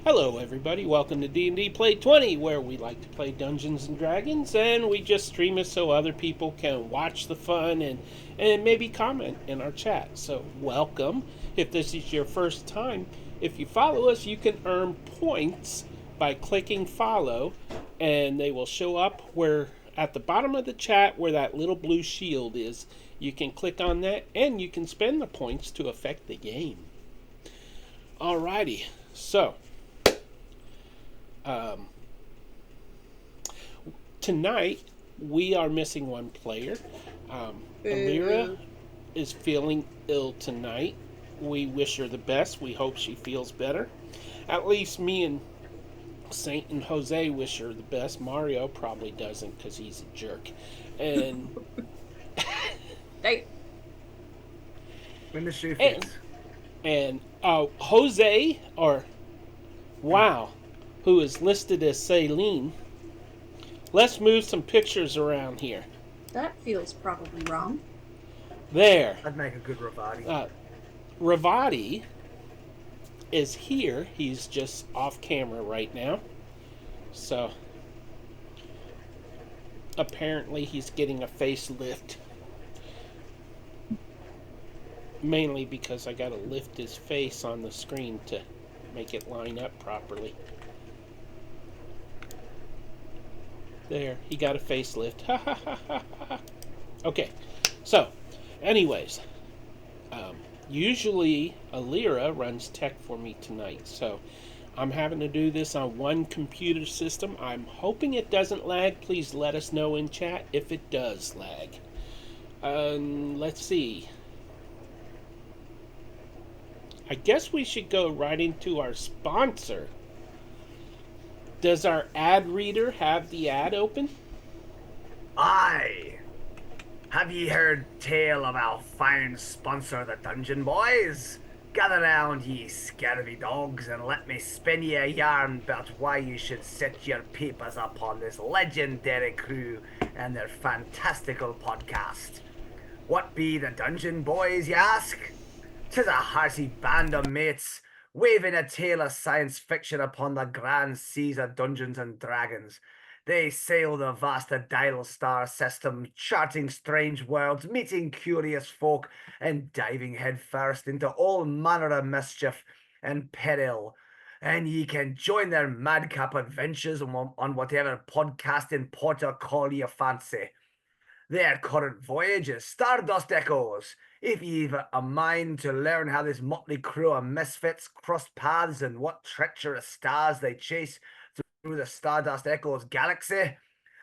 Hello, everybody. Welcome to D&D Play 20, where we like to play Dungeons and Dragons, and we just stream it so other people can watch the fun and maybe comment in our chat. So, welcome. If this is your first time, if you follow us, you can earn points by clicking follow, and they will show up where at the bottom of the chat where that little blue shield is. You can click on that, and you can spend the points to affect the game. Alrighty, so tonight we are missing one player. Alira is feeling ill tonight. We wish her the best. We hope she feels better. At least me and Saint and Jose wish her the best. Mario probably doesn't because he's a jerk. And Hey. When the shoe fits. And Jose, or wow, who is listed as Celine. Let's move some pictures around here. That feels probably wrong. There. I'd make a good Ravati. Ravati is here. He's just off camera right now. So apparently he's getting a facelift. Mainly because I gotta lift his face on the screen to make it line up properly. There, he got a facelift. Ha ha ha ha ha. Okay, so, anyways, usually Alira runs tech for me tonight, so I'm having to do this on one computer system. I'm hoping it doesn't lag. Please let us know in chat if it does lag. Let's see. I guess we should go right into our sponsor. Does our ad reader have the ad open? Aye. Have ye heard tale of our fine sponsor, the Dungeon Boys? Gather round, ye scurvy dogs, and let me spin ye a yarn about why you should set your peepers upon this legendary crew and their fantastical podcast. What be the Dungeon Boys, ye ask? 'Tis a hearty band of mates, waving a tale of science fiction upon the grand seas of Dungeons and Dragons. They sail the vast Dial star system, charting strange worlds, meeting curious folk, and diving headfirst into all manner of mischief and peril. And ye can join their madcap adventures on whatever podcasting protocol ye fancy. Their current voyage is Stardust Echoes. If you've a mind to learn how this motley crew of misfits cross paths and what treacherous stars they chase through the Stardust Echoes galaxy,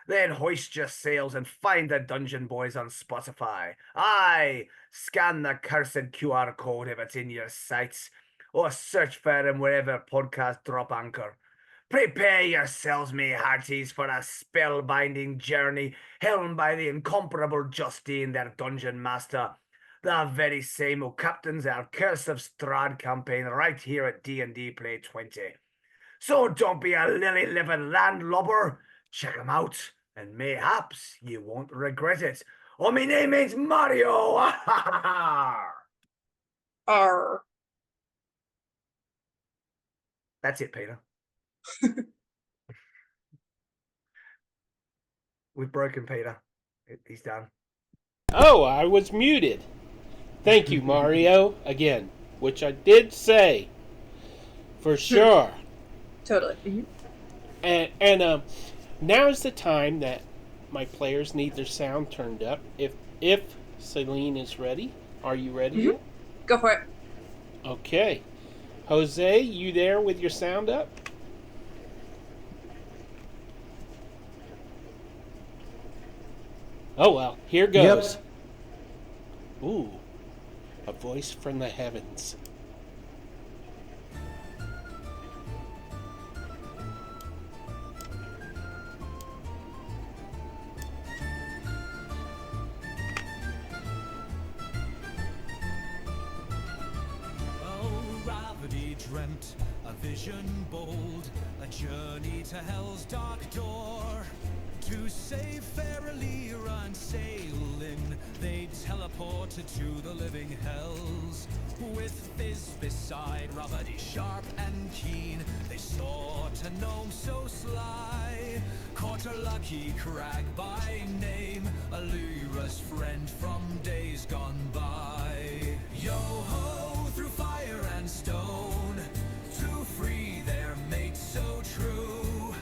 then hoist your sails and find the Dungeon Boys on Spotify. Aye, scan the cursed QR code if it's in your sights, or search for them wherever podcasts drop anchor. Prepare yourselves, me hearties, for a spellbinding journey helmed by the incomparable Justine, their dungeon master, the very same who captains our Curse of Strahd campaign right here at D&D Play 20. So don't be a lily-livered landlubber. Check 'em out, and mayhaps you won't regret it. Oh, me name is Mario! Arr. That's it, Peter. We've broken Peter. He's done. Oh, I was muted. Thank you, Mario, again, which I did say, for sure. Totally. Mm-hmm. And now's the time that my players need their sound turned up. If Celine is ready, are you ready? Mm-hmm. Go for it. Okay. Jose, you there with your sound up? Oh well, here goes. Yep. Ooh, a voice from the heavens. Dreamt a vision bold, a journey to hell's dark door. To save fair Alira and sail in, they teleported to the living hells. With Fizz beside Rabadi sharp and keen. They saw to gnome so sly, caught a lucky crag by name, Alira's friend from days gone by. Yo-ho through fire and stone, to free their mate so true.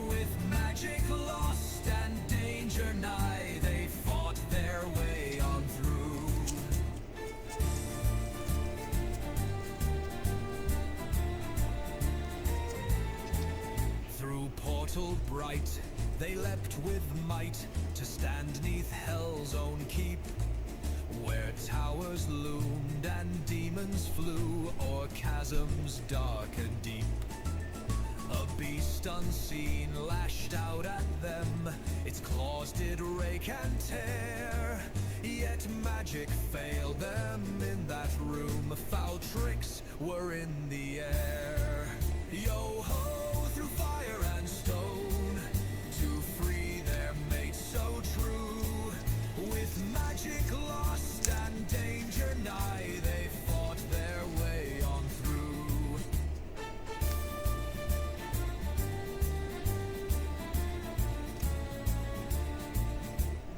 With magic lost and danger nigh, they fought their way on through. Through portal bright, they leapt with might to stand neath hell's own keep, where towers loomed and demons flew o'er chasms dark and deep. A beast unseen lashed out at them, its claws did rake and tear. Yet magic failed them in that room, foul tricks were in the air. Yo-ho through fire and stone, to free their mate so true. With magic lost and danger nigh, they fought their way on through.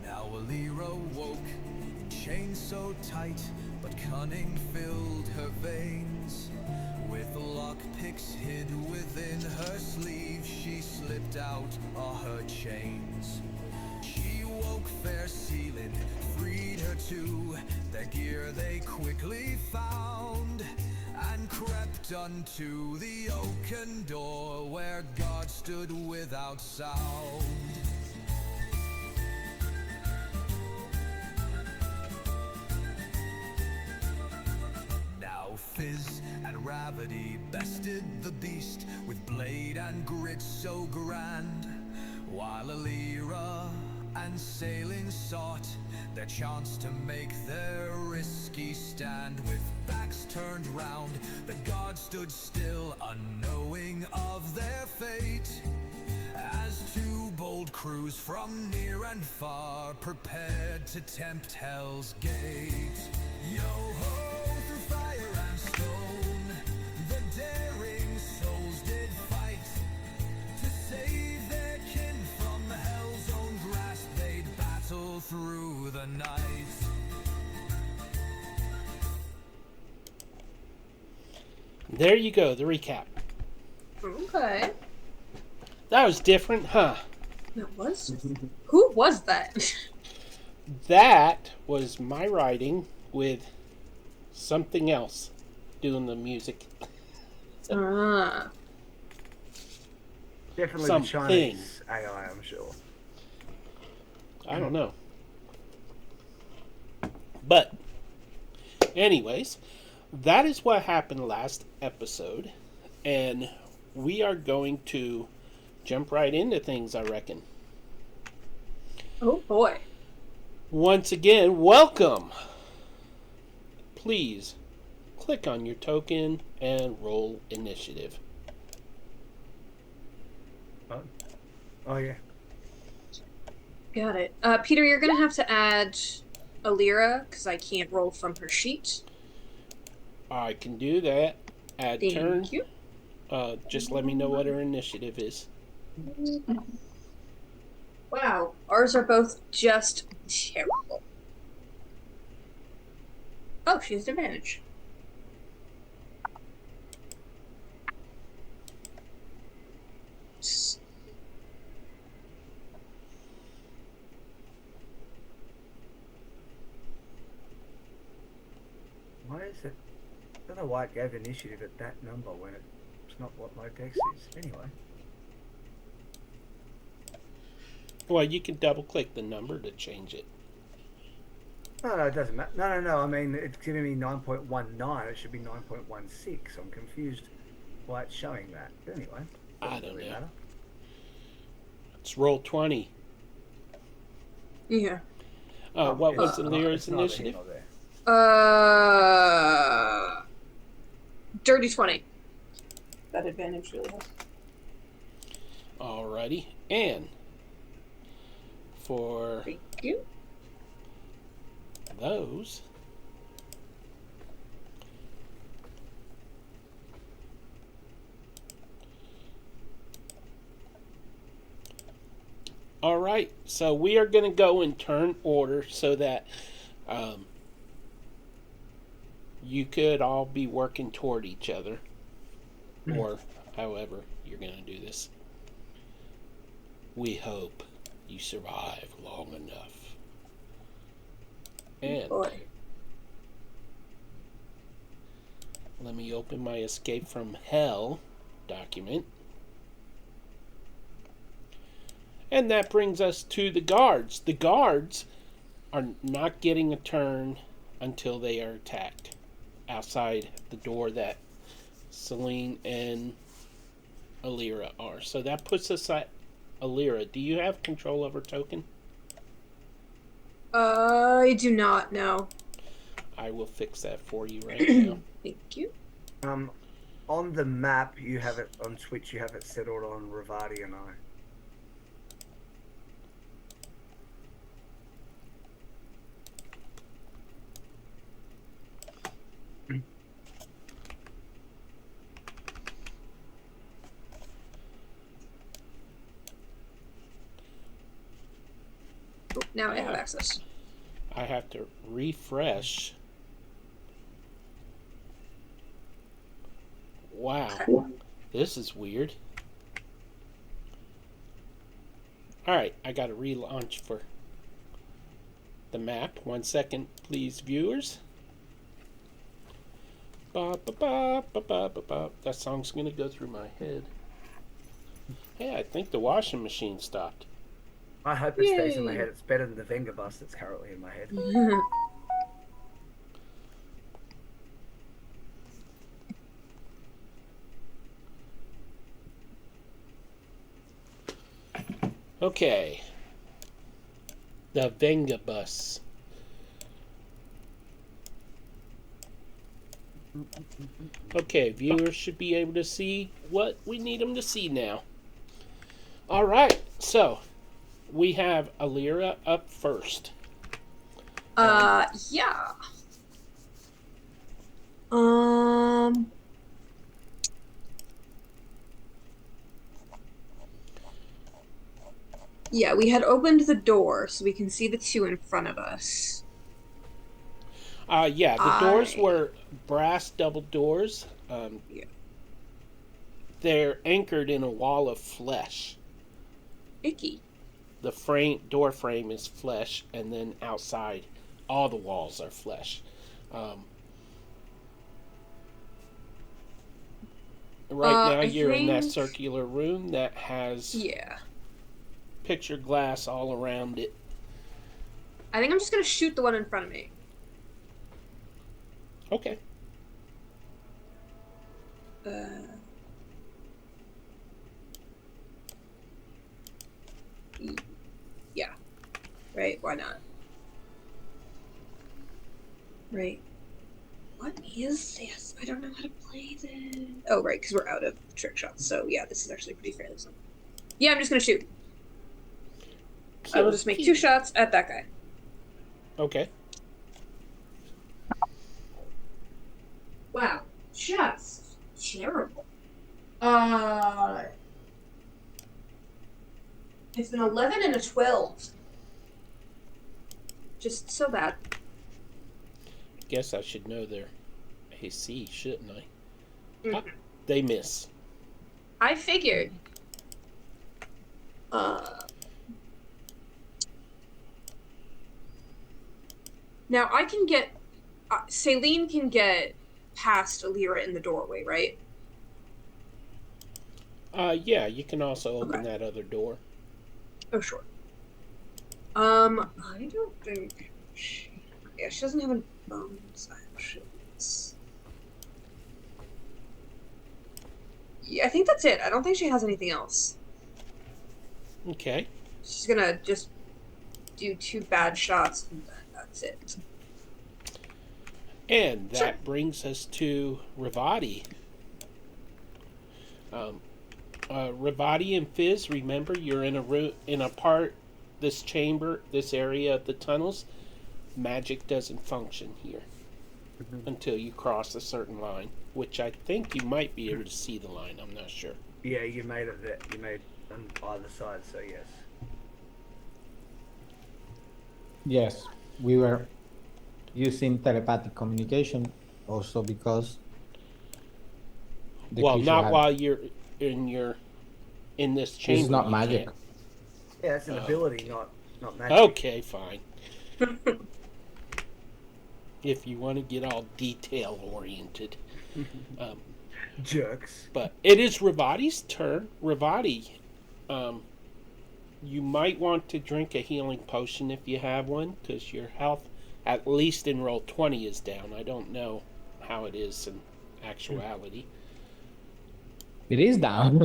Now Alira woke, chained so tight, but cunning filled her veins. With lockpicks hid within her sleeve, she slipped out all her chains. She woke fair Sealand, freed her too. Their gear they quickly found, and crept unto the oaken door, where God stood without sound. Now Fizz and Ravity bested the beast with blade and grit so grand, while Alira and Sailing sought their chance to make their risky stand. With backs turned round, the gods stood still, unknowing of their fate, as two bold crews from near and far prepared to tempt hell's gate. Yo-ho through fire and stone, the daring souls did fight to save their kin from hell's own grasp. They'd battle through the night. There you go, the recap. Okay. That was different, huh? That was. Who was that? That was my writing with something else doing the music. Ah. Definitely Something. the Chinese AI, I'm sure. I don't know. But, anyways, that is what happened last episode. And we are going to jump right into things, I reckon. Oh boy. Once again, welcome. Please click on your token and roll initiative. Oh yeah. Got it. Peter, you're gonna have to add Alira, because I can't roll from her sheet. I can do that. Add Thank turn. you. Just let me know what her initiative is. Wow. Ours are both just terrible. Oh, she has advantage. Why is it? I don't know why it gave initiative at that number when it's not what my dex is. Anyway. Well, you can double click the number to change it. No, it doesn't matter. No. I mean, it's giving me 9.19. It should be 9.16. I'm confused why it's showing that. But anyway, I doesn't don't really know. matter. Let's roll 20. Yeah. What was it's not- Alira's it's neither here initiative? nor there. Dirty 20. That advantage really helps. Alrighty. And for Thank you. those, All right, so we are going to go in turn order so that you could all be working toward each other, or however you're going to do this. We hope you survive long enough. And Boy. let me open my Escape from Hell document. And that brings us to the guards. The guards are not getting a turn until they are attacked outside the door that Celine and Alira are. So that puts us at Alira. Do you have control over token? I do not know. I will fix that for you right now. Thank you. On the map, you have it on Twitch. You have it settled on Ravati and I. Oh, now I have access. I have to refresh. Wow. Okay. This is weird. Alright, I got to relaunch for the map. 1 second, please, viewers. Ba, ba, ba, ba, ba, ba, ba. That song's going to go through my head. Hey, I think the washing machine stopped. I hope it stays in my Yay. head. It's better than the finger bus that's currently in my head. Okay. The Venga bus. Okay, viewers should be able to see what we need them to see now. Alright, so we have Alira up first. Yeah. Um. Yeah, we had opened the door so we can see the two in front of us. Yeah, the doors I- were brass double doors. Yeah. They're anchored in a wall of flesh. Icky. The door frame is flesh, and then outside, all the walls are flesh. Right now, I you're in that think- circular room that has Yeah. picture glass all around it. I think I'm just gonna shoot the one in front of me. Okay. Yeah. Right, why not? Right. What is this? I don't know how to play this. Oh, right, because we're out of trick shots. So, yeah, this is actually pretty fairly simple. Yeah, I'm just going to shoot. I will just make 2 shots at that guy. Okay. Wow. Just terrible. It's an 11 and a 12. Just so bad. Guess I should know their AC, shouldn't I? Mhm. Ah, they miss. I figured. Now I can get. Celine can get past Alira in the doorway, right? Yeah, you can also open Okay. that other door. Oh, sure. I don't think. Yeah, she doesn't have any bonus actions. Yeah, I think that's it. I don't think she has anything else. Okay. She's gonna just do 2 bad shots, and then that's it. And that Sure. brings us to Ravati. Ravati and Fizz, remember you're in a room, in a part, this chamber, this area of the tunnels. Magic doesn't function here until you cross a certain line, which I think you might be able to see the line. I'm not sure. Yeah, you made it there. You made on either side, so yes. Yes, we were using telepathic communication also because the Well, creature not had. while you're in this This is chamber. not You magic. can't. Yeah, it's an Oh, ability, okay. not magic. Okay, fine. If you want to get all detail oriented. Jerks. But it is Ravati's turn. Ravati, um, you might want to drink a healing potion if you have one, because your health, at least in roll 20, is down. I don't know how it is in actuality. It is down.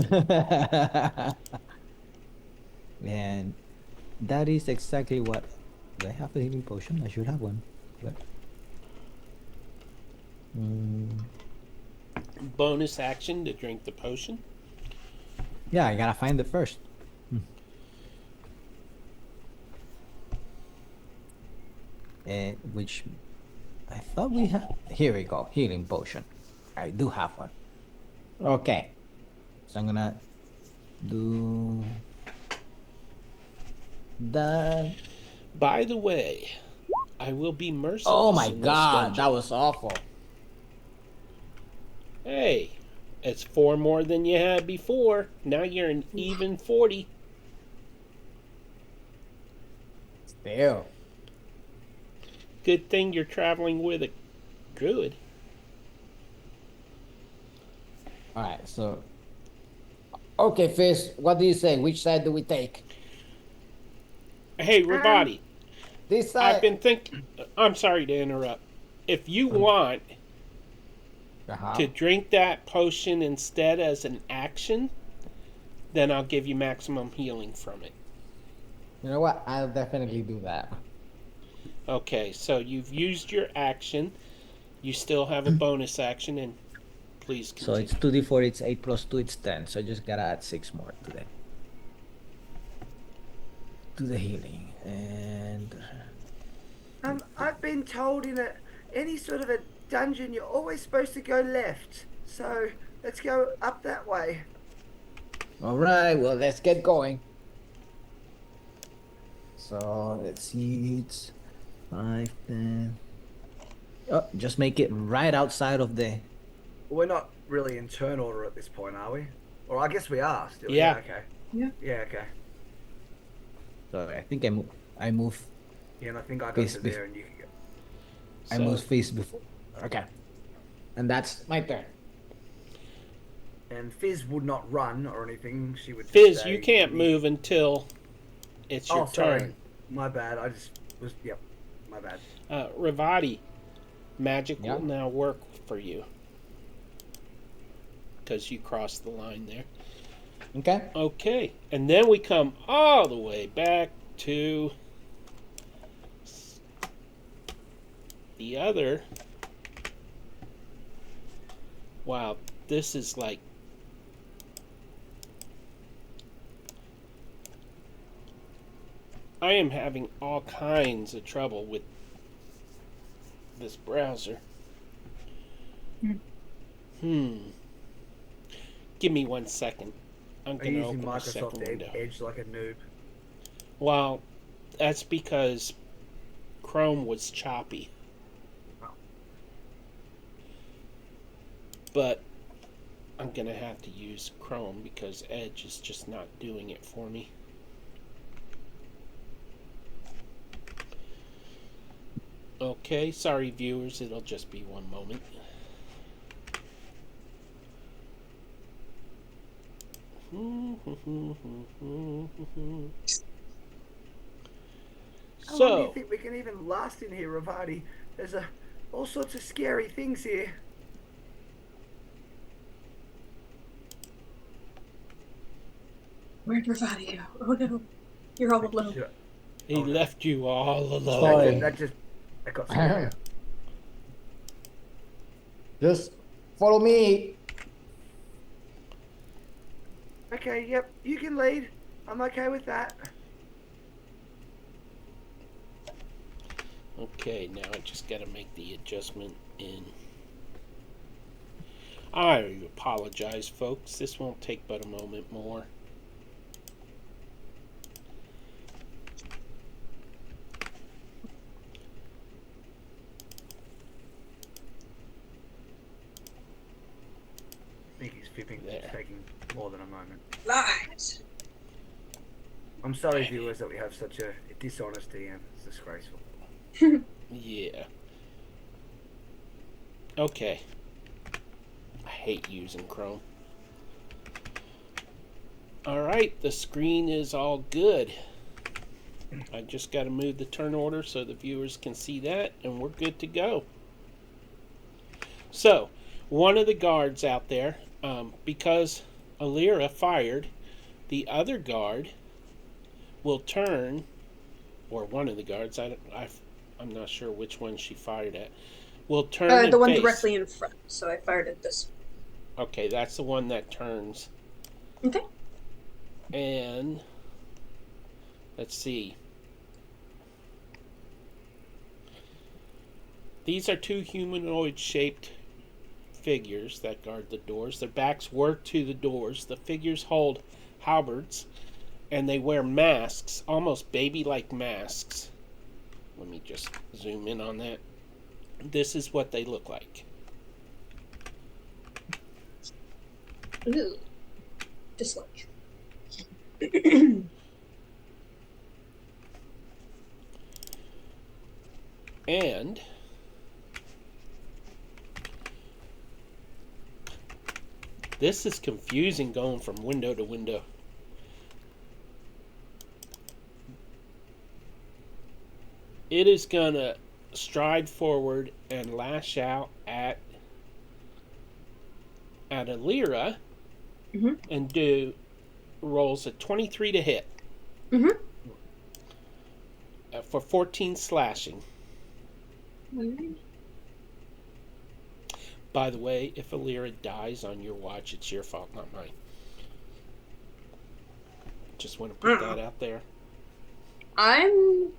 And that is exactly what. Do I have a healing potion? I should have one. But mm, Bonus action to drink the potion. yeah, I gotta find it first. Which I thought we had. Here we go. Healing potion. I do have one. Okay. So I'm gonna do that. By the way, I will be merciless. Oh my in this god, dungeon. that was awful. Hey, it's 4 more than you had before. Now you're an even 40. Still. Good thing you're traveling with a druid. Alright, so. Okay, Fizz, what do you say? Which side do we take? Hey, Ravati, This I've side. been thinking. I'm sorry to interrupt. If you want Uh-huh. to drink that potion instead as an action, then I'll give you maximum healing from it. You know what? I'll definitely do that. Okay, so you've used your action. You still have a bonus action, and please So continue. it's 2d4, it's 8 plus 2, it's 10. So I just gotta add 6 more to the healing. And I've been told any sort of a dungeon, you're always supposed to go left. So let's go up that way. alright, well, let's get going. So let's see, it's 5, 10. Oh, just make it right outside of the. We're not really in turn order at this point, are we? Or I guess we are still. Yeah. Okay. Yeah. Yeah. Okay. So I think I move. Yeah, and I think I got Face to bef- there, and you can go. I So- move face before. Okay. And that's my turn. And Fizz would not run or anything. She would. just Fizz, stay you can't in- move until it's your Oh, sorry. turn. My bad. I just was. Yep. My bad. Ravati, magic Yeah. will now work for you. Because you crossed the line there. Okay. Okay, and then we come all the way back to the other. Wow, this is like. I am having all kinds of trouble with this browser. Give me 1 second. I'm Are going you to using open a second Microsoft window. Edge like a noob? Well, that's because Chrome was choppy. Oh. But I'm going to have to use Chrome because Edge is just not doing it for me. Okay, sorry viewers, it'll just be 1 moment. How long do you So, think we can even last in here, Ravati? There's all sorts of scary things here. Where'd Ravati go? Oh no. You're all alone. Sure. he Oh, no. left you all alone. Sorry. That got scary. Just follow me. Okay, yep, you can lead. I'm okay with that. Okay, now I just got to make the adjustment in. I apologize, folks. This won't take but a moment more. fibbing. There. It's taking more than a moment. Lies. I'm sorry, viewers, that we have such a dishonest DM. It's disgraceful. Yeah. Okay. I hate using Chrome. Alright, the screen is all good. I just got to move the turn order so the viewers can see that, and we're good to go. So, one of the guards out there, because Alira fired, the other guard will turn, or one of the guards, I'm not sure which one she fired at, will turn and The one face. directly in front. So I fired at this. Okay, that's the one that turns. Okay. And let's see. These are two humanoid-shaped figures that guard the doors. Their backs were to the doors. The figures hold halberds, and they wear masks, almost baby-like masks. Let me just zoom in on that. This is what they look like. Ooh. Dislike. And this is confusing going from window to window. It is gonna stride forward and lash out at Alira and do rolls a 23 to hit for 14 slashing. By the way, if Alira dies on your watch, it's your fault, not mine. Just want to put that out there. I'm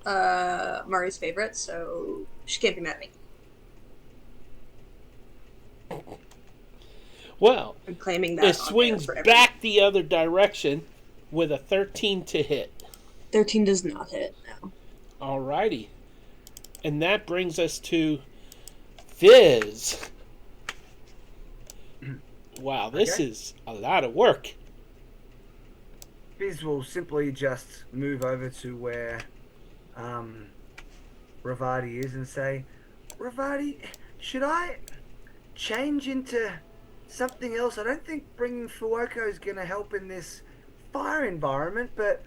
Mari's favorite, so she can't be mad at me. Well, I'm claiming that it swings back the other direction with a 13 to hit. 13 does not hit, no. Alrighty. And that brings us to Fizz. Wow, this is a lot of work. Fizz will simply just move over to where Ravati is and say, Ravati, should I change into something else? I don't think bringing Fuoko is going to help in this fire environment, but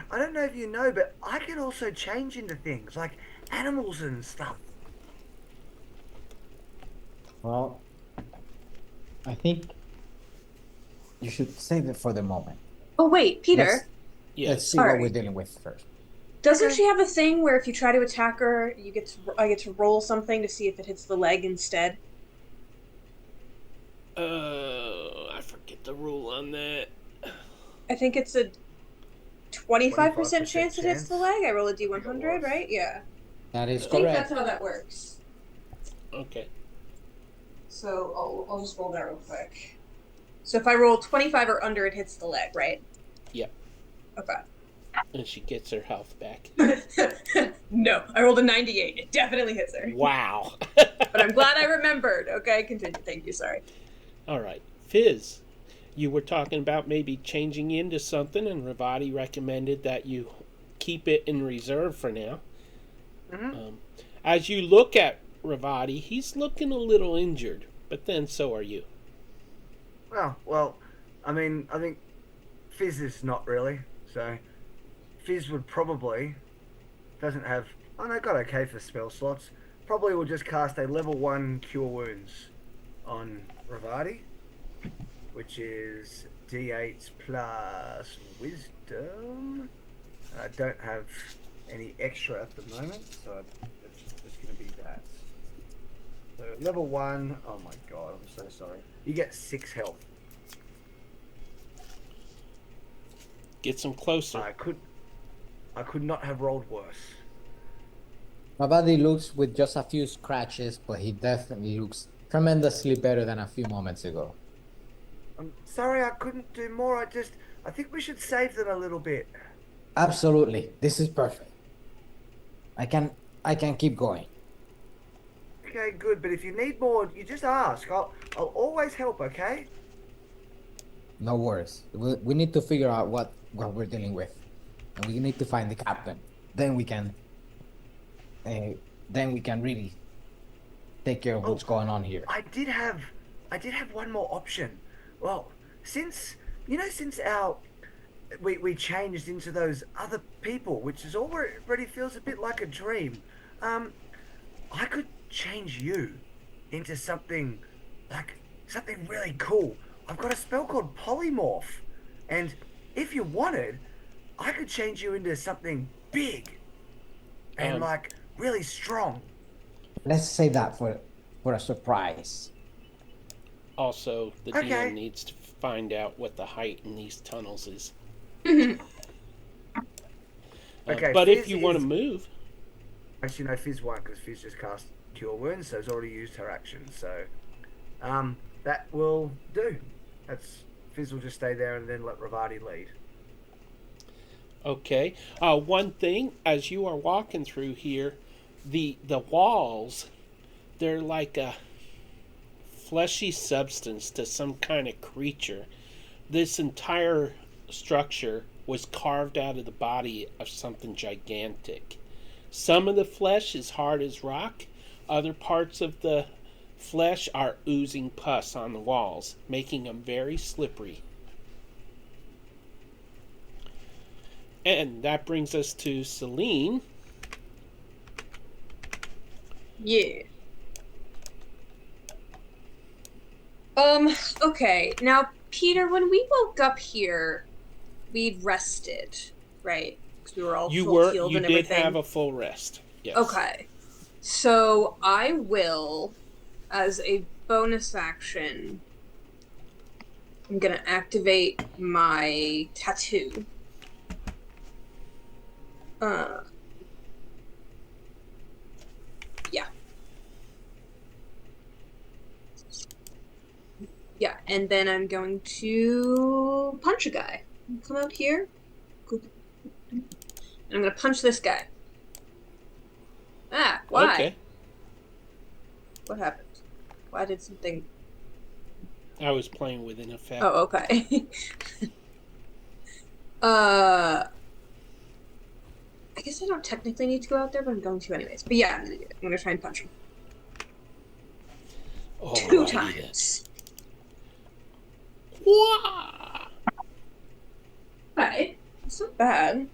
I don't know if you know, but I can also change into things like animals and stuff. Well, I think you should save it for the moment. Oh, wait, Peter. Let's see Sorry. what we're dealing with first. Doesn't she have a thing where if you try to attack her, I get to roll something to see if it hits the leg instead? I forget the rule on that. I think it's a 25% chance it hits the leg. I roll a D100, right? Yeah. That is I think correct. that's how that works. Okay. So I'll just roll that real quick. So if I roll 25 or under, it hits the leg, right? Yep. Okay. And she gets her health back. No, I rolled a 98. It definitely hits her. Wow. But I'm glad I remembered. Okay, continue. Thank you. Sorry. All right. Fizz, you were talking about maybe changing into something, and Ravati recommended that you keep it in reserve for now. As you look at Ravati, he's looking a little injured, but then so are you. Well, I mean, I think Fizz is not really, so Fizz would probably, doesn't have, oh no, got okay for spell slots, probably will just cast a level 1 Cure Wounds on Ravati, which is D8 plus Wisdom. I don't have any extra at the moment, so it's just going to be that. So level 1, oh my god, I'm so sorry. You get 6 health. Get some closer. I could not have rolled worse. My body looks with just a few scratches, but he definitely looks tremendously better than a few moments ago. I'm sorry I couldn't do more. I think we should save them a little bit. Absolutely. This is perfect. I can keep going. Okay, good. But if you need more, you just ask. I'll always help. Okay. No worries. We need to figure out what we're dealing with, and we need to find the captain. Then we can, uh, then we can really take care of what's going on here. I did have one more option. Well, since since our we changed into those other people, which is already feels a bit like a dream. Um, I could change you into like something really cool. I've got a spell called polymorph, and if you wanted, I could change you into something big and Um, like really strong. Let's save that for a surprise. Also, the DM Okay. needs to find out what the height in these tunnels is. Okay, But if Fizz you want to is move, actually no, Fizz won't because Fizz just cast Cure Wounds, so it's already used her action. So, that will do. That's Fizz will just stay there and then let Ravati lead. okay. One thing, as you are walking through here, the walls, they're like a fleshy substance to some kind of creature. This entire structure was carved out of the body of something gigantic. Some of the flesh is hard as rock. Other parts of the flesh are oozing pus on the walls, making them very slippery. And that brings us to Celine. Yeah. Okay. Now, Peter, when we woke up here, we'd rested, right? Because we were all full healed You and did everything. have a full rest. Yes. Okay. So I will, as a bonus action, I'm gonna activate my tattoo. Yeah. Yeah, and then I'm going to punch a guy. Come out here. And I'm gonna punch this guy. Ah, why? Okay. What happened? Why did something... I was playing with an effect. Oh, okay. I guess I don't technically need to go out there, but I'm going to anyways. But yeah, I'm gonna do it. I'm gonna try and punch him. Alrighty 2 times. Wah! Alright. It's not bad.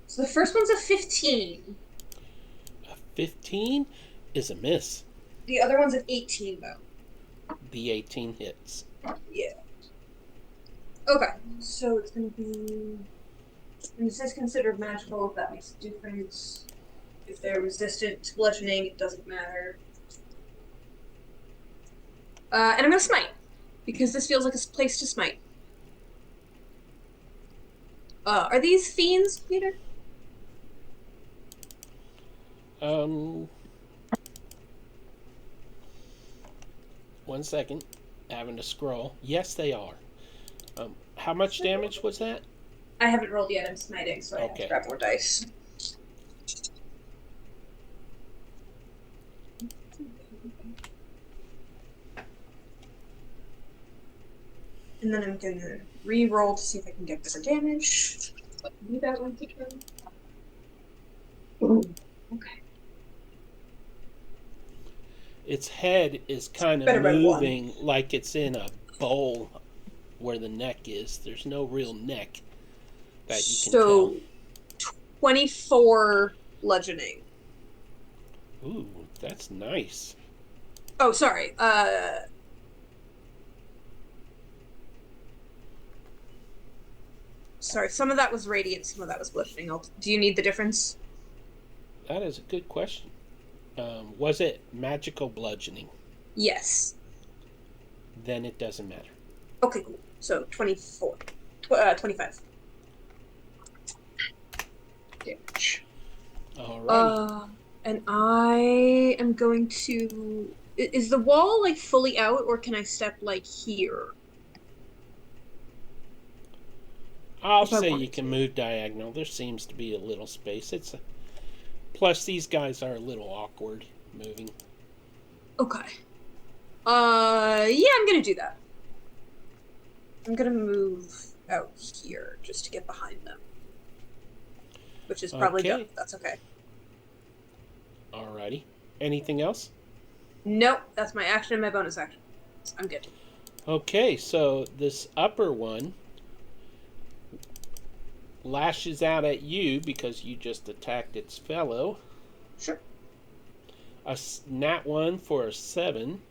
So the first one's a 15. A 15 is a miss. The other one's an 18, though. The 18 hits. Yeah. Okay, so it's gonna be... And this is considered magical, if that makes a difference. If they're resistant to bludgeoning, it doesn't matter. And I'm gonna smite, because this feels like a place to smite. Are these fiends, Peter? One second. Having to scroll. Yes, they are. How much damage was that? I haven't rolled yet, I'm smiting, so I have Okay. to grab more dice. And then I'm gonna re-roll to see if I can get better damage. Need that one to turn. Okay. Its head is kind of Better by one. moving like it's in a bowl where the neck is. There's no real neck that you can So, 24 bludgeoning. tell. Ooh, that's nice. Oh, sorry. Sorry, some of that was radiant, some of that was bludgeoning. Do you need the difference? That is a good question. Was it magical bludgeoning? Yes. Then it doesn't matter. Okay, cool. So 24. 25. Damage. Alrighty. And I am going to... Is the wall, like, fully out, or can I step, like, here? I'll if I say you wanted can to. move diagonal. There seems to be a little space. Plus, these guys are a little awkward moving. Okay. Yeah, I'm gonna do that. I'm gonna move out here just to get behind them. Which is probably dumb. Okay. That's okay. Alrighty. Anything else? Nope, that's my action and my bonus action. I'm good. Okay, so this upper one lashes out at you because you just attacked its fellow. Sure. A nat 1 for a 7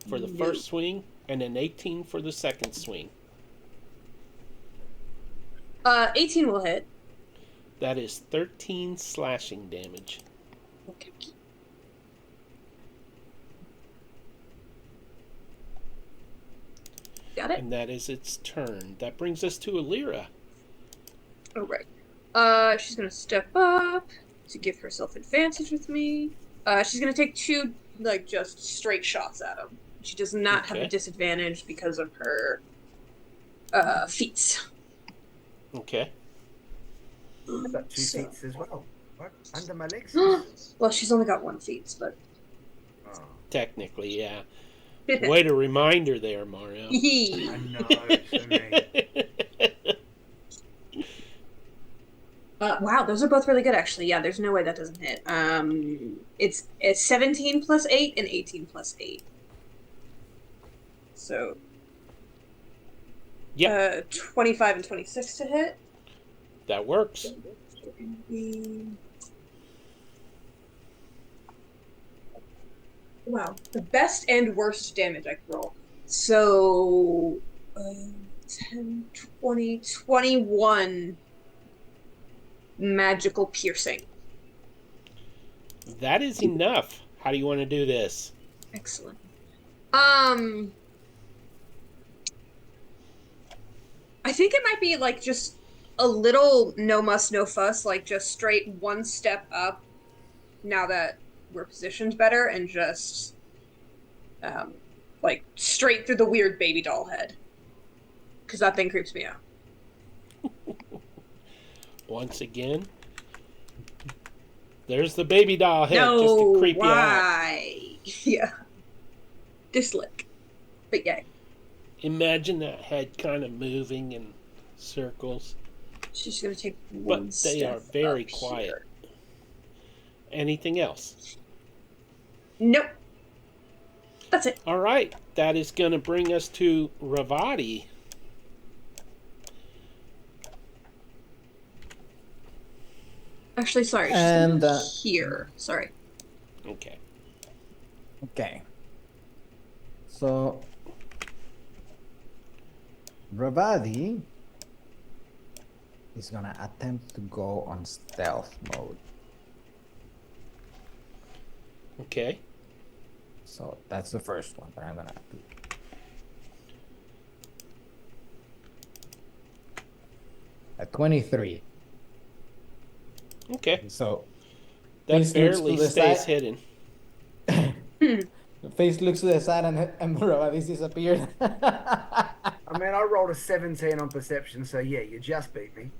for the first swing, and an 18 for the second swing. 18 will hit. That is 13 slashing damage. Okay. Got it. And that is its turn. That brings us to Alira. Oh, right. She's gonna step up to give herself advantage with me. She's gonna take 2, like, just straight shots at him. She does not have a disadvantage because of her, feats. Okay. I've got 2 feats as well. What? Under my legs? Well, she's only got 1 feats, but... Oh, Technically, yeah. Way to remind her there, Mario. I know, it's for me. Wow, those are both really good, actually. Yeah, there's no way that doesn't hit. It's 17 plus 8 and 18 plus 8. So... Yep. 25 and 26 to hit. That works. Wow, the best and worst damage I could roll. So, 10, 20, 21 magical piercing. That is enough. How do you want to do this? Excellent. I think it might be like just a little no muss, no fuss, like just straight 1 step up now that we're positioned better and just like straight through the weird baby doll head. Because that thing creeps me out. Once again, there's the baby doll head just to creep you out. Yeah. Dislike. But yeah. Imagine that head kind of moving in circles. She's going to take 1 But step they are very up quiet. here. Anything else? Nope. That's it. All right. That is going to bring us to Ravati. Actually, sorry. She's And, here. Sorry. Okay. Okay. So, Ravadi is gonna attempt to go on stealth mode. Okay. So that's the first one that I'm gonna do. At 23. Okay. So That Face looks barely to the stays side. hidden. the face looks to the side and Ravadi's disappeared. I mean, I rolled a 17 on perception, so yeah, you just beat me.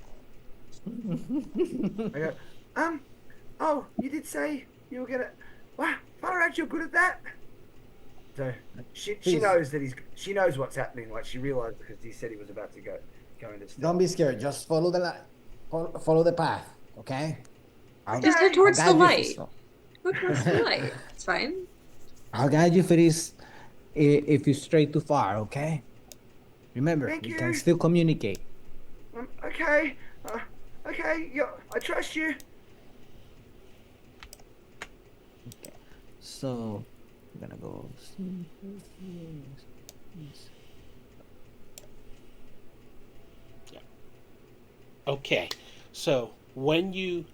I go, oh, you did say you were gonna. Wow, far out, you're good at that. So she Please. knows that she knows what's happening. Like she realized because he said he was about to go into stealth. Don't be scared. Just follow follow the path, okay? Just head towards the guide you if light. it's not- Go towards the light. It's fine. I'll guide you if you stray too far, okay? Remember, Thank we you. can still communicate. Okay, okay, I trust you. Okay. So, I'm gonna go. Okay. So when you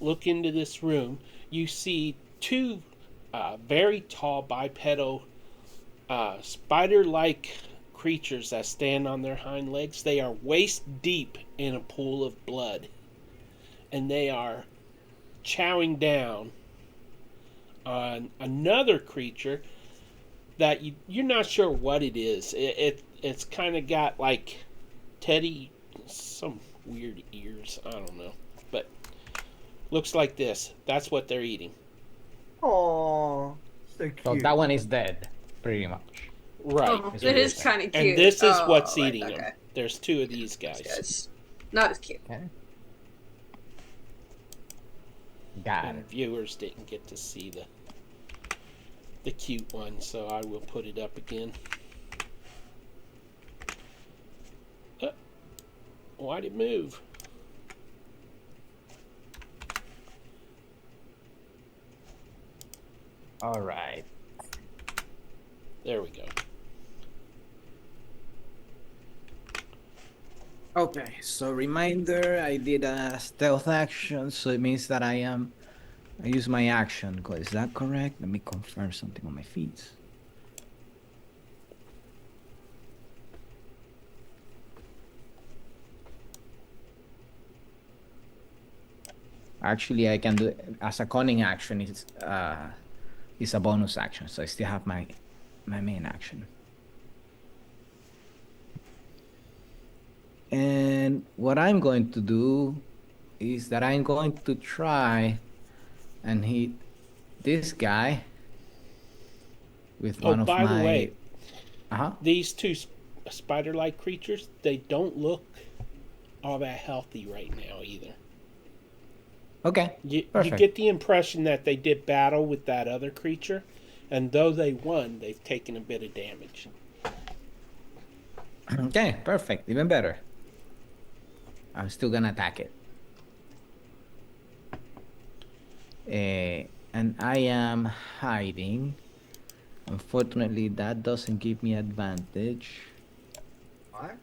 look into this room, you see 2 very tall bipedal spider-like creatures that stand on their hind legs. They are waist deep in a pool of blood, and they are chowing down on another creature that you're not sure what it is. It's kind of got like some weird ears. I don't know, but looks like this. That's what they're eating. Oh, So So cute. that one is dead, pretty much. Right. Oh, Is it what you're is saying. kind of cute. And this is what's right, eating them. There's two of these These guys. guys. Not as cute. Okay. Got And it. viewers didn't get to see the cute one, so I will put it up again. Why'd it move? All right. There we go. Okay, so reminder, I did a stealth action, so it means that I use my action. Is that correct? Let me confirm something on my feet. Actually, I can do it as a cunning action. It's a bonus action, so I still have my main action. And what I'm going to do is that I'm going to try and hit this guy with one of by my. the way, Uh-huh. these two spider-like creatures, they don't look all that healthy right now either. Okay. You Perfect. get the impression that they did battle with that other creature, and though they won, they've taken a bit of damage. Okay, perfect. Even better. I'm still gonna attack it. And I am hiding. Unfortunately, that doesn't give me advantage. Right?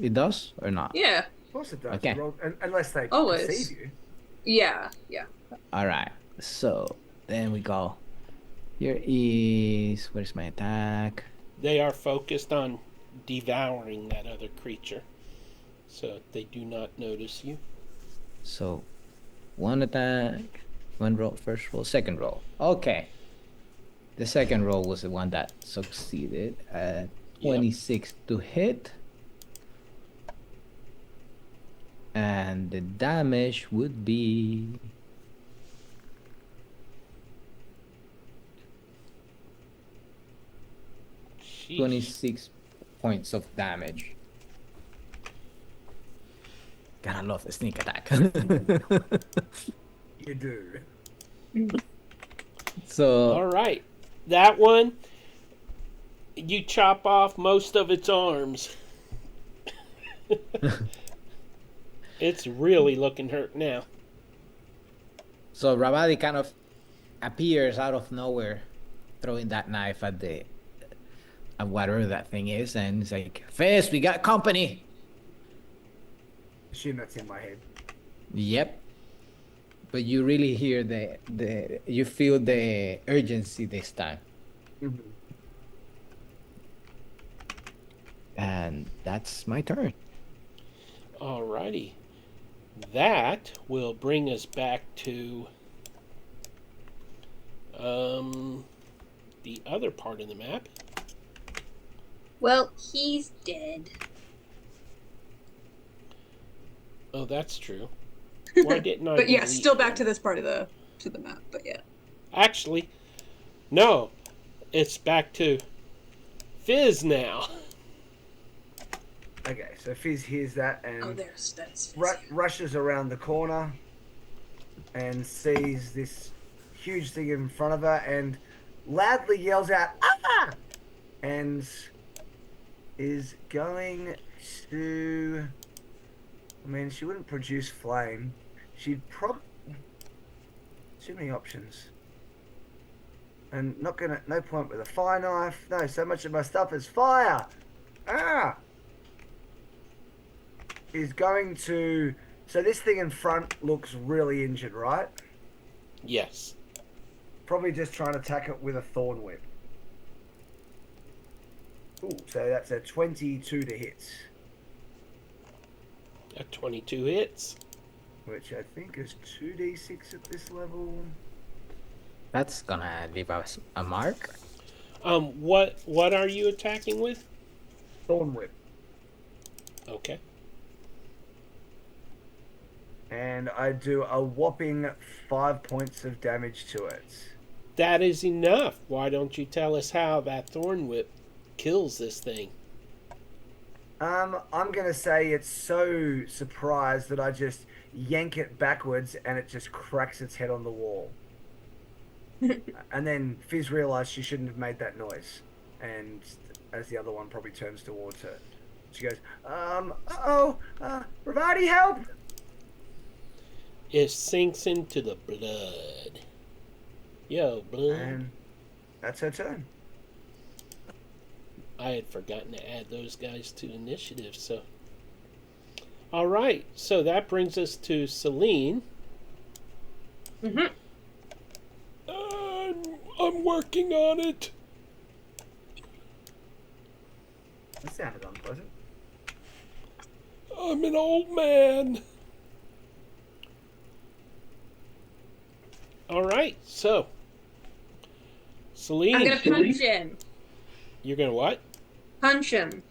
It does or not? Yeah, Of course it does. Okay. You roll, unless they Always. perceive you. yeah. All right. So then we go. Where's my attack? They are focused on devouring that other creature, so they do not notice you. So one attack, one roll, first roll, second roll. Okay. The second roll was the one that succeeded at 26 to hit. And the damage would be Sheesh. 26 points of damage. Gotta love the sneak attack. You do. So All right, that one, you chop off most of its arms. It's really looking hurt now. So Ravadi kind of appears out of nowhere, throwing that knife at whatever that thing is, and it's like, Fizz, we got company. Assume that's in my head. Yep. But you really hear you feel the urgency this time. Mm-hmm. And that's my turn. Alrighty. That will bring us back to the other part of the map. Well, he's dead. Oh, that's true. Why didn't I? But yeah, delete still back to him? this part of the map. But yeah. Actually, no. It's back to Fizz now. Okay, so Fizz hears that and Oh, that's rushes around the corner and sees this huge thing in front of her and loudly yells out, "Ah!" and is going to. I mean, she wouldn't produce flame. She'd too many options. And no point with a fire knife. No, so much of my stuff is fire. Ah! Is going to. So this thing in front looks really injured, right? Yes. Probably just trying to attack it with a thorn whip. Ooh, so that's a 22 to hit. A 22 hits. Which I think is 2d6 at this level. That's gonna leave us a mark. What are you attacking with? Thorn whip. Okay. And I do a whopping 5 points of damage to it. that is enough. Why don't you tell us how that thorn whip kills this thing? I'm gonna say it's so surprised that I just yank it backwards and it just cracks its head on the wall. And then Fizz realized she shouldn't have made that noise. And as the other one probably turns towards her, she goes, Ravati, help! It sinks into the blood. Yo, blood. And that's her turn. I had forgotten to add those guys to initiative, so. Alright, so that brings us to Celine. Mm-hmm. I'm working on it. That sounded unpleasant. I'm an old man. Alright, so. Celine. I'm gonna punch him. You're gonna what? Punch him.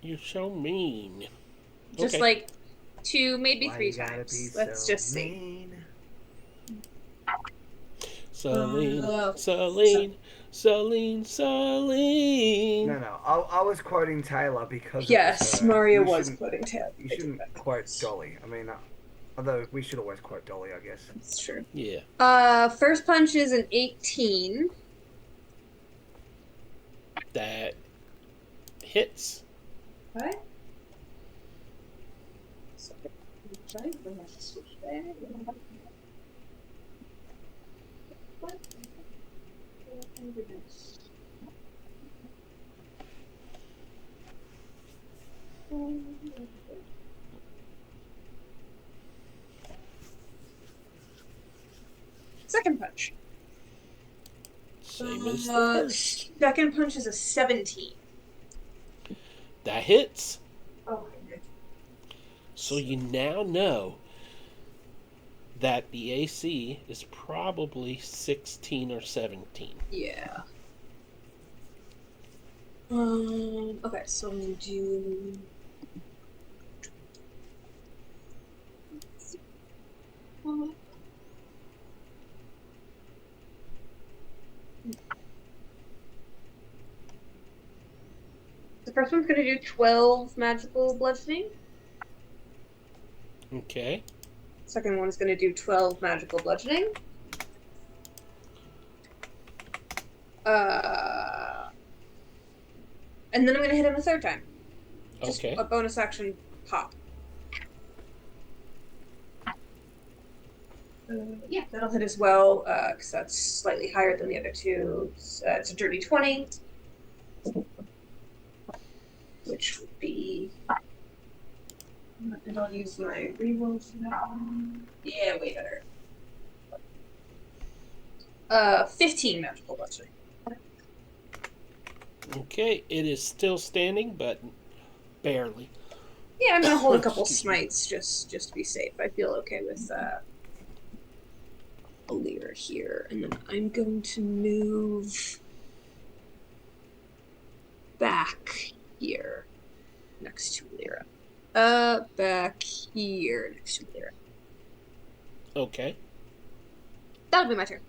You're so mean. Just Okay. like 2, maybe Why 3 you gotta times. be Let's so just see. mean? Celine, Oh. Celine, Celine, Celine. No. I was quoting Taylor because it Yes, was her. Mario You was shouldn't- quoting Taylor. You shouldn't quote Dolly. I mean, although we should always quote Dolly, I guess. That's true. Yeah, First punch is an 18. that hits. What? Second punch. Same as the first. Second punch is a 17. That hits. Oh, So you now know that the AC is probably 16 or 17. yeah. Okay, so I'm gonna do. The first one's gonna do 12 magical bludgeoning. Okay. Second one's gonna do 12 magical bludgeoning. And then I'm gonna hit him a third time. Just Okay. a bonus action pop. Yeah, that'll hit as well, because that's slightly higher than the other two. It's a dirty 20. Which would be. And I'll use my reroll for that one. Yeah, way better. 15 magical bludgeoning. Okay, it is still standing, but barely. Yeah, I'm gonna hold a couple Excuse me. smites just to be safe. I feel okay with a leer here, and then I'm going to move back here next to Lyra. Back here next to Lyra. Okay. That'll be my turn.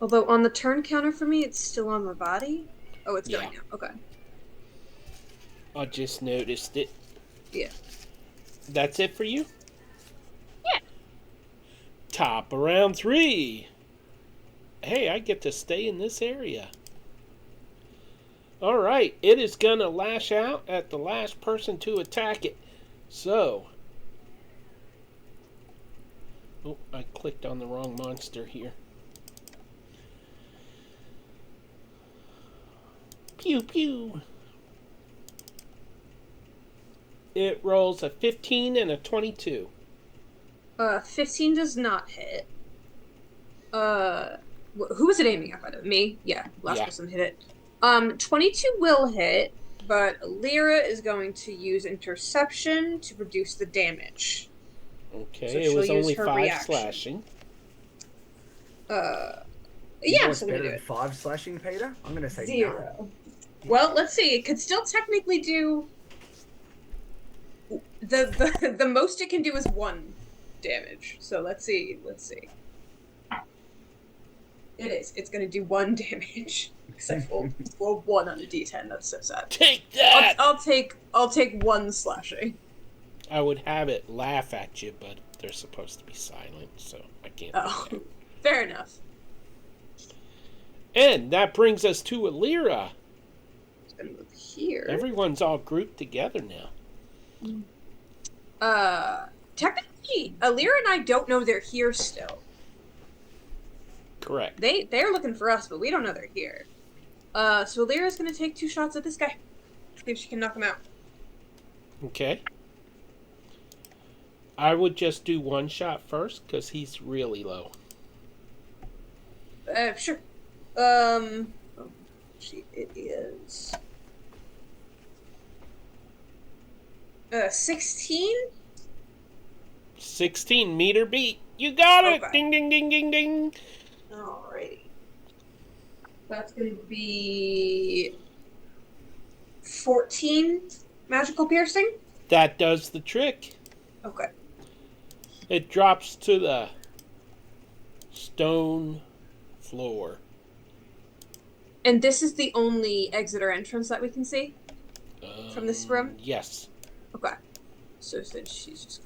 Although on the turn counter for me, it's still on my body. Oh, it's going Yeah. now. Okay. I just noticed it. Yeah. That's it for you? Yeah. Top of round 3. Hey, I get to stay in this area. Alright, it is going to lash out at the last person to attack it. So. Oh, I clicked on the wrong monster here. Pew pew. It rolls a 15 and a 22. 15 does not hit. Who was it aiming at? By the way? Me? Yeah, last Yeah. person hit it. 22 will hit, but Lyra is going to use interception to reduce the damage. Okay, So it she'll was use only her 5 reaction. slashing. Yeah, What's so I'm gonna better do than it. 5 slashing, Peter? I'm gonna say 0. Well, let's see. It could still technically do. The most it can do is 1. damage. So let's see. It is. It's gonna do 1 damage. Except for 1 on a D10. That's so sad. Take that! I'll take 1 slashing. I would have it laugh at you, but they're supposed to be silent, so I can't Oh, do that. fair enough. And that brings us to Alira. It's gonna move here. Everyone's all grouped together now. Technically, Alira and I don't know they're here still. Correct. They're looking for us, but we don't know they're here. So Alira's gonna take 2 shots at this guy. See if she can knock him out. Okay. I would just do 1 shot first, because he's really low. Sure. It is 16. 16 meter beat. You got it! Okay. Ding, ding, ding, ding, ding. Alrighty. That's gonna be 14 magical piercing. That does the trick. Okay. It drops to the stone floor. And this is the only exit or entrance that we can see from this room? Yes. Okay. So then she's just...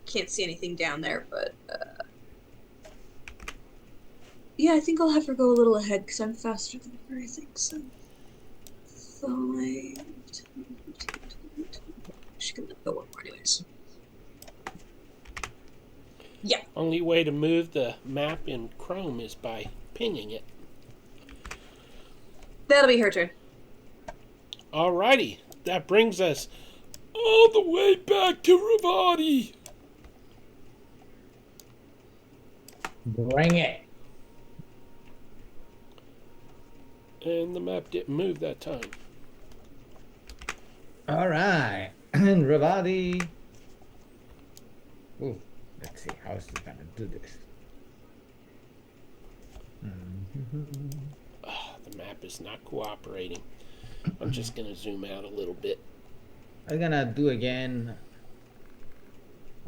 Can't see anything down there, but... Yeah, I think I'll have her go a little ahead, because I'm faster than her, I think, so... 5... 10, 15, 20. She can go 1 more anyways. Yeah. Only way to move the map in Chrome is by pinging it. That'll be her turn. Alrighty. That brings us all the way back to Ravati. Bring it. And the map didn't move that time. All right. Ravati. Ooh, let's see. How is he gonna do this? Oh, the map is not cooperating. I'm just going to zoom out a little bit. I'm gonna do again.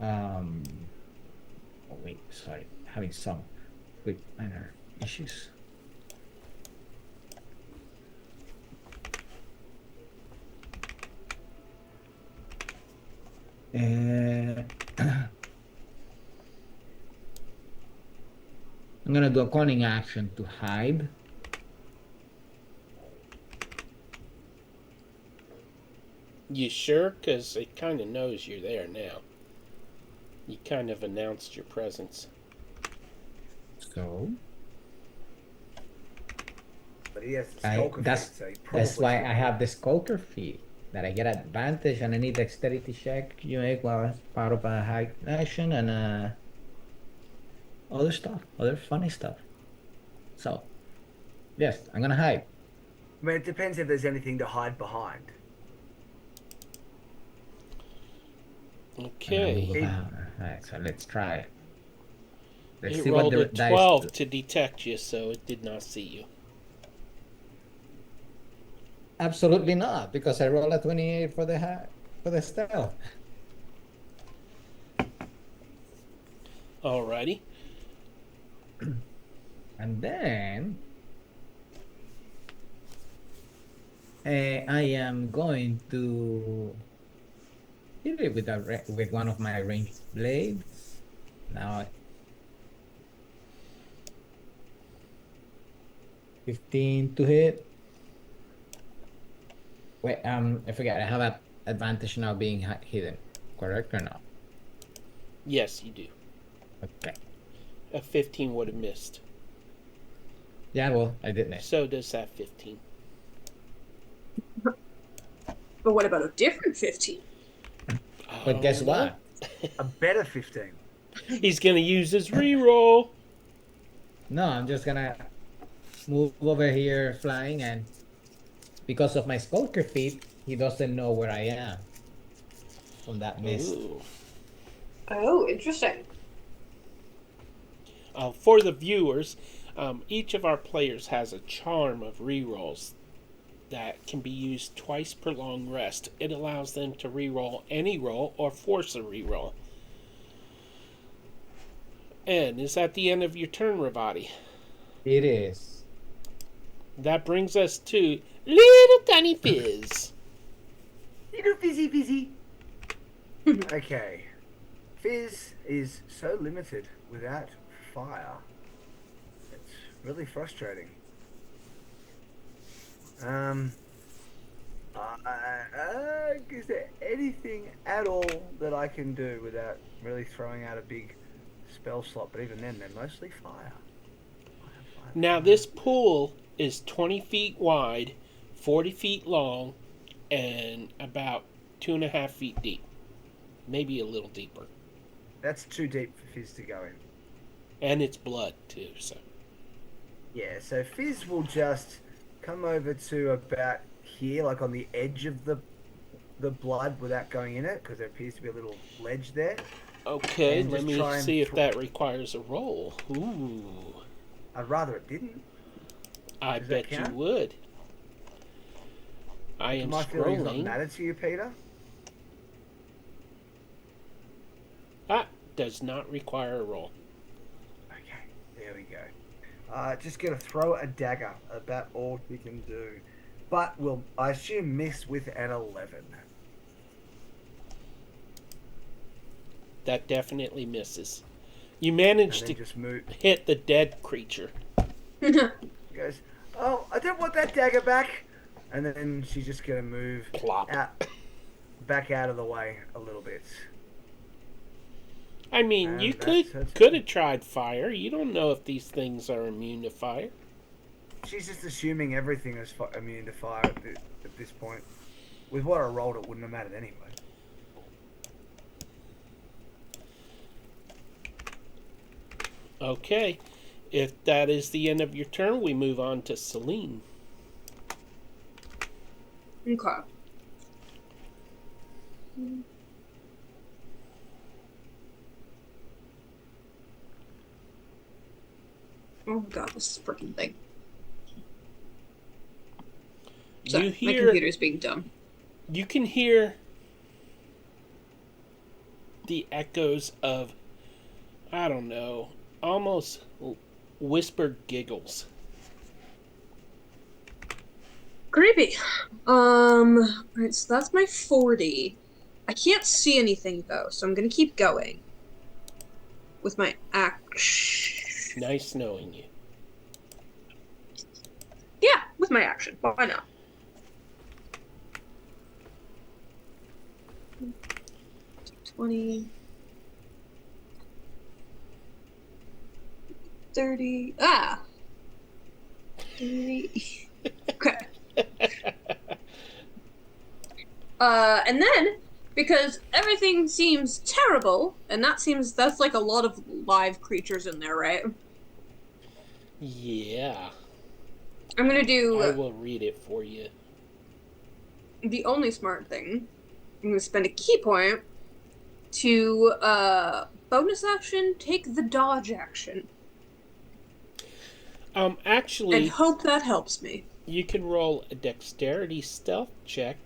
Oh wait, sorry. Having some quick minor issues. I'm gonna do a cunning action to hide. You sure? Because it kind of knows you're there now. You kind of announced your presence. So But he has the I, skulker that's feat, so he that's probably why should I be- have the skulker feat that I get advantage and any dexterity check you make while it's part of a high action and other stuff, other funny stuff. So yes, I'm gonna hide. I mean, it depends if there's anything to hide behind. Okay. Alright, so let's try it. Let's It see what rolled the a dice 12 do. to detect you, so it did not see you. Absolutely not, because I rolled a 28 for the stealth. Alrighty. And then I am going to hit it with one of my ranged blades. Now 15 to hit. Wait, I forget. I have an advantage now being hidden. Correct or not? Yes, you do. Okay. A 15 would have missed. Yeah, well, I did miss. So does that 15. But what about a different 15? But guess what? A better 15. He's going to use his reroll. No, I'm just gonna move over here flying, and because of my skulker feat, he doesn't know where I am from that mist. Ooh. Oh, interesting. For the viewers, each of our players has a charm of rerolls that can be used twice per long rest. It allows them to reroll any roll or force a reroll. And is that the end of your turn, Ravati? It is. That brings us to Little Tiny Fizz. Little fizzy. Okay. Fizz is so limited without fire. It's really frustrating. Is there anything at all that I can do without really throwing out a big spell slot? But even then, they're mostly fire. Now, this pool is 20 feet wide, 40 feet long, and about 2.5 feet deep. Maybe a little deeper. That's too deep for Fizz to go in. And it's blood, too, so. Yeah, so Fizz will just come over to about here, like on the edge of the blood without going in it, because there appears to be a little ledge there. Okay, And let just me try and see if that requires a roll. Ooh. I'd rather it didn't. I Does that bet you count? would. I am My feelings not scrolling. matter to you, Peter? Ah, does not require a roll. Okay, there we go. Just gonna throw a dagger. About all we can do. But will, I assume, miss with an 11. That definitely misses. You And managed then to just move. hit the dead creature. He goes, oh, I don't want that dagger back. And then she's just gonna move Plop. back out of the way a little bit. I mean, And you that's could have tried fire. You don't know if these things are immune to fire. She's just assuming everything is immune to fire at this point. With what I rolled, it wouldn't have mattered anyway. Okay. If that is the end of your turn, we move on to Celine. Okay. Oh god, this freaking thing. Sorry, You my hear, computer's being dumb. you can hear the echoes of, I don't know, almost whispered giggles. Creepy. Right, so that's my 40. I can't see anything though, so I'm gonna keep going. With my action. Nice knowing you. Yeah, with my action. Why not? $20. 30. Ah! 30. Okay. And then, because everything seems terrible, and that's like a lot of live creatures in there, right? Yeah. I'm gonna do I will read it for you. the only smart thing. I'm gonna spend a key point to, bonus action, take the dodge action. Actually, And hope that helps me. you can roll a dexterity stealth check.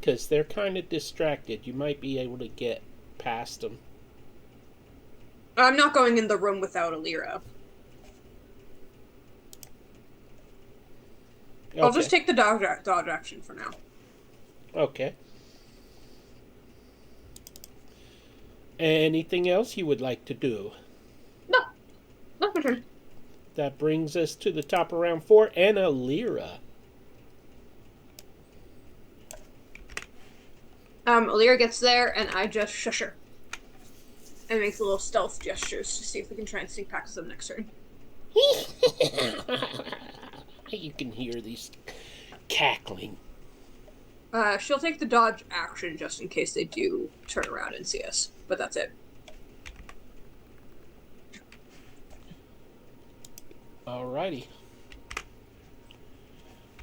Because they're kind of distracted. You might be able to get past them. I'm not going in the room without Alira. Okay. I'll just take the dodge action for now. Okay. Anything else you would like to do? No. That's my turn. That brings us to the top of round 4 and Alira. Alira gets there, and I just shush her. And makes a little stealth gestures to see if we can try and sneak past them next turn. You can hear these cackling. She'll take the dodge action just in case they do turn around and see us. But that's it. Alrighty.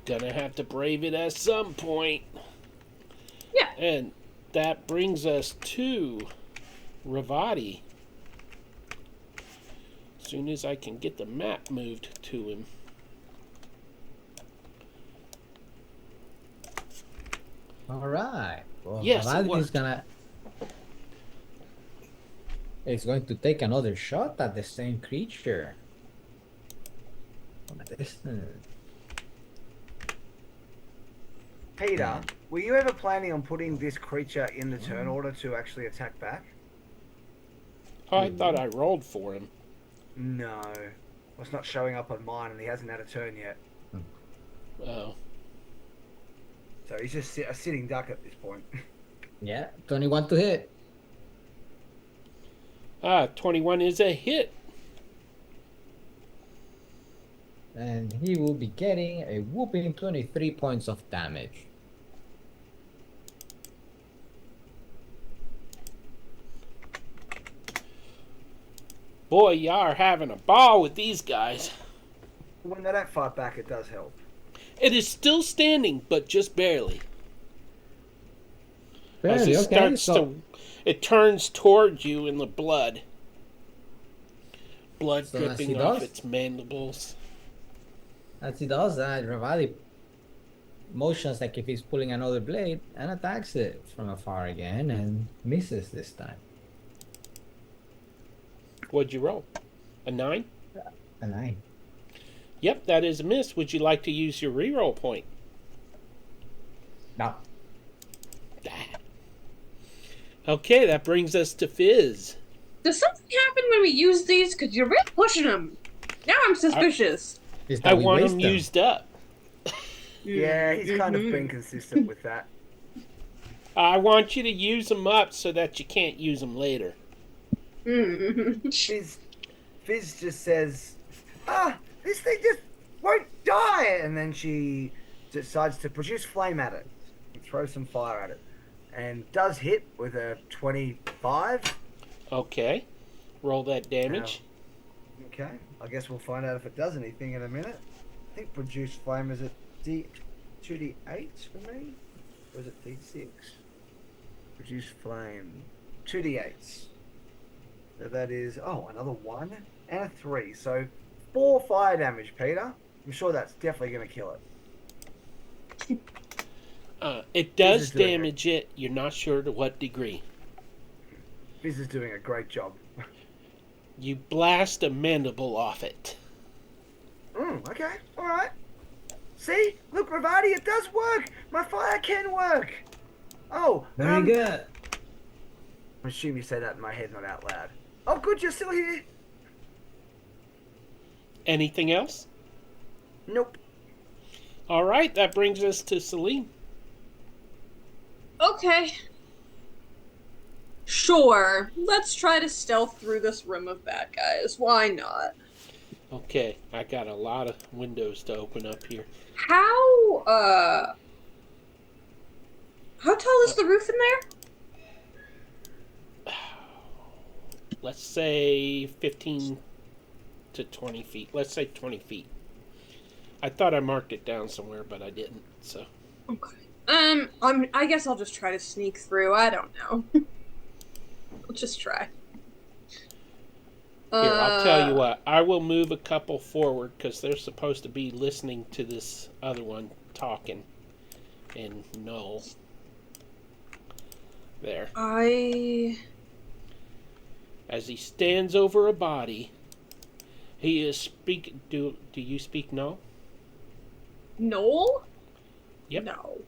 Gonna have to brave it at some point. Yeah. And that brings us to Ravati. As soon as I can get the map moved to him. All right. Well, Yes, it Ravadi is worked. gonna. It's going to take another shot at the same creature. From a distance. Peter, were you ever planning on putting this creature in the turn order to actually attack back? Oh, I thought I rolled for him. No. Well, it's not showing up on mine, and he hasn't had a turn yet. Oh. So he's just a sitting duck at this point. Yeah, 21 to hit. 21 is a hit. And he will be getting a whooping 23 points of damage. Boy, you are having a ball with these guys. When they don't fight back, it does help. It is still standing, but just barely. As Barely, it okay, starts so to, it turns towards you in the blood. Blood So as he dripping off does? its mandibles. as he does that, Ravali motions like if he's pulling another blade and attacks it from afar again and misses this time. What'd you roll? A 9? A 9. Yep, that is a miss. Would you like to use your reroll point? No. Okay, that brings us to Fizz. Does something happen when we use these? Because you're really pushing them. Now I'm suspicious. Is I that we want waste them them. used up. Yeah, he's kind of been consistent with that. I want you to use them up so that you can't use them later. Fizz just says, this thing just won't die. And then she decides to produce flame at it and throw some fire at it. And does hit with a 25. Okay. Roll that damage. Okay, I guess we'll find out if it does anything in a minute. I think produce flame is a 2d8 for me? Or is it d6? Produce flame. 2d8s. So that is, another 1 and a 3. So 4 fire damage, Peter. I'm sure that's definitely going to kill it. It does Fizz is doing damage it. You're not sure to what degree. Fizz is doing a great job. You blast a mandible off it. Okay, alright. See? Look, Ravati, it does work! My fire can work! Oh, Very good. I assume you say that in my head, not out loud. Oh, good, you're still here. Anything else? Nope. All right, that brings us to Celine. Okay. Sure. Let's try to stealth through this room of bad guys. Why not? Okay, I got a lot of windows to open up here. How tall is the roof in there? Let's say 15 to 20 feet. Let's say 20 feet. I thought I marked it down somewhere, but I didn't, so. Okay. I guess I'll just try to sneak through. I don't know. I'll just try. Here, I'll tell you what. I will move a couple forward because they're supposed to be listening to this other one talking. And no. There. As he stands over a body, he is speaking. Do you speak no? Noel? Yep. No.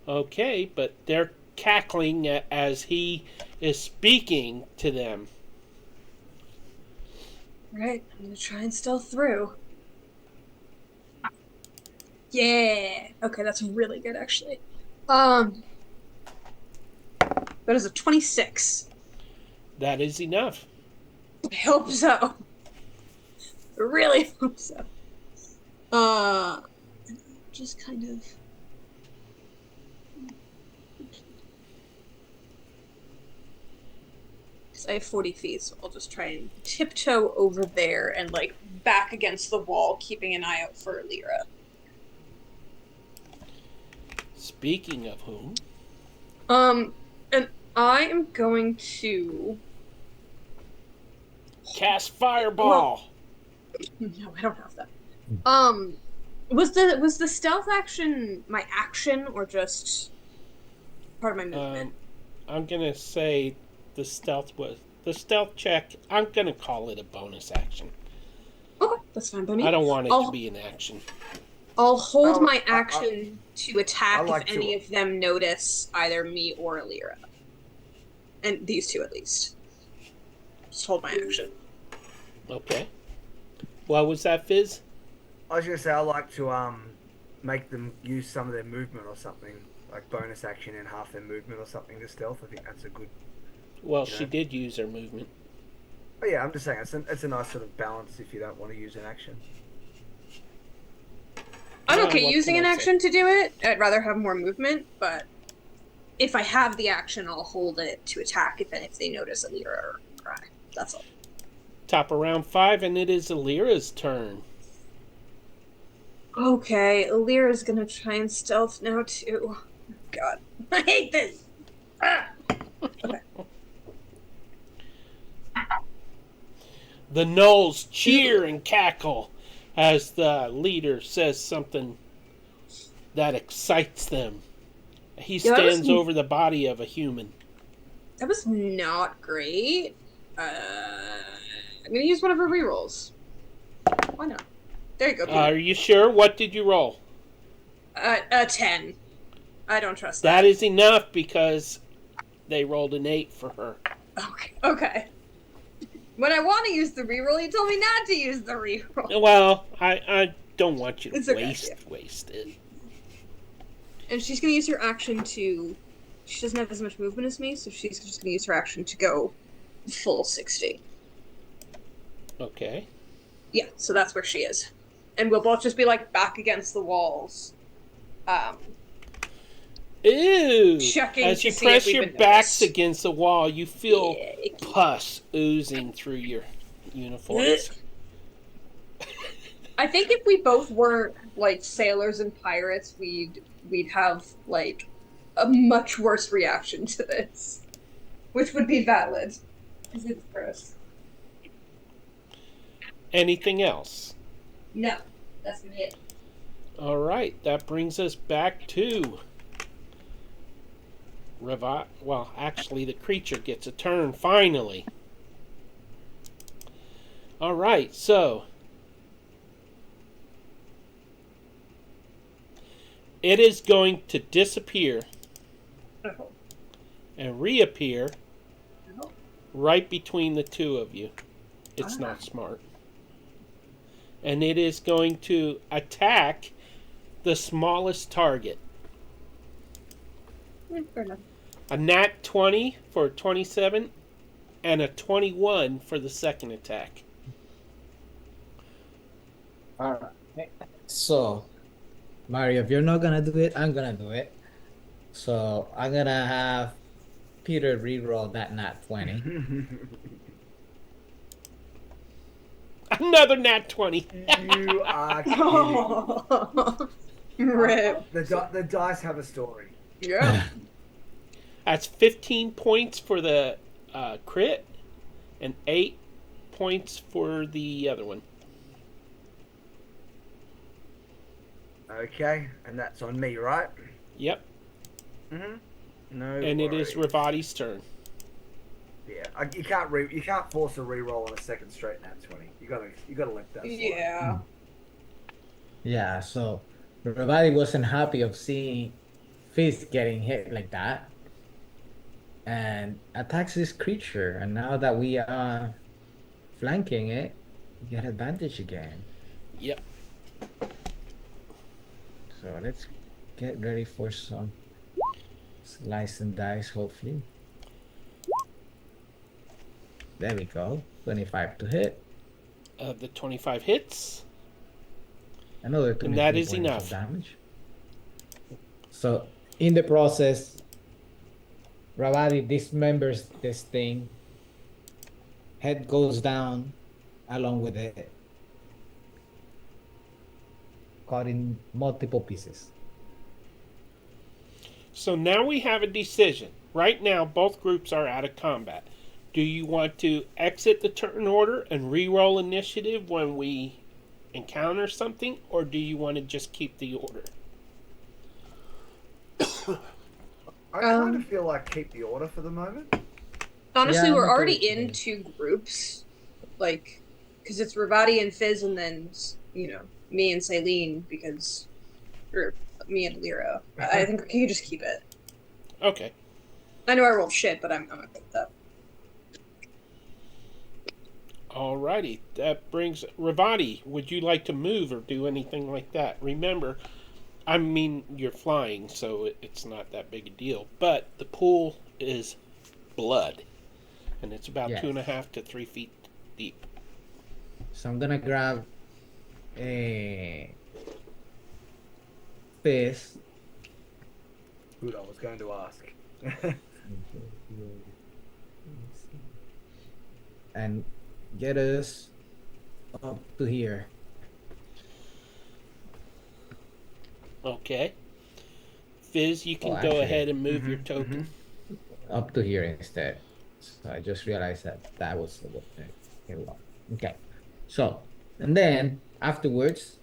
Okay, but they're cackling as he is speaking to them. Right, I'm gonna try and stealth through. Yeah. Okay, that's really good actually. That is a 26. That is enough. I hope so. I really hope so. Just kind of. Because I have 40 feet, so I'll just try and tiptoe over there and, like, back against the wall, keeping an eye out for Lyra. Speaking of whom? And I am going to. Cast Fireball! No, I don't have that. Was the stealth action my action or just part of my movement? I'm gonna say the stealth check. I'm gonna call it a bonus action. Okay, that's fine by me. I don't want it to I'll be an action. I'll hold Oh, my I- action to attack I like if any to- of them notice either me or Alira. And these two at least. Just hold my action. Okay. What was that, Fizz? I was gonna say I like to make them use some of their movement or something, like bonus action and half their movement or something to stealth. I think that's a good. Well, Yeah. she did use her movement. Oh yeah, I'm just saying it's a nice sort of balance if you don't want to use an action. I'm Yeah, okay what using can an I say? action to do it. I'd rather have more movement, but if I have the action, I'll hold it to attack if they notice Alira or cry. That's all. Top of round 5, and it is Alira's turn. Okay, Alira's gonna try and stealth now too. God, I hate this. Ah! Okay. The gnolls cheer and cackle as the leader says something that excites them. He Yeah, that was- stands over the body of a human. That was not great. I'm gonna use one of her rerolls. Why not? There you go, Peter. Are you sure? What did you roll? A 10. I don't trust That is enough because they rolled an 8 for her. Okay. Okay. When I want to use the reroll, you told me not to use the reroll. Well, I don't want you to It's okay, waste it. And she's gonna use her action to. She doesn't have as much movement as me, so she's just gonna use her action to go full 60. Okay. Yeah, so that's where she is. And we'll both just be like back against the walls. Ew! Checking As to you see press if we've your been backs noticed. against the wall, you feel Yeah, icky. pus oozing through your uniforms. I think if we both weren't like sailors and pirates, we'd have like a much worse reaction to this, which would be valid because it's gross. Anything else? No, that's gonna be it. All right, that brings us back to well, actually, the creature gets a turn finally. All right, so it is going to disappear Oh. and reappear Oh. right between the two of you. It's not smart. And it is going to attack the smallest target. Fair enough. A nat 20 for 27 and a 21 for the second attack. Alright. So, Mario, if you're not gonna do it, I'm gonna do it. So, I'm gonna have Peter re-roll that nat 20. Another nat 20. You are kidding. Rip. The dice have a story. Yeah. That's 15 points for the crit and 8 points for the other one. Okay, and that's on me, right? Yep. No. And it is worries. Ravati's turn. Yeah, you can't force a reroll on a second straight nat 20. You gotta let that slide. Yeah. Yeah, so everybody wasn't happy of seeing Fist getting hit like that. And attacks this creature. And now that we are flanking it, we get advantage again. Yep. So let's get ready for some slice and dice, hopefully. There we go. 25 to hit. The 25 hits. Another 23 that is points enough. of damage. So in the process, Ravati dismembers this thing. Head goes down along with it. Caught in multiple pieces. So now we have a decision. Right now, both groups are out of combat. Do you want to exit the turn order and re-roll initiative when we encounter something, or do you want to just keep the order? I kind of feel like keep the order for the moment. Honestly, Yeah, we're I'm okay already with in that. 2 groups, like, because it's Ravati and Fizz, and then me and Celine, or me and Lyra. I think we can just keep it. Okay. I know I rolled shit, but I'm okay with that. Alrighty. That brings Ravati. Would you like to move or do anything like that? Remember, I mean, you're flying, so it's not that big a deal. But the pool is blood, and it's about Yes. 2.5 to 3 feet deep. So I'm gonna grab a fist Good, I was going to ask. and get us up to here. Okay. Fizz, you can Oh, go actually, ahead and move your token. up to here instead. So I just realized that was the good thing. Here we go. Okay. So, and then afterwards,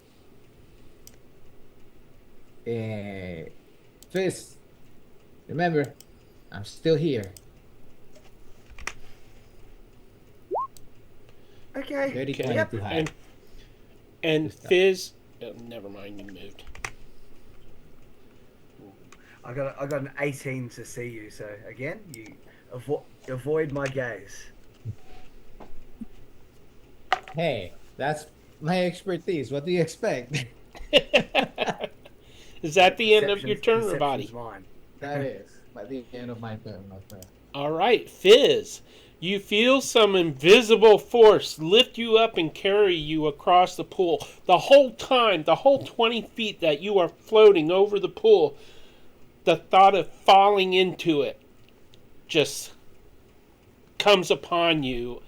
fist. Remember, I'm still here. Okay. Dirty Okay. 20 to hide. And Fizz, never mind, you moved. I got an 18 to see you. So again, you avoid my gaze. Hey, that's my expertise. What do you expect? Is that the end of your turn, Perception's Ravati? mine. That is by the end of my turn, my friend. All right, Fizz. You feel some invisible force lift you up and carry you across the pool. The whole time, the whole 20 feet that you are floating over the pool, the thought of falling into it just comes upon you.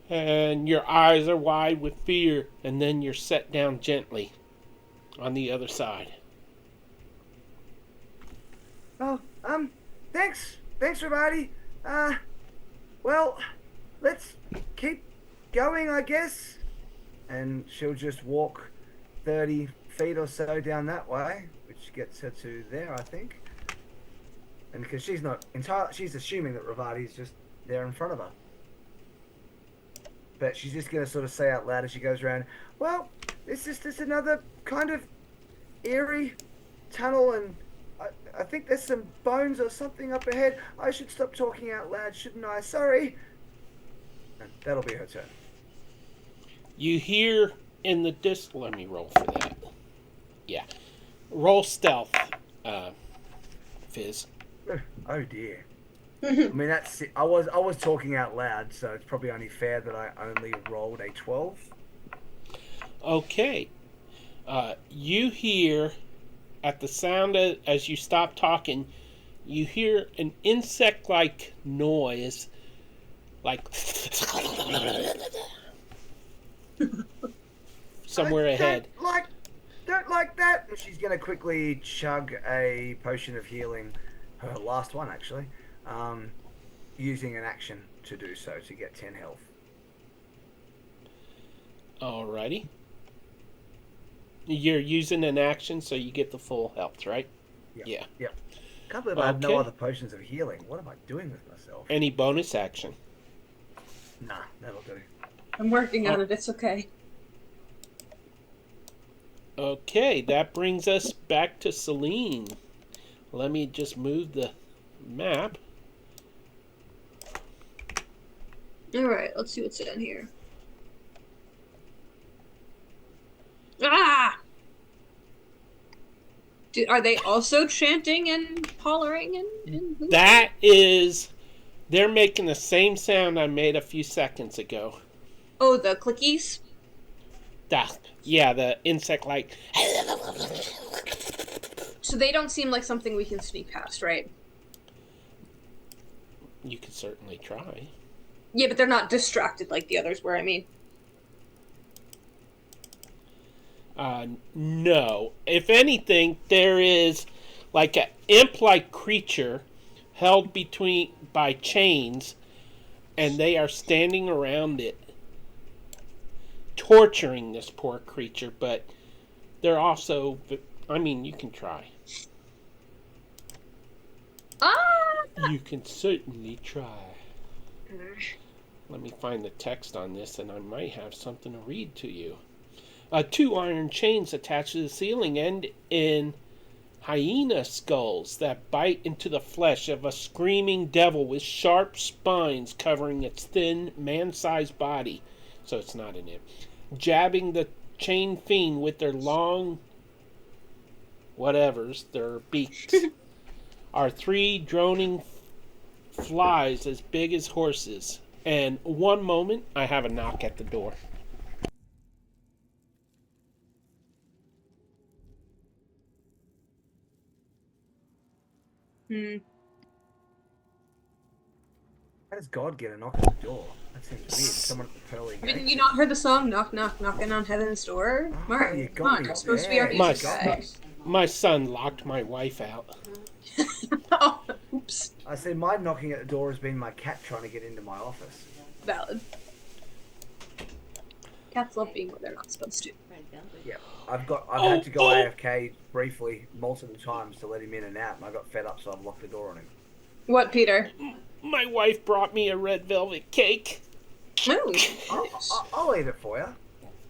And your eyes are wide with fear, and then you're set down gently on the other side. Oh, thanks, everybody. Well, let's keep going, I guess. And she'll just walk 30 feet or so down that way, which gets her to there, I think. And because she's not entirely, she's assuming that Ravati's just there in front of her. But she's just going to sort of say out loud as she goes around, well, it's just another kind of eerie tunnel, and I think there's some bones or something up ahead. I should stop talking out loud, shouldn't I? Sorry. And that'll be her turn. You hear in the let me roll for that. Yeah. Roll stealth, Fizz. Oh dear. I mean, that's I was talking out loud, so it's probably only fair that I only rolled a 12. Okay. You hear, at the sound of, as you stop talking, you hear an insect-like noise, like somewhere ahead. Don't like that. And she's gonna quickly chug a potion of healing, her last one actually, using an action to do so to get 10 health. Alrighty. You're using an action, so you get the full health, right? Yeah. Yep. Can't believe I have no Okay. other potions of healing. What am I doing with myself? Any bonus action? Nah, that'll do. I'm working on it. It's okay. Okay, that brings us back to Celine. Let me just move the map. All right, let's see what's in here. Ah! Are they also chanting and hollering and That is, they're making the same sound I made a few seconds ago. Oh, the clickies? Yeah, the insect-like. So they don't seem like something we can sneak past, right? You could certainly try. Yeah, but they're not distracted like the others were, I mean. No. If anything, there is like an imp-like creature held by chains, and they are standing around it. torturing this poor creature, but they're also, I mean, you can try. You can certainly try. Let me find the text on this, and I might have something to read to you. 2 iron chains attached to the ceiling end in hyena skulls that bite into the flesh of a screaming devil with sharp spines covering its thin, man-sized body. So it's not an imp. Jabbing the chain fiend with their long whatevers, their beaks, are 3 droning flies as big as horses. And one moment, I have a knock at the door. How does God get a knock at the door? That seems weird. Someone at the pearly gate. Haven't you not heard the song "Knock Knock Knocking on Heaven's Door"? Oh, Mark, you come got on, me you're supposed to be our there. music My- guy. My son locked my wife out. Oh, oops. I say my knocking at the door has been my cat trying to get into my office. Valid. Cats love being where they're not supposed to. Yeah, I've had to go AFK briefly multiple times to let him in and out, and I got fed up, so I've locked the door on him. What, Peter? My wife brought me a red velvet cake. Ooh, I'll eat it for you.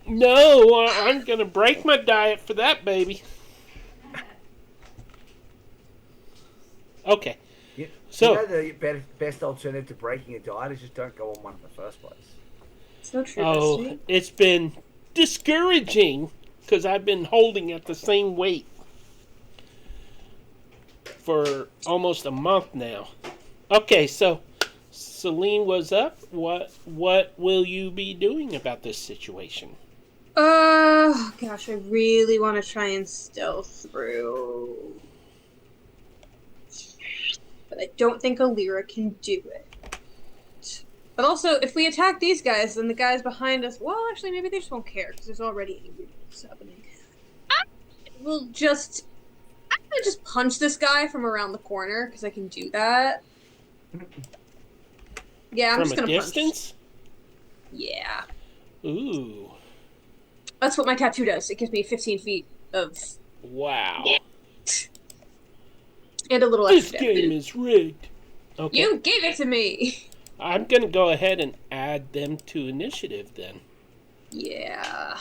No, I'm gonna break my diet for that, baby. Okay. So- you know the best alternative to breaking a diet is just don't go on one in the first place. so true. Oh, Dusty. it's been discouraging because I've been holding at the same weight for almost a month now. Okay, so Celine was up. What will you be doing about this situation? Gosh, I really want to try and stealth through. But I don't think Alira can do it. But also, if we attack these guys, then the guys behind us, well, actually, maybe they just won't care, because there's already angry happening. I'm gonna just punch this guy from around the corner, because I can do that. Yeah, I'm From just a gonna distance? punch. Yeah. Ooh, That's what my tattoo does. It gives me 15 feet of... wow. and a little This extra game is rigged. Okay. You gave it to me! I'm going to go ahead and add them to initiative then. Yeah.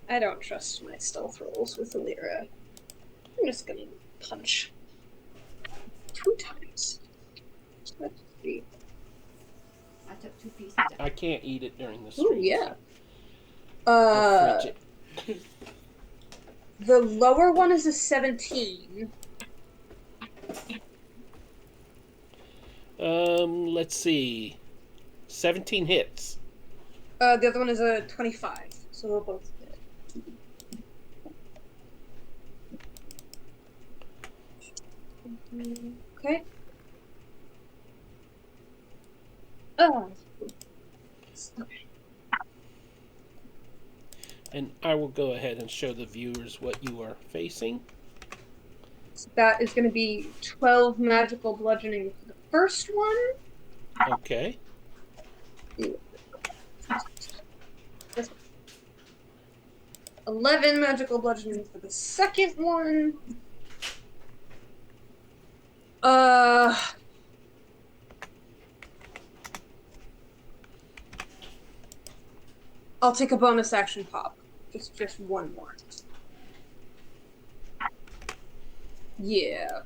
I don't trust my stealth rolls with Alira. I'm just gonna punch 2 times. Let's see. I took 2 pieces. I can't eat it during the Ooh, stream. yeah. I'll fridge it. The lower one is a 17. Let's see. 17 hits. The other one is a 25. So we'll both hit. Okay. Oh. Okay. And I will go ahead and show the viewers what you are facing. So that is going to be 12 magical bludgeoning for the first one. Okay. This one. 11 magical bludgeoning for the second one. I'll take a bonus action pop. Just one more. Yeah.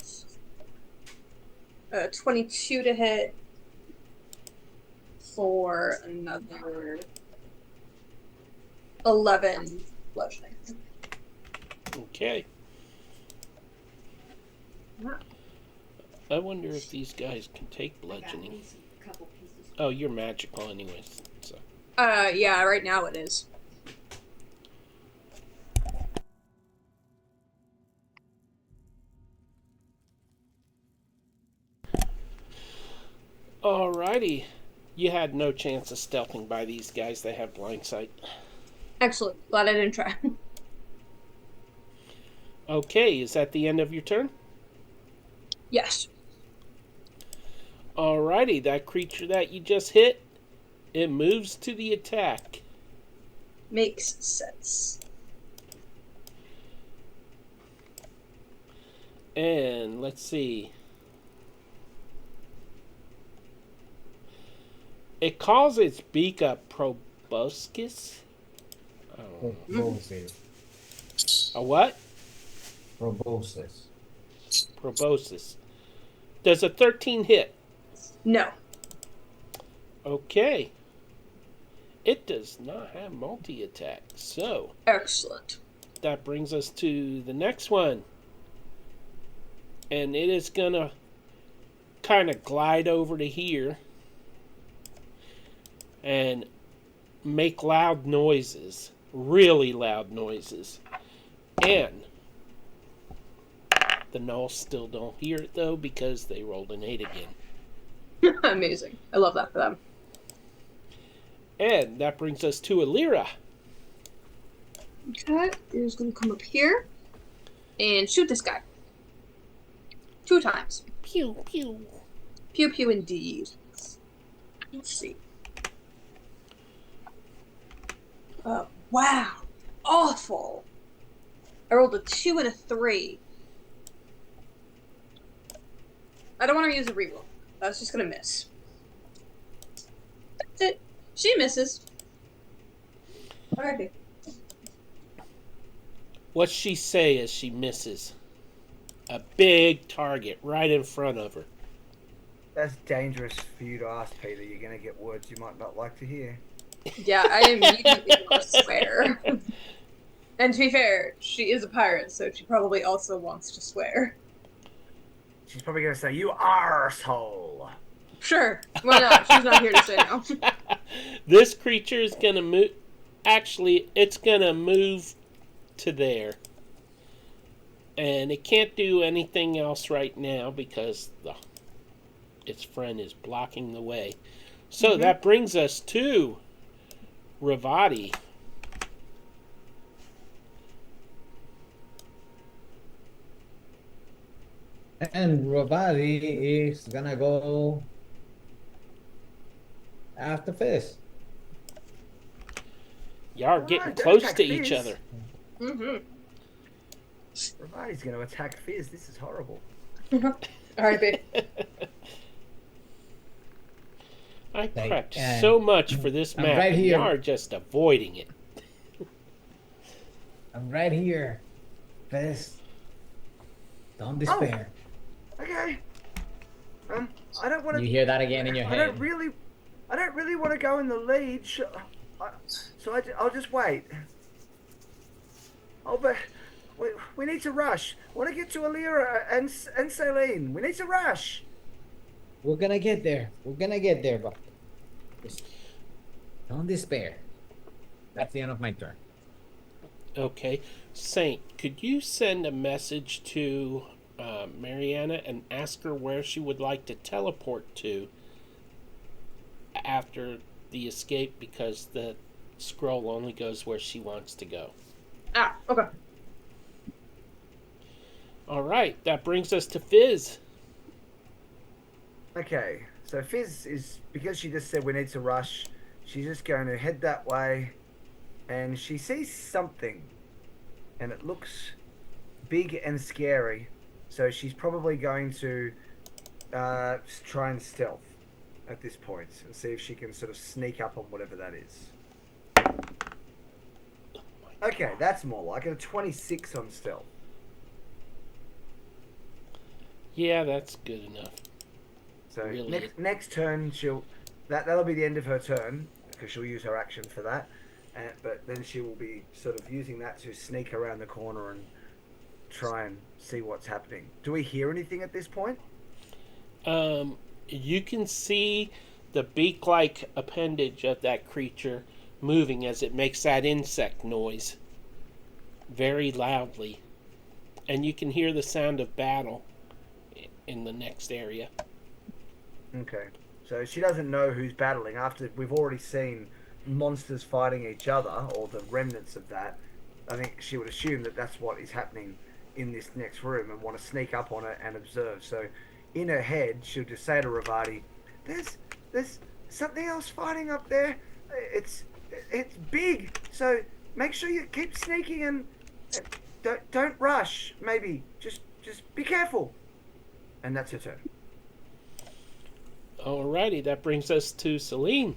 22 to hit for another 11 bludgeoning. Okay. Wow. I wonder if these guys can take bludgeoning. A couple pieces. Oh, you're magical anyways. So. Yeah, right now it is. Alrighty. You had no chance of stealthing by these guys. They have blind sight. Excellent. Glad I didn't try. Okay, is that the end of your turn? Yes. Alrighty, that creature that you just hit, it moves to the attack. Makes sense. And let's see. It calls its beak a proboscis. Proboscis. A what? Proboscis. Proboscis. Does a 13 hit? No. Okay. It does not have multi-attack. So, Excellent. that brings us to the next one. And it is going to kind of glide over to here and make loud noises. Really loud noises. And the gnolls still don't hear it, though, because they rolled an 8 again. Amazing. I love that for them. And that brings us to Alira. Okay, he's gonna come up here and shoot this guy. 2 times. Pew, pew. Pew pew indeed. Let's see. Wow. Awful. I rolled a 2 and a 3. I don't want to use a reroll. I was just gonna miss. That's it. She misses. Alrighty. What's she say as she misses? A big target right in front of her. That's dangerous for you to ask, Peter. You're going to get words you might not like to hear. Yeah, I immediately want to swear. And to be fair, she is a pirate, so she probably also wants to swear. She's probably going to say, "You arsehole." Sure, why not? She's not here to say no. This creature is going to move. Actually, it's going to move to there. And it can't do anything else right now because its friend is blocking the way. So that brings us to Ravati. And Ravati is gonna go after Fizz. Y'all are getting Alright, close attack to each Fizz. other. Mm-hmm. Ravati's going to attack Fizz. This is horrible. Alright, babe. I Like, prepped so much for this I'm map, right and here. y'all are just avoiding it. I'm right here. Fizz. Don't despair. Okay. I don't want to. You hear that again in your I head. don't really want to go in the lead. I'll just wait. Oh, but we need to rush. I want to get to Alira and Celine. We need to rush. We're gonna get there. We're gonna get there, but just don't despair. That's the end of my turn. Okay. Saint, could you send a message to Mariana and ask her where she would like to teleport to after the escape, because the scroll only goes where she wants to go. Ah, okay. All right, that brings us to Fizz. Okay, so Fizz is, because she just said we need to rush, she's just going to head that way, and she sees something, and it looks big and scary, so she's probably going to try and stealth at this point and see if she can sort of sneak up on whatever that is. Okay, that's more like it. A 26 on stealth. Yeah, that's good enough. So Really? next turn that'll be the end of her turn, because she'll use her action for that. But then she will be sort of using that to sneak around the corner and try and see what's happening. Do we hear anything at this point? You can see the beak-like appendage of that creature moving as it makes that insect noise very loudly. And you can hear the sound of battle in the next area. Okay. So she doesn't know who's battling after we've already seen monsters fighting each other, or the remnants of that. I think she would assume that that's what is happening in this next room and want to sneak up on it and observe. So in her head, she'll just say to Ravati, there's something else fighting up there. It's big, so make sure you keep sneaking and don't rush. Maybe just be careful. And that's your turn. Alrighty, that brings us to Celine.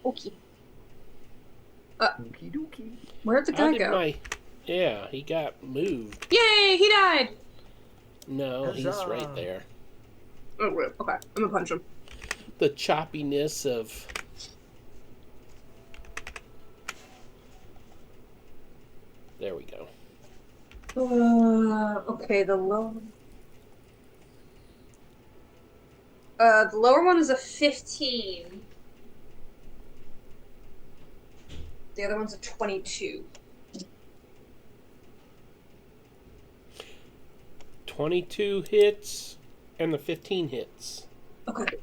Okay. Okie dokie. Where'd the How guy did go? my... Yeah, he got moved. Yay, he died! No, he's Huzzah. right there. Oh, right. Okay, I'm gonna punch him. The choppiness of... There we go. Okay, the lower one is a 15. The other one's a 22. 22 hits, and the 15 hits. Okay.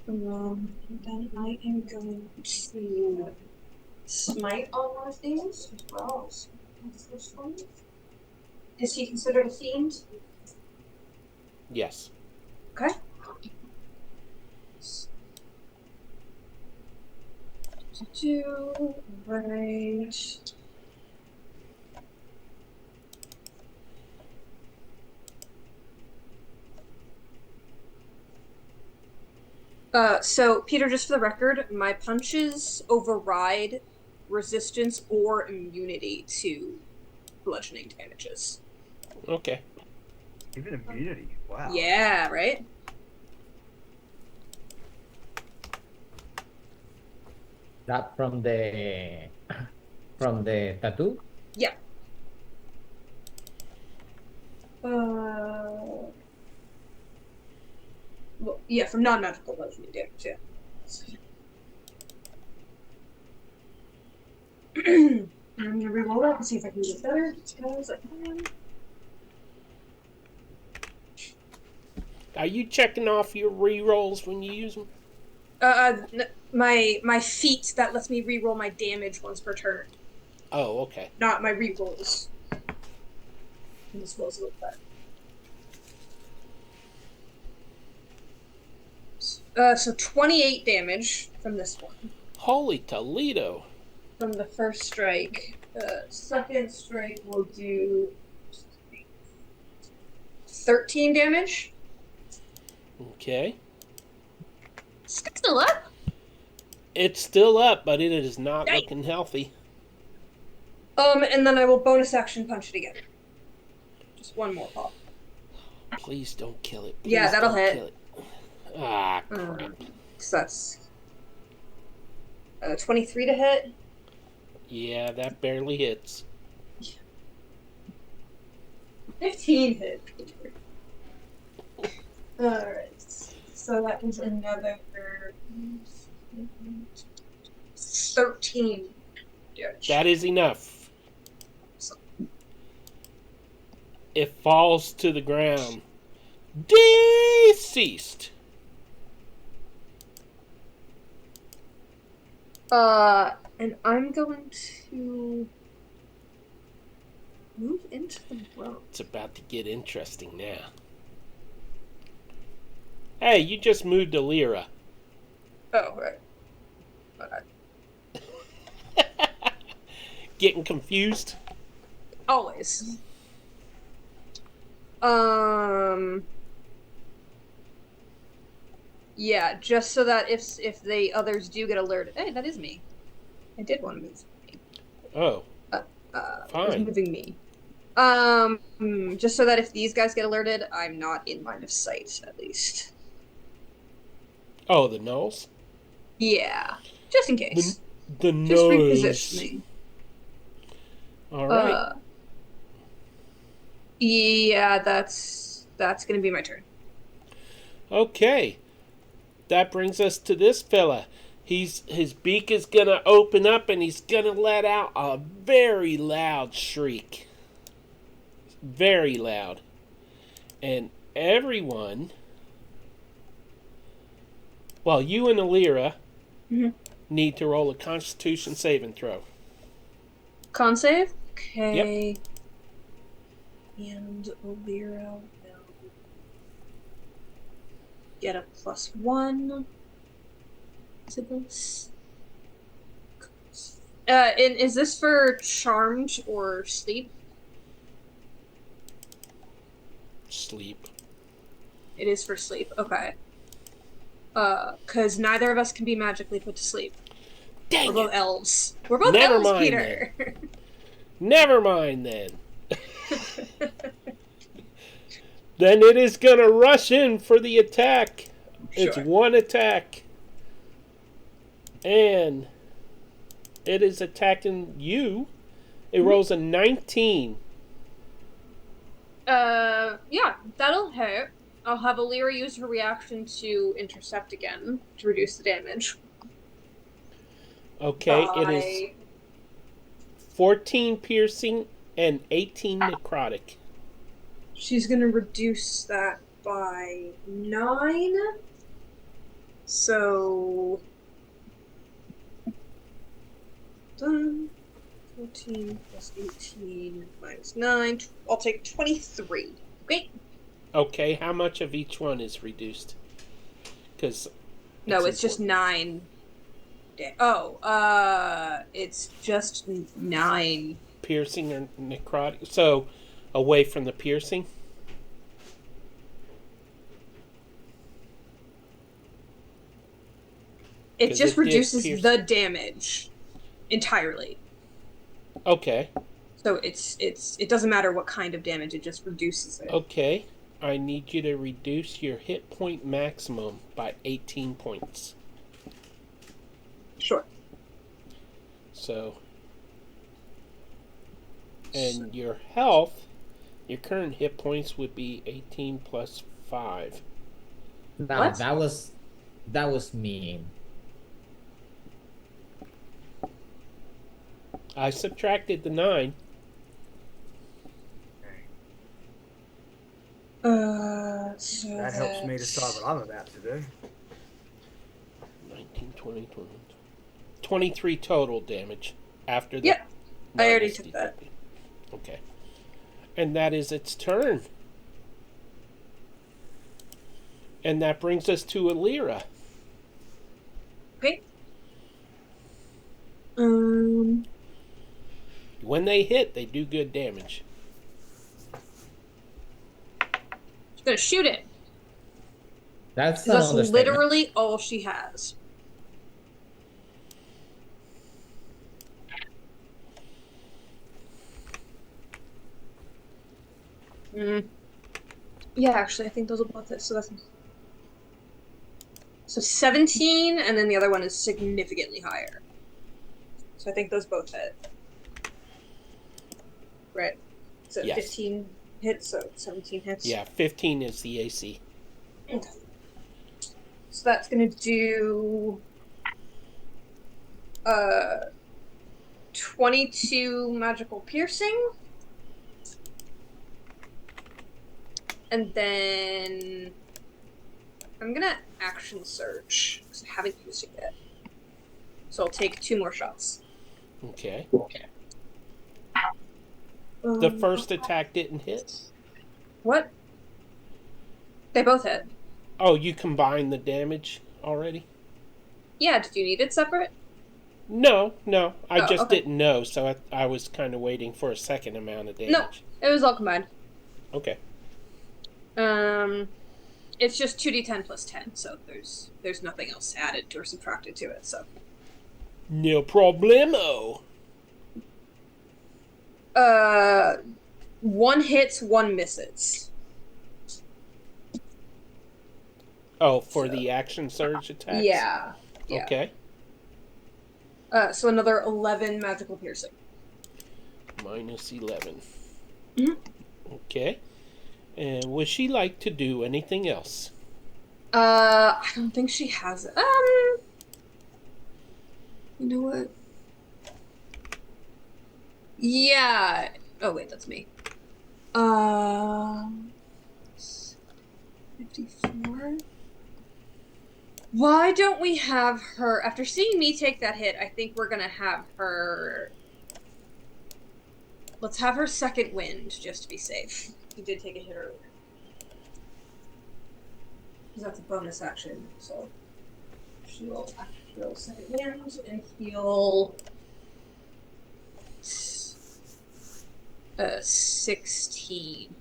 Then I am going to smite on one of these as well. Is he considered a fiend? Yes. Okay. Right. So Peter, just for the record, my punches override resistance or immunity to bludgeoning damages. Okay. Even immunity. Wow. Yeah, right? That from the tattoo. Yeah. Well, yeah, from non-magical bludgeoning damage, yeah. I'm gonna reroll that and see if I can get better. Because I can. Are you checking off your re-rolls when you use them? My feat that lets me reroll my damage once per turn, Oh, okay. not my rerolls. And this rolls a little better. So 28 damage from this one. Holy Toledo. From the first strike. Second strike will do 13 damage. Okay. Still up? It's still up, but it is not Yikes. looking healthy. And then I will bonus action punch it again. Just one more pop. Please don't kill it. Please Yeah, that'll don't hit. kill it. Ah, crap. So that's 23 to hit. Yeah, that barely hits. 15 hit. Alright. So that was another 13 damage. That is enough. It falls to the ground. Deceased. And I'm going to move into the road. It's about to get interesting now. Hey, you just moved to Lyra. Oh, right. Okay. Getting confused? Always. Yeah, just so that if the others do get alerted. Hey, that is me. I did want to move. Oh, It was fine. moving me. Just so that if these guys get alerted, I'm not in line of sight, at least. Oh, the nose? Yeah, just in case. The Just nose. repositioning. All right. Yeah, that's gonna be my turn. Okay. That brings us to this fella. His beak is gonna open up and he's gonna let out a very loud shriek. Very loud. And everyone, well, you and Alira need to roll a Constitution saving throw. Con save? Okay. And Olira will get a +1 to this. And is this for charmed or sleep? Sleep. It is for sleep. Okay. Because neither of us can be magically put to sleep. We're Dang both it. elves. We're both Never elves, mind Peter. Never mind then. Then it is going to rush in for the attack. It's Sure. one attack. And it is attacking you. It rolls a 19. Yeah, that'll hit. I'll have Illyria use her reaction to intercept again to reduce the damage. Okay, it is 14 piercing and 18 necrotic. She's gonna reduce that by 9. So 14 plus 18 minus 9. I'll take 23. Okay. Okay, how much of each one is reduced? Because No, it's just 9. It's just 9. piercing or necrotic. So away from the piercing. It 'Cause just it did reduces pierce. the damage entirely. Okay. So it doesn't matter what kind of damage, it just reduces it. Okay. I need you to reduce your hit point maximum by 18 points. Sure. So, and your health, your current hit points would be 18 plus 5. No, What? that was mean. I subtracted the 9. So That helps me decide what I'm about to do. 19, 20, 20. 23 total damage after the. Yep, I already minus took that. deducted. Okay. And that is its turn. And that brings us to Illyria. Okay. When they hit, they do good damage. She's gonna shoot it. That's 'Cause an that's understatement. literally all she has. Yeah, actually, I think those will both hit. So that's 17, and then the other one is significantly higher. So I think those both hit. Right. So Yes. 15 hits, so 17 hits. Yeah, 15 is the AC. Okay. So that's gonna do 22 magical piercing. And then I'm gonna action surge because I haven't used it yet. So I'll take 2 more shots. Okay. The first attack didn't hit. What? They both hit. Oh, you combined the damage already? Yeah, did you need it separate? No. I Oh, just okay. didn't know, so I was kind of waiting for a second amount of damage. No, it was all combined. Okay. It's just 2d10 plus 10, so there's nothing else added or subtracted to it, so. No problemo. 1 hits, 1 misses. Oh, for the action surge attacks? Yeah. Okay. So another 11 magical piercing. Minus 11. Mhm. Okay. And would she like to do anything else? I don't think she has it. You know what? Yeah. Oh wait, that's me. 54. Why don't we have her, after seeing me take that hit, I think we're gonna have her, let's have her second wind, just to be safe. She did take a hit earlier. Because that's a bonus action, so she will roll second wind and heal 16.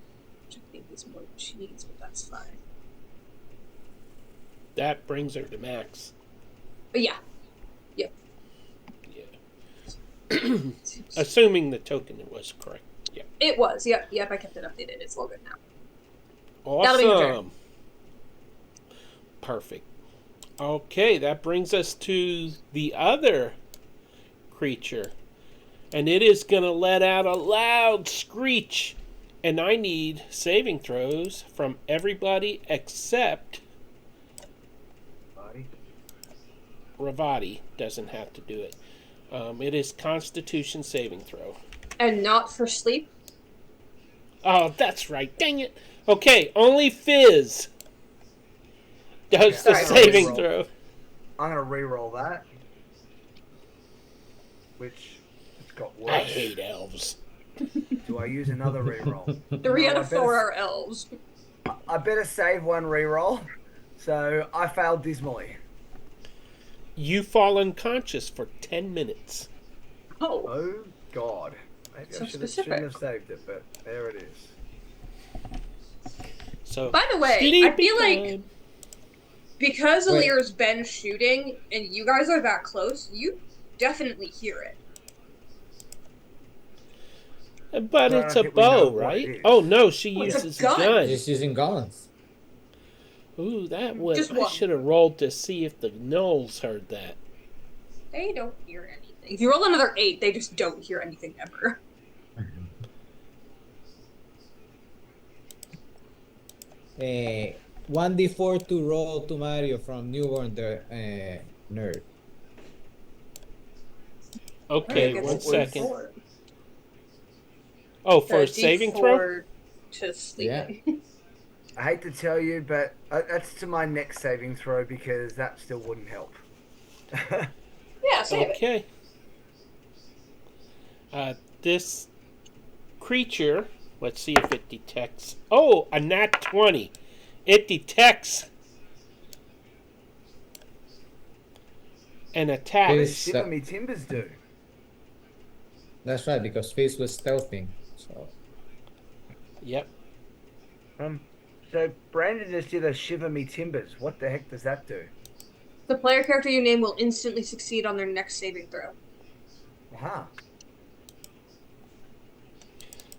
Which I think is more than she needs, but that's fine. That brings her to max. But yeah. Yep. Yeah. Assuming the token was correct. Yeah. It was. Yep. Yep. I kept it updated. It's all good now. That'll be your turn. Awesome. Perfect. Okay, that brings us to the other creature. And it is going to let out a loud screech. And I need saving throws from everybody except Buddy. Ravati. Doesn't have to do it. It is Constitution saving throw. And not for sleep. Oh, that's right. Dang it. Okay, only Fizz does the Alright. saving Reroll. throw. I'm gonna re-roll that. Which it's got worse. I hate elves. Do I use another re-roll? 3 out No, of 4 are elves. I better save one re-roll. So I failed dismally. You fall unconscious for 10 minutes. Oh. Oh God. Maybe So I shouldn't specific. have saved it, but there it is. So, By the way, I sleepy feel like time. because Wait. Alir's been shooting and you guys are that close, you definitely hear it. But I it's don't a think we know bow, what right? it is. Oh no, she Well, it's a uses a gun. gun. Just using guns. Ooh, that would. Just I one. should have rolled to see if the gnolls heard that. They don't hear anything. If you roll another 8, they just don't hear anything ever. 1d4 to roll to Mario from Newborn the Nerd. Okay, Alright, I one guess second. D4. Oh, for a The saving D4 throw? to sleep. Yeah. I hate to tell you, but that's to my next saving throw because that still wouldn't help. Yeah, save it. Okay. This creature, let's see if it detects. Oh, a nat 20. It detects an attack. What Yes. does Shiver Me Timbers do? That's right, because Fizz was stealthing. So Yep. So Brandon just did a Shiver Me Timbers. What the heck does that do? The player character you name will instantly succeed on their next saving throw. Aha.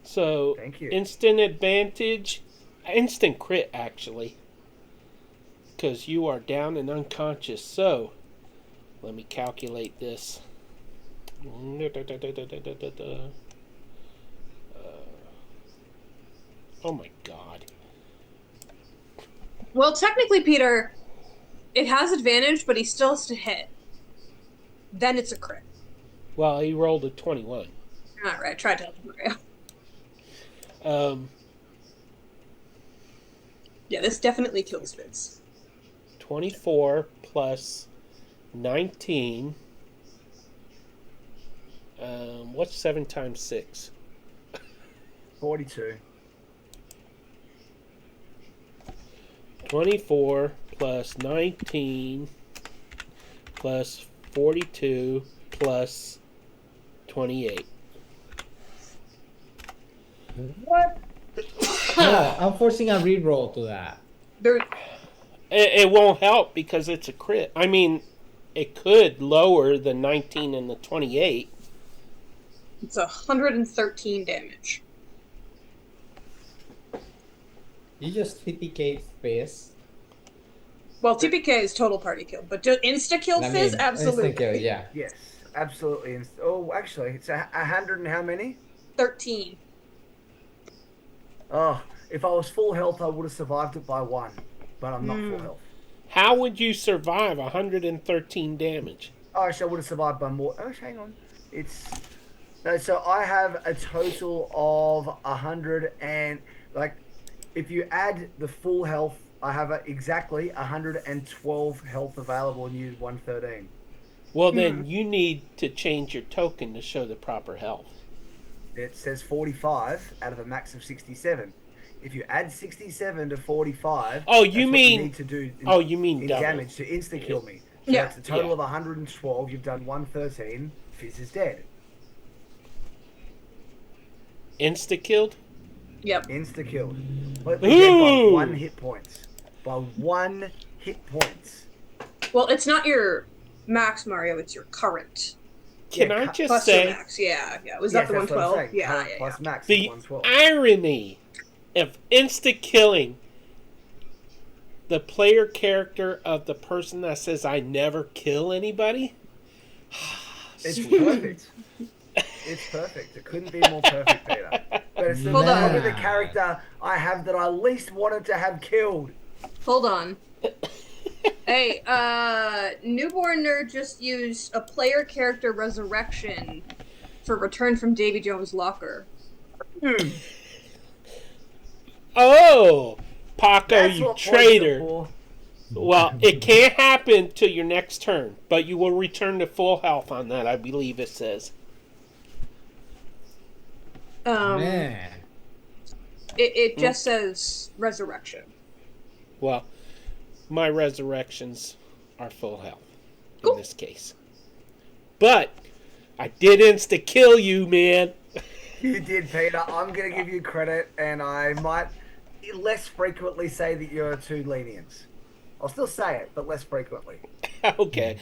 So, Thank you. instant advantage, instant crit actually, because you are down and unconscious. So, let me calculate this. Oh my god. Well, technically, Peter, it has advantage, but he still has to hit. Then it's a crit. Well, he rolled a 21. Alright, I tried to help Mario. Yeah, this definitely kills Vince. 24 plus 19. What's 7 times 6? 42. 24 plus 19 plus 42 plus 28. what? No, I'm forcing a reroll to that. There, It won't help because it's a crit. I mean, it could lower the 19 and the 28. it's 113 damage. You just 50k Fizz. Well, TPK is total party kill, but insta kill I Fizz, mean, absolutely. instant kill, yeah. Yes, absolutely. Oh, actually, it's 100 and how many? 13. Oh, if I was full health, I would have survived it by 1. But I'm not full health. How would you survive 113 damage? Oh, actually, I would have survived by more. Oh, hang on. It's... No, so I have a total of 100 and... Like, if you add the full health, I have exactly 112 health available and use 113. Well, then you need to change your token to show the proper health. It says 45 out of a max of 67. If you add 67 to 45, Oh, that's you what mean- you need to do Oh, you mean in double. damage to insta kill me. So Yeah. that's a total Yeah. of 112. You've done 113. Fizz is dead. Insta killed? Yep. Insta killed. But again, Ooh. by 1 hit points. By 1 hit points. Well, it's not your max, Mario. It's your current. Can Yeah, I just Plus your say max. Yeah. Was Yes, that the that's what I'm 112? saying. Yeah, Current yeah. plus max is the 112. irony of insta killing the player character of the person that says I never kill anybody? It's Sweet. perfect. It's perfect. It couldn't be more perfect, Peter. But it's the Hold on. probably the character I have that I least wanted to have killed. Hold on. Hey, Newborn Nerd just used a player character resurrection for Return from Davy Jones' Locker. Oh, Paco, That's you what points are traitor. for. Well, it can't happen till your next turn, but you will return to full health on that, I believe it says. Man. It just says resurrection. Well, my resurrections are full health Cool. in this case. But I did insta kill you, man. You did, Peter. I'm going to give you credit, and I might less frequently say that you're too lenient. I'll still say it, but less frequently. Okay.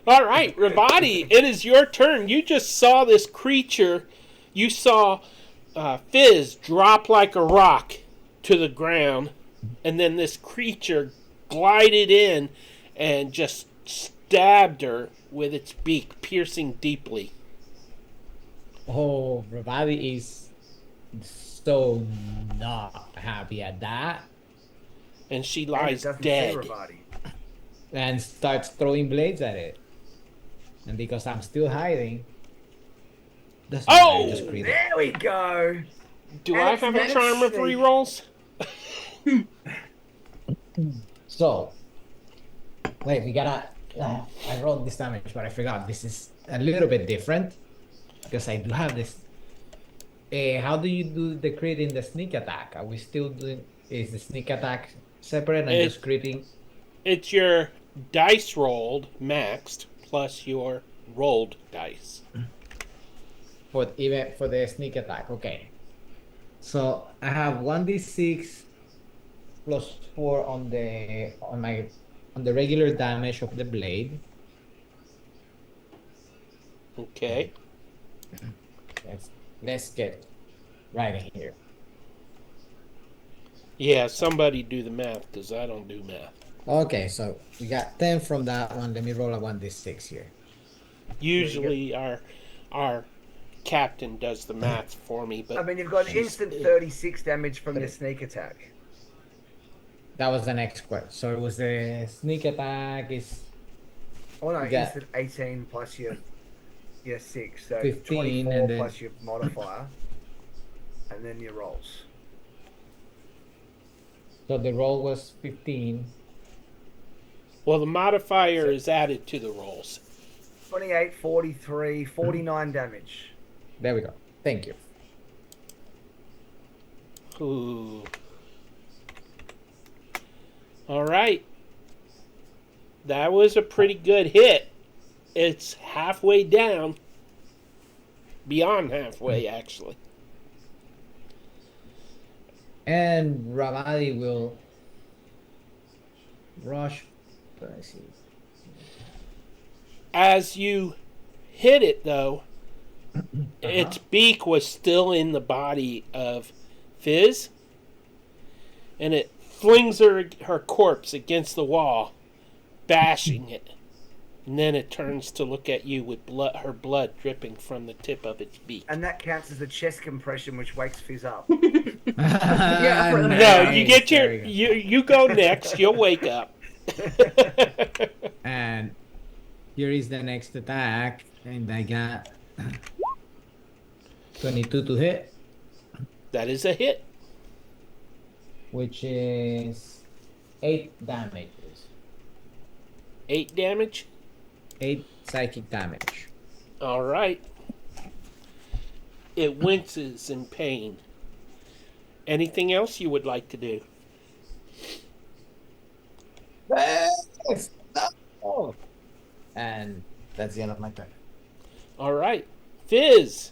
All right, Ravati, it is your turn. You just saw this creature. You saw Fizz drop like a rock to the ground, and then this creature glided in and just stabbed her with its beak, piercing deeply. Oh, Ravadi is so not happy at that And she And it lies doesn't dead. say Ravati. and starts throwing blades at it. And because I'm still hiding, doesn't Oh! matter, just breathe it. There we go. Do And I it's have a meant charm of to- rerolls? So, wait, we gotta. I rolled this damage, but I forgot. This is a little bit different because I do have this. How do you do the crit in the sneak attack? Are we still doing? Is the sneak attack separate and just critting? It's your dice rolled maxed plus your rolled dice. For even for the sneak attack? Okay. So I have 1d6 plus 4 on the regular damage of the blade. Okay. Let's get right in here. Yeah, somebody do the math because I don't do math. Okay, so we got 10 from that one. Let me roll a 1d6 here. Usually our captain does the math for me, but I mean, you've got an instant 36 damage from your sneak attack. That was the next question. So it was the sneak attack is Oh no, Yeah. instant 18 plus your 6, so 15 24 and then- plus your modifier, and then your rolls. so the roll was 15. well, the modifier is added to the rolls. 28, 43, 49 damage. There we go. Thank you. Ooh. All right. That was a pretty good hit. It's halfway down. Beyond halfway, actually. And Ramadi will rush. Let's see. As you hit it, though, its beak was still in the body of Fizz, and it flings her corpse against the wall, bashing it. And then it turns to look at you with her blood dripping from the tip of its beak. And that counts as a chest compression, which wakes Fizz up. Yeah, for the- No, you get There your we go. you go next. You'll wake up. And here is the next attack, and I got 22 to hit, That is a hit. which is 8 damages. 8 damage. 8 psychic damage. All right. It winces in pain. Anything else you would like to do? Oh. And that's the end of my turn. All right. Fizz.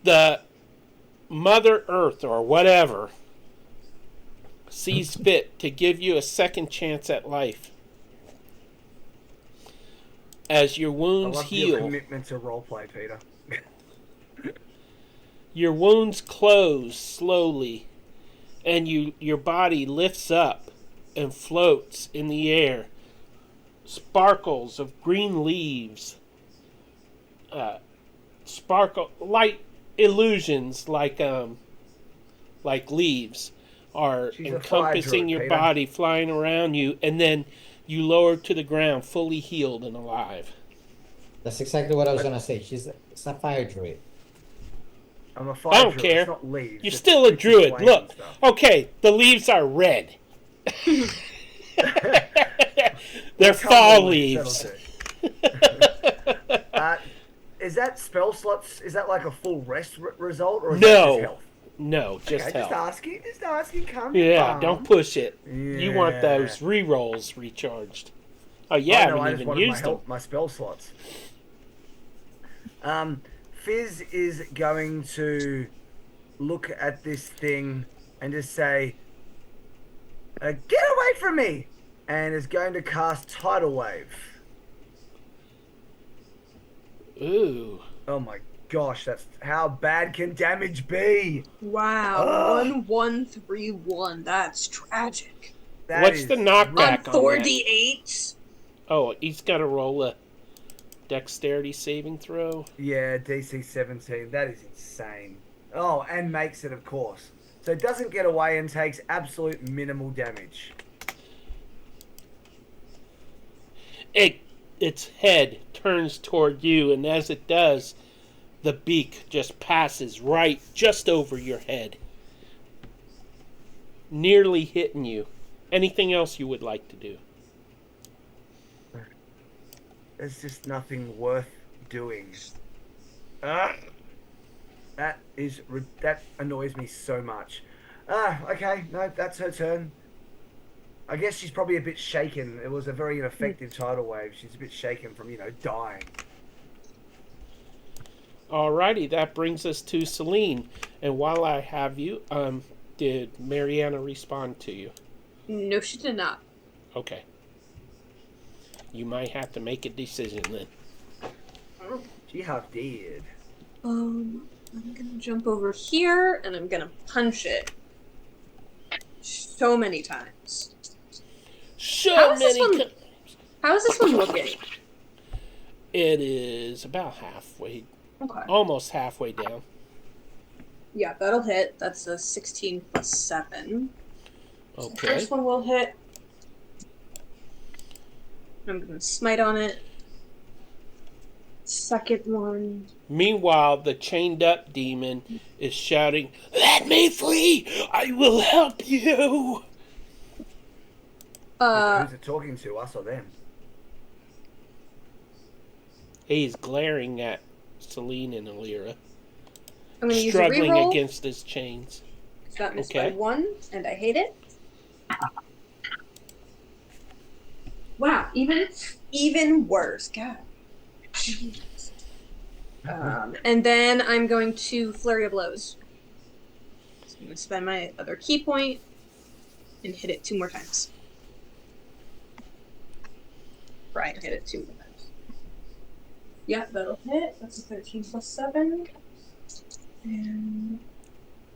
the Mother Earth or whatever sees fit to give you a second chance at life. As your I wounds love your heal, commitment to roleplay, Peter. your wounds close slowly, and your body lifts up and floats in the air. Sparkles of green leaves, sparkle light illusions like leaves are She's a fire encompassing druid, your Peter. body, flying around you, and then you lower to the ground, fully healed and alive. That's exactly what I was gonna say. It's a fire druid. I'm a fire I don't druid. care. It's not leaves. You're it's- still a it's just druid. flames Look, and stuff. okay, the leaves are red. They're Come fall on, leaves. Is that spell slots? Is that like a full rest result, or is No. that just health? No, just Okay, health. just asking. Calm your Yeah, bum. don't push it. You want Yeah. those re-rolls recharged. Oh, yeah, I I haven't just even wanted my used them. my spell slots. Fizz is going to look at this thing and just say, "Get away from me!" and is going to cast Tidal Wave. Ooh. Oh my gosh, that's how bad can damage be? Wow, Ugh. 1131. That's tragic. That What's is the knockback On on 4d8. Oh, he's got to roll a dexterity saving throw. Yeah, DC 17. That is insane. Oh, and makes it, of course. So it doesn't get away and takes absolute minimal damage. Its head turns toward you, and as it does, the beak just passes right just over your head, nearly hitting you. Anything else you would like to do? There's just nothing worth doing. Ah, that annoys me so much. Okay, no, that's her turn. I guess she's probably a bit shaken. It was a very ineffective tidal wave. She's a bit shaken from, dying. Alrighty, that brings us to Celine. And while I have you, did Mariana respond to you? No, she did not. Okay. You might have to make a decision then. She half did. I'm gonna jump over here and I'm gonna punch it so many times. So How is this many. one- How is this one looking? It is about halfway, Okay. almost halfway down. Yeah, that'll hit. That's a 16 plus 7. Okay. First one will hit. I'm gonna smite on it. Second one. Meanwhile, the chained up demon is shouting, "Let me free! I will help you!" Who's it talking to, us or them? He's glaring at Celine and Alira, I'm gonna use a struggling reroll. against his chains. That missed Okay. by 1, and I hate it. Wow, even worse. God. Jeez. And then I'm going to flurry of blows. So I'm gonna spend my other key point and hit it 2 more times. Right, hit it 2 more times. Yeah, that'll hit. That's a 13 plus 7. And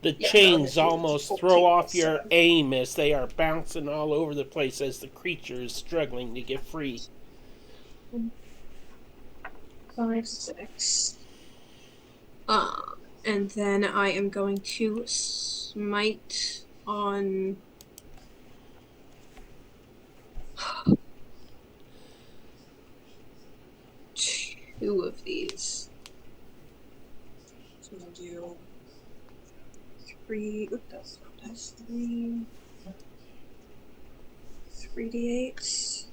The Yeah, chains no, almost 14 throw off plus your 7. aim as they are bouncing all over the place as the creature is struggling to get free. 5, 6. And then I am going to smite on. Two of these. So I'll do 3. Oop, that's 3. 3d8.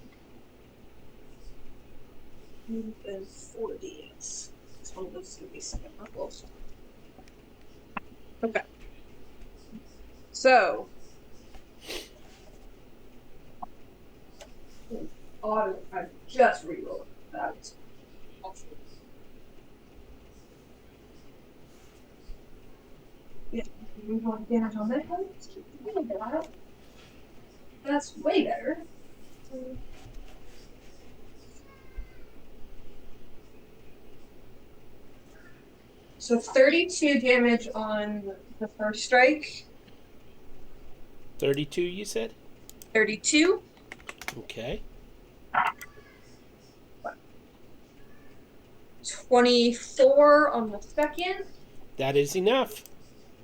And 4d8. This one was going to be second level. Okay. So. Auto. I just rerolled that. damage on that one. That's way better. So 32 damage on the first strike. 32, you said? 32. Okay. 24 on the second. That is enough.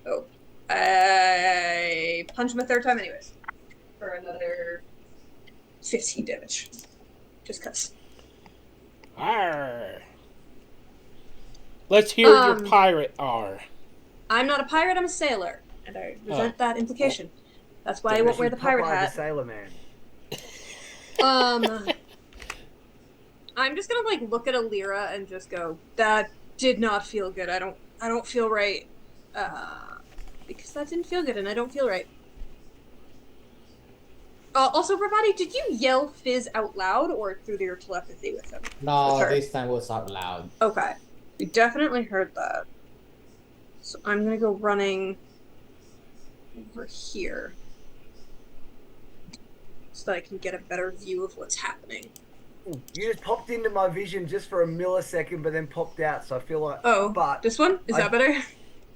Oh. I punch him a third time anyways. For another 15 damage. Just cuz. Arr. Let's hear your pirate R. I'm not a pirate, I'm a sailor. And I resent that implication. That's why I won't wear the pirate Popeye the hat. Sailor Man. I'm just gonna like look at Alira and just go, that did not feel good. I don't feel right. Because that didn't feel good and I don't feel right. Also, Ravati, did you yell Fizz out loud or through your telepathy with him? No, With her? this time was out loud. Okay. We definitely heard that. So I'm gonna go running over here. So that I can get a better view of what's happening. You just popped into my vision just for a millisecond, but then popped out. So I feel like. Oh, but this one? Is that better?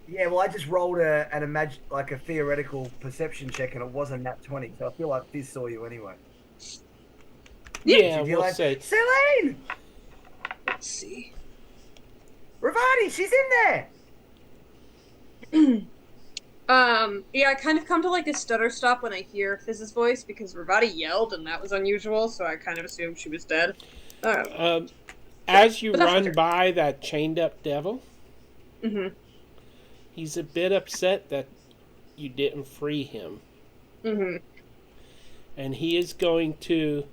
yeah, well, I just rolled like a theoretical perception check, and it wasn't nat 20. So I feel like Fizz saw you anyway. Yeah, Did you we'll like, say. Celine, Let's see. Ravati, she's in there. Yeah, I kind of come to like a stutter stop when I hear Fizz's voice because Ravati yelled and that was unusual, so I kind of assumed she was dead. As you But that's run better. by that chained up devil, Mm-hmm. he's a bit upset that you didn't free him. Mm-hmm. And he is going to...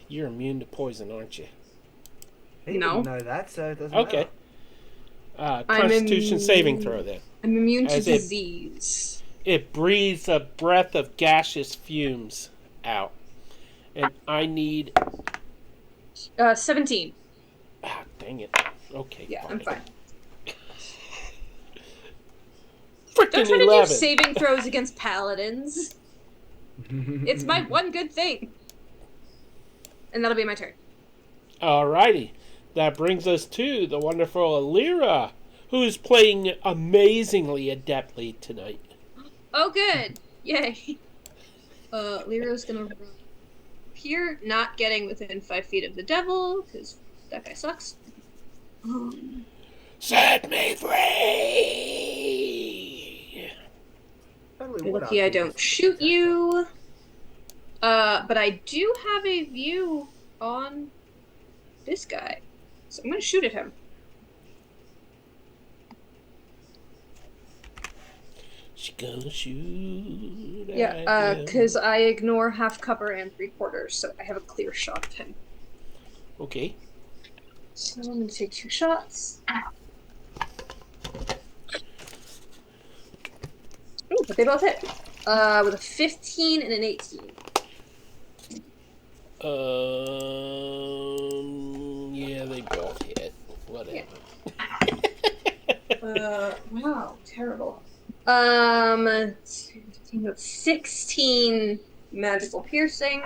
You're immune to poison, aren't you? He No. wouldn't know that, so it doesn't Okay. matter. Constitution saving throw then. I'm immune to As disease. It breathes a breath of gaseous fumes out. And I need... 17. Ah, dang it. Okay, Yeah, I'm fine. Freaking Don't try to 11. do saving throws against paladins. It's my one good thing. And that'll be my turn. Alrighty. That brings us to the wonderful Alira, who is playing amazingly adeptly tonight. Oh, good. Yay. Lyra's gonna run here, not getting within 5 feet of the devil, because that guy sucks. Set me free! Totally You're would lucky I after don't this shoot attack. you. But I do have a view on this guy. So I'm gonna shoot at him. She gonna shoot Yeah, at him. because I ignore half cover and 3/4, so I have a clear shot of him. Okay. So I'm gonna take 2 shots. Ooh, but they both hit. With a 15 and an 18. Yeah, they both hit. Whatever. Wow, terrible. 16 magical piercing.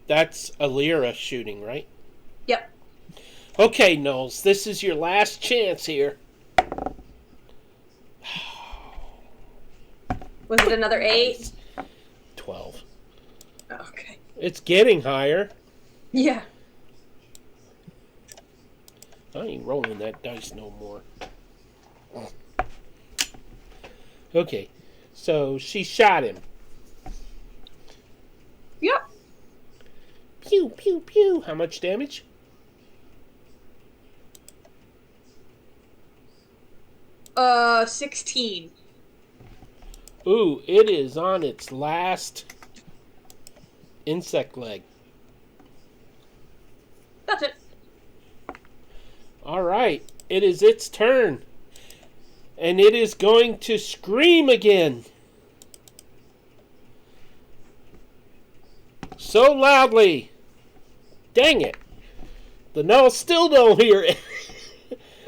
That's Alira shooting, right? Yep. Okay, Knowles, this is your last chance here. Was it another 8? 12. Okay. It's getting higher. Yeah. I ain't rolling that dice no more. Okay, so she shot him. Yep. Pew, pew, pew. How much damage? Uh, 16. Ooh, it is on its last insect leg. That's it. All right, it is its turn. And it is going to scream again. So loudly. Dang it. The Null still don't hear it.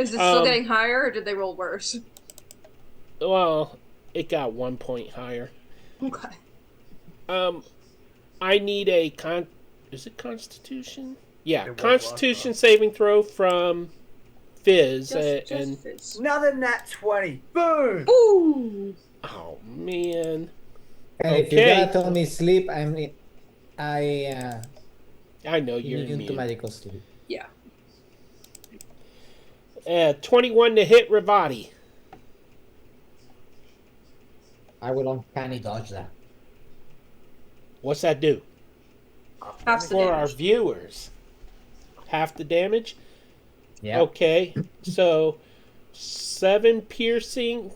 Is it still getting higher, or did they roll worse? Well, it got 1 point higher. Okay. I need a Is it Constitution? Yeah, It was Constitution last saving throw from Fizz, Just and fizz. Another nat 20. Boom! Ooh! oh man. And if you're Okay. gonna tell me sleep, I know you're immune to immune. magical sleep. Yeah. 21 to hit Ravati. I will uncanny dodge that. What's that do? Half the For our damage. viewers? Half the damage? Yeah. Okay, so 7 piercing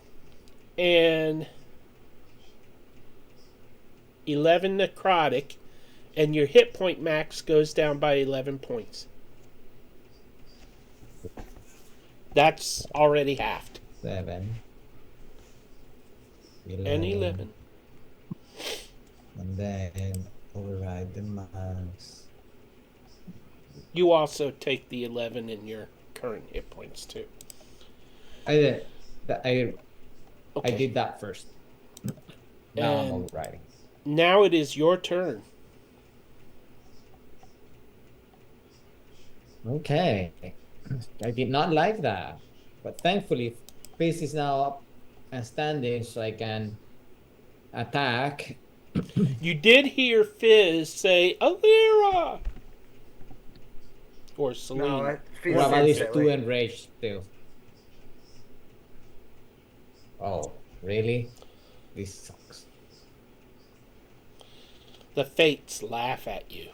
and 11 necrotic, and your hit point max goes down by 11 points. That's already halved. 7. And 11. And then override the max. You also take the 11 in your current hit points too. I did. I Okay. did that first. Now I'm And- overriding. Now it is your turn. Okay. I did not like that. But thankfully, Face is now up and standing so I can attack. You did hear Fizz say, Alira! Or Celine. No, I feel Raval is sense too that enraged still. Oh, really? This sucks. The fates laugh at you.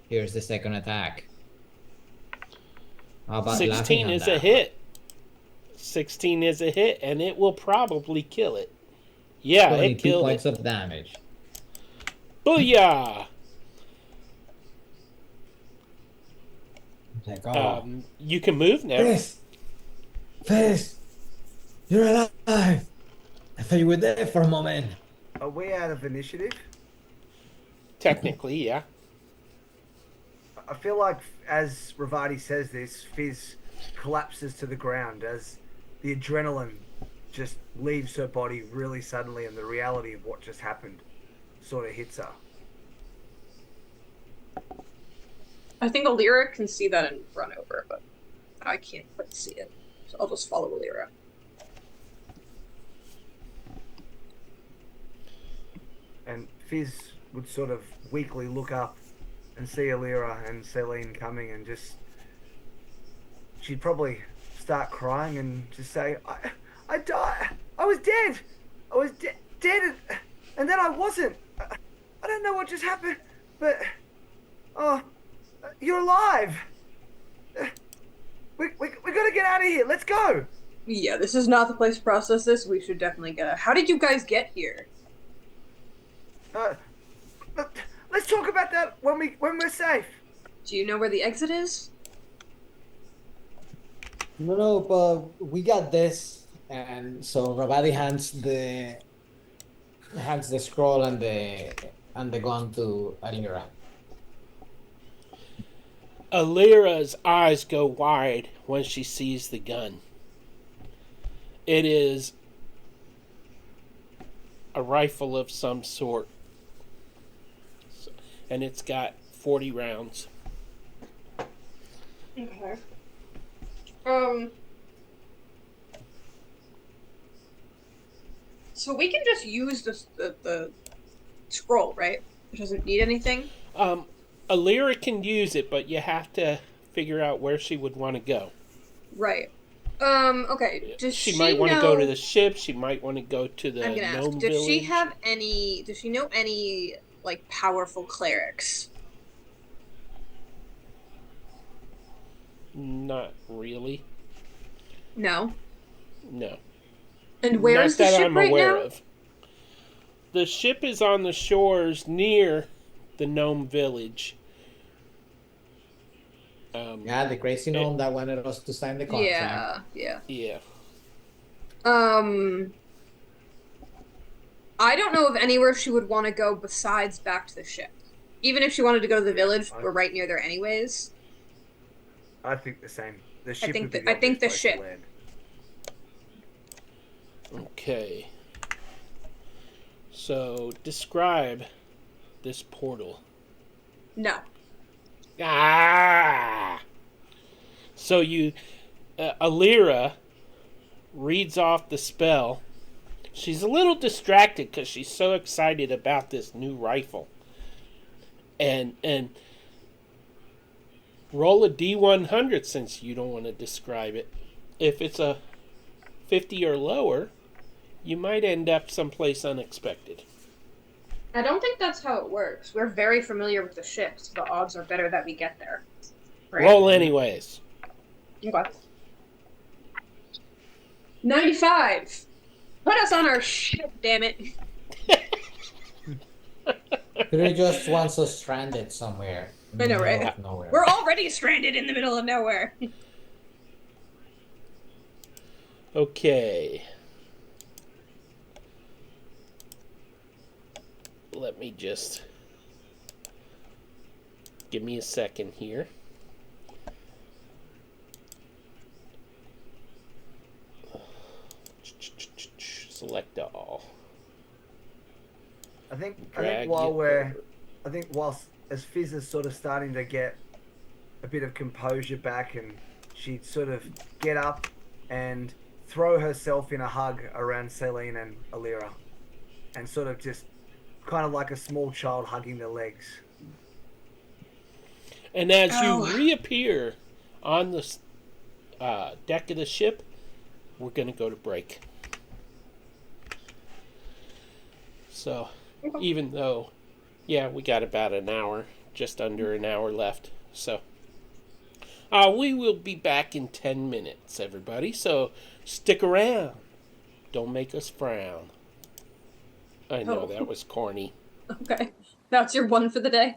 Here's the second attack. How about 16 laughing at is that? a hit. 16 is a hit, and it will probably kill it. Yeah, it 22 killed points it. of damage. Booyah! Like, oh. You can move now. Face! You're alive! I thought you were there for a moment. Are we out of initiative? Technically, yeah. I feel like as Ravati says this, Fizz collapses to the ground as the adrenaline just leaves her body really suddenly and the reality of what just happened sort of hits her. I think Alira can see that and run over, but I can't quite see it. So I'll just follow Alira. And Fizz would sort of weakly look up and see Alira and Celine coming and just... She'd probably start crying and just say, I died. I was dead. I was dead and then I wasn't. I don't know what just happened, but... Oh, you're alive. We gotta get out of here. Let's go. Yeah, this is not the place to process this. We should definitely get out. How did you guys get here? Let's talk about that when we're safe. Do you know where the exit is? No, but we got this. And so Rabadi hands the scroll and the gun to Alira. Alira's eyes go wide when she sees the gun. It is a rifle of some sort. And it's got 40 rounds. Okay. So we can just use the scroll, right? It doesn't need anything. Alira can use it, but you have to figure out where she would want to go. Right. Okay. Does She might want to go to the ship. She might want to go to the I'm gonna ask. gnome Does village. she have any? Does she know any like powerful clerics? Not really. No. No. And where Not is the that ship I'm right aware now? of. The ship is on the shores near the gnome village. Yeah, the crazy gnome that wanted us to sign the contract. Yeah. Yeah. I don't know of anywhere she would want to go besides back to the ship. Even if she wanted to go to the village, we're right near there anyways. I think the same. The ship think would be the- I think the obvious place to ship. land. Okay. So describe this portal. No. Ah. So Alira reads off the spell. She's a little distracted because she's so excited about this new rifle. And roll a D100 since you don't want to describe it. If it's a 50 or lower, you might end up someplace unexpected. I don't think that's how it works. We're very familiar with the ship, so the odds are better that we get there. Right? Roll anyways. Okay. 95. Put us on our ship, damn it. He just wants us stranded somewhere. in I know, the middle right? of nowhere. We're already stranded in the middle of nowhere. Okay. Let me just... Give me a second here. Select all. I think Drag while it we're, over. I think whilst as Fizz is sort of starting to get a bit of composure back, and she'd sort of get up and throw herself in a hug around Celine and Alira, and sort of just kind of like a small child hugging their legs. And as Ow. you reappear on the deck of the ship, we're going to go to break. So, even though, yeah, we got about an hour, just under an hour left. So, we will be back in 10 minutes, everybody. So, stick around. Don't make us frown. I know, Oh. that was corny. Okay. That's your one for the day.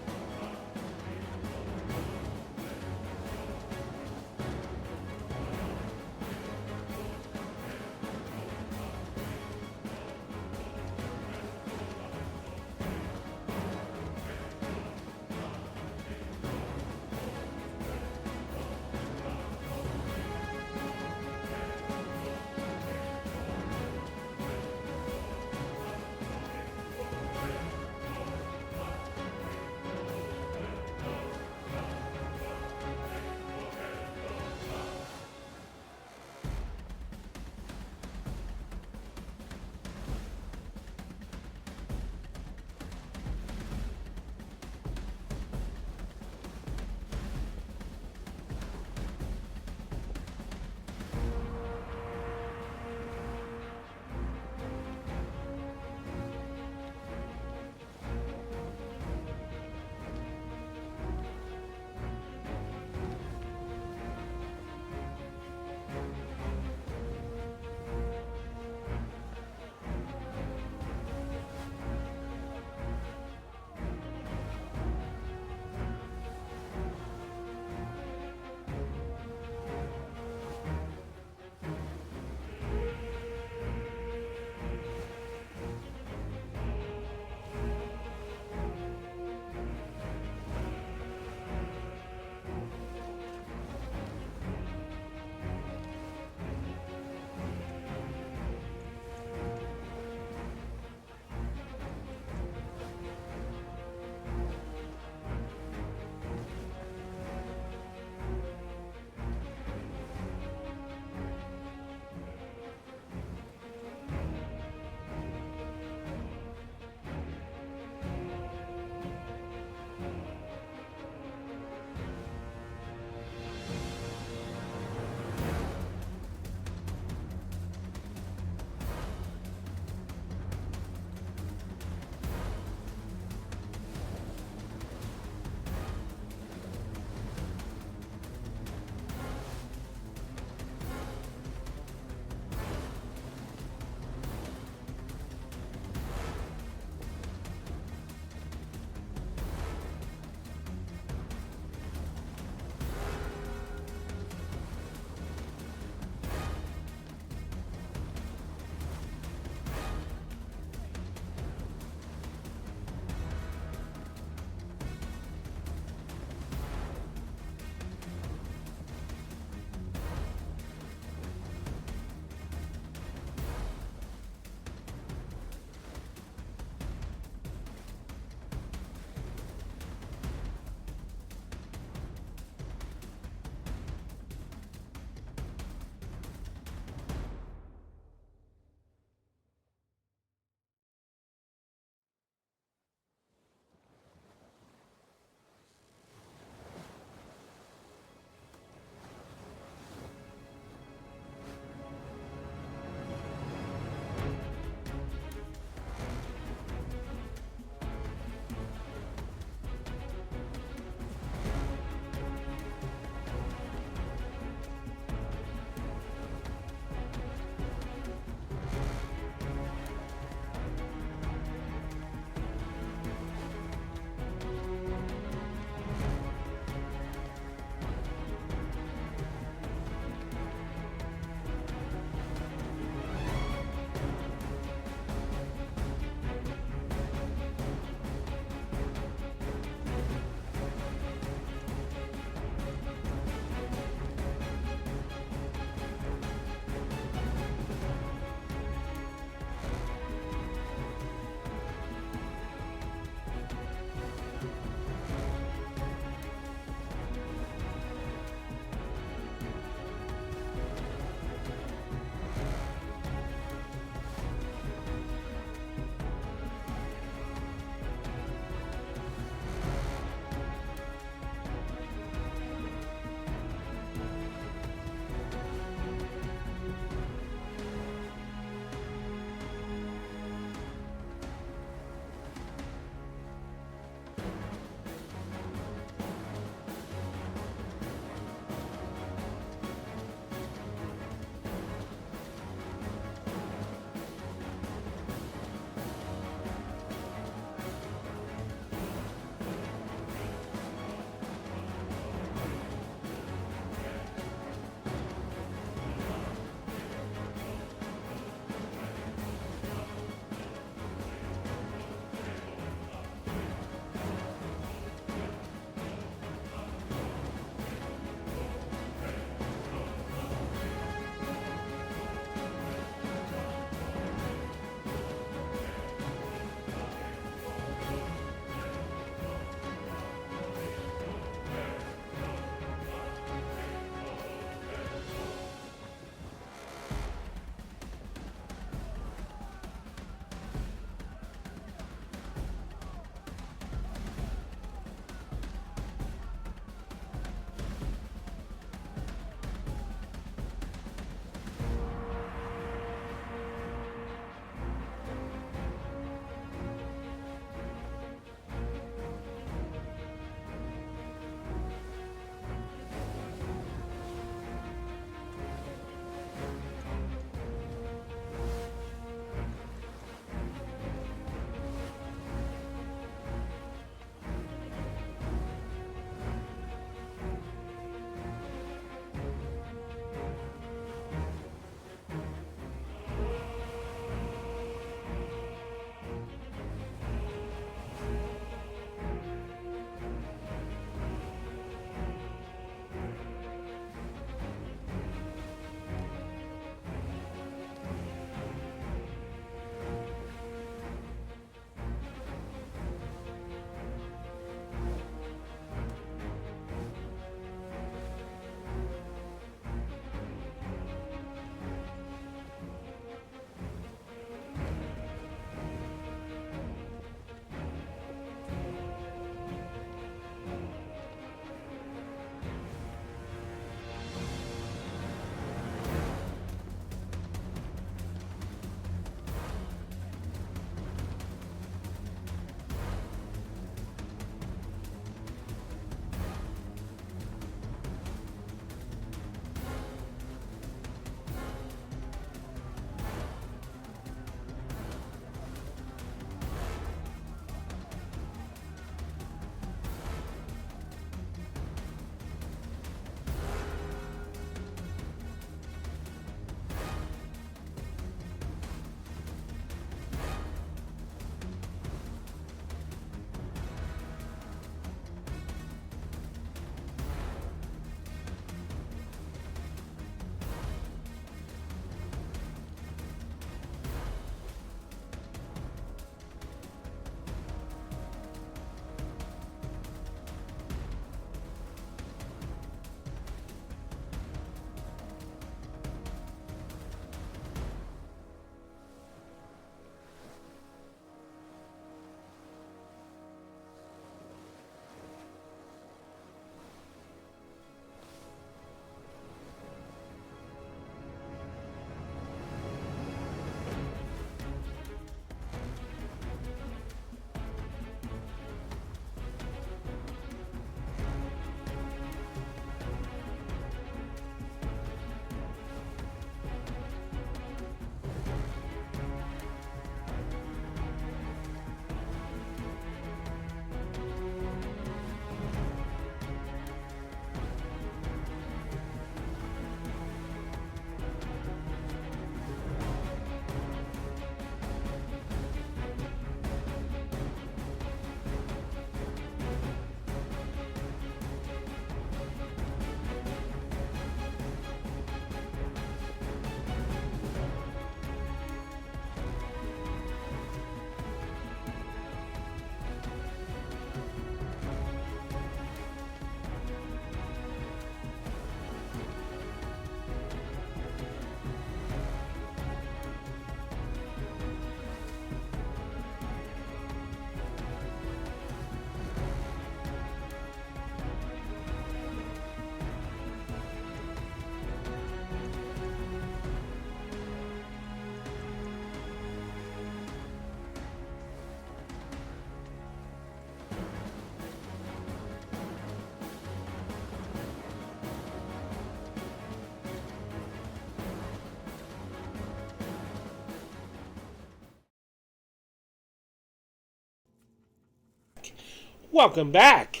Welcome back.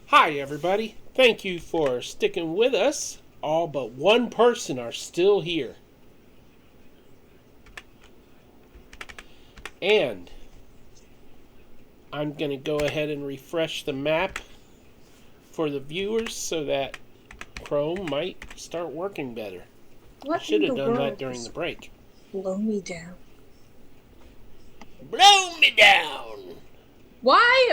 Hi, everybody. Thank you for sticking with us. All but one person are still here. And I'm going to go ahead and refresh the map for the viewers so that Chrome might start working better. I What should in have the done world that during the break. Blow me down. Blow me down! Why?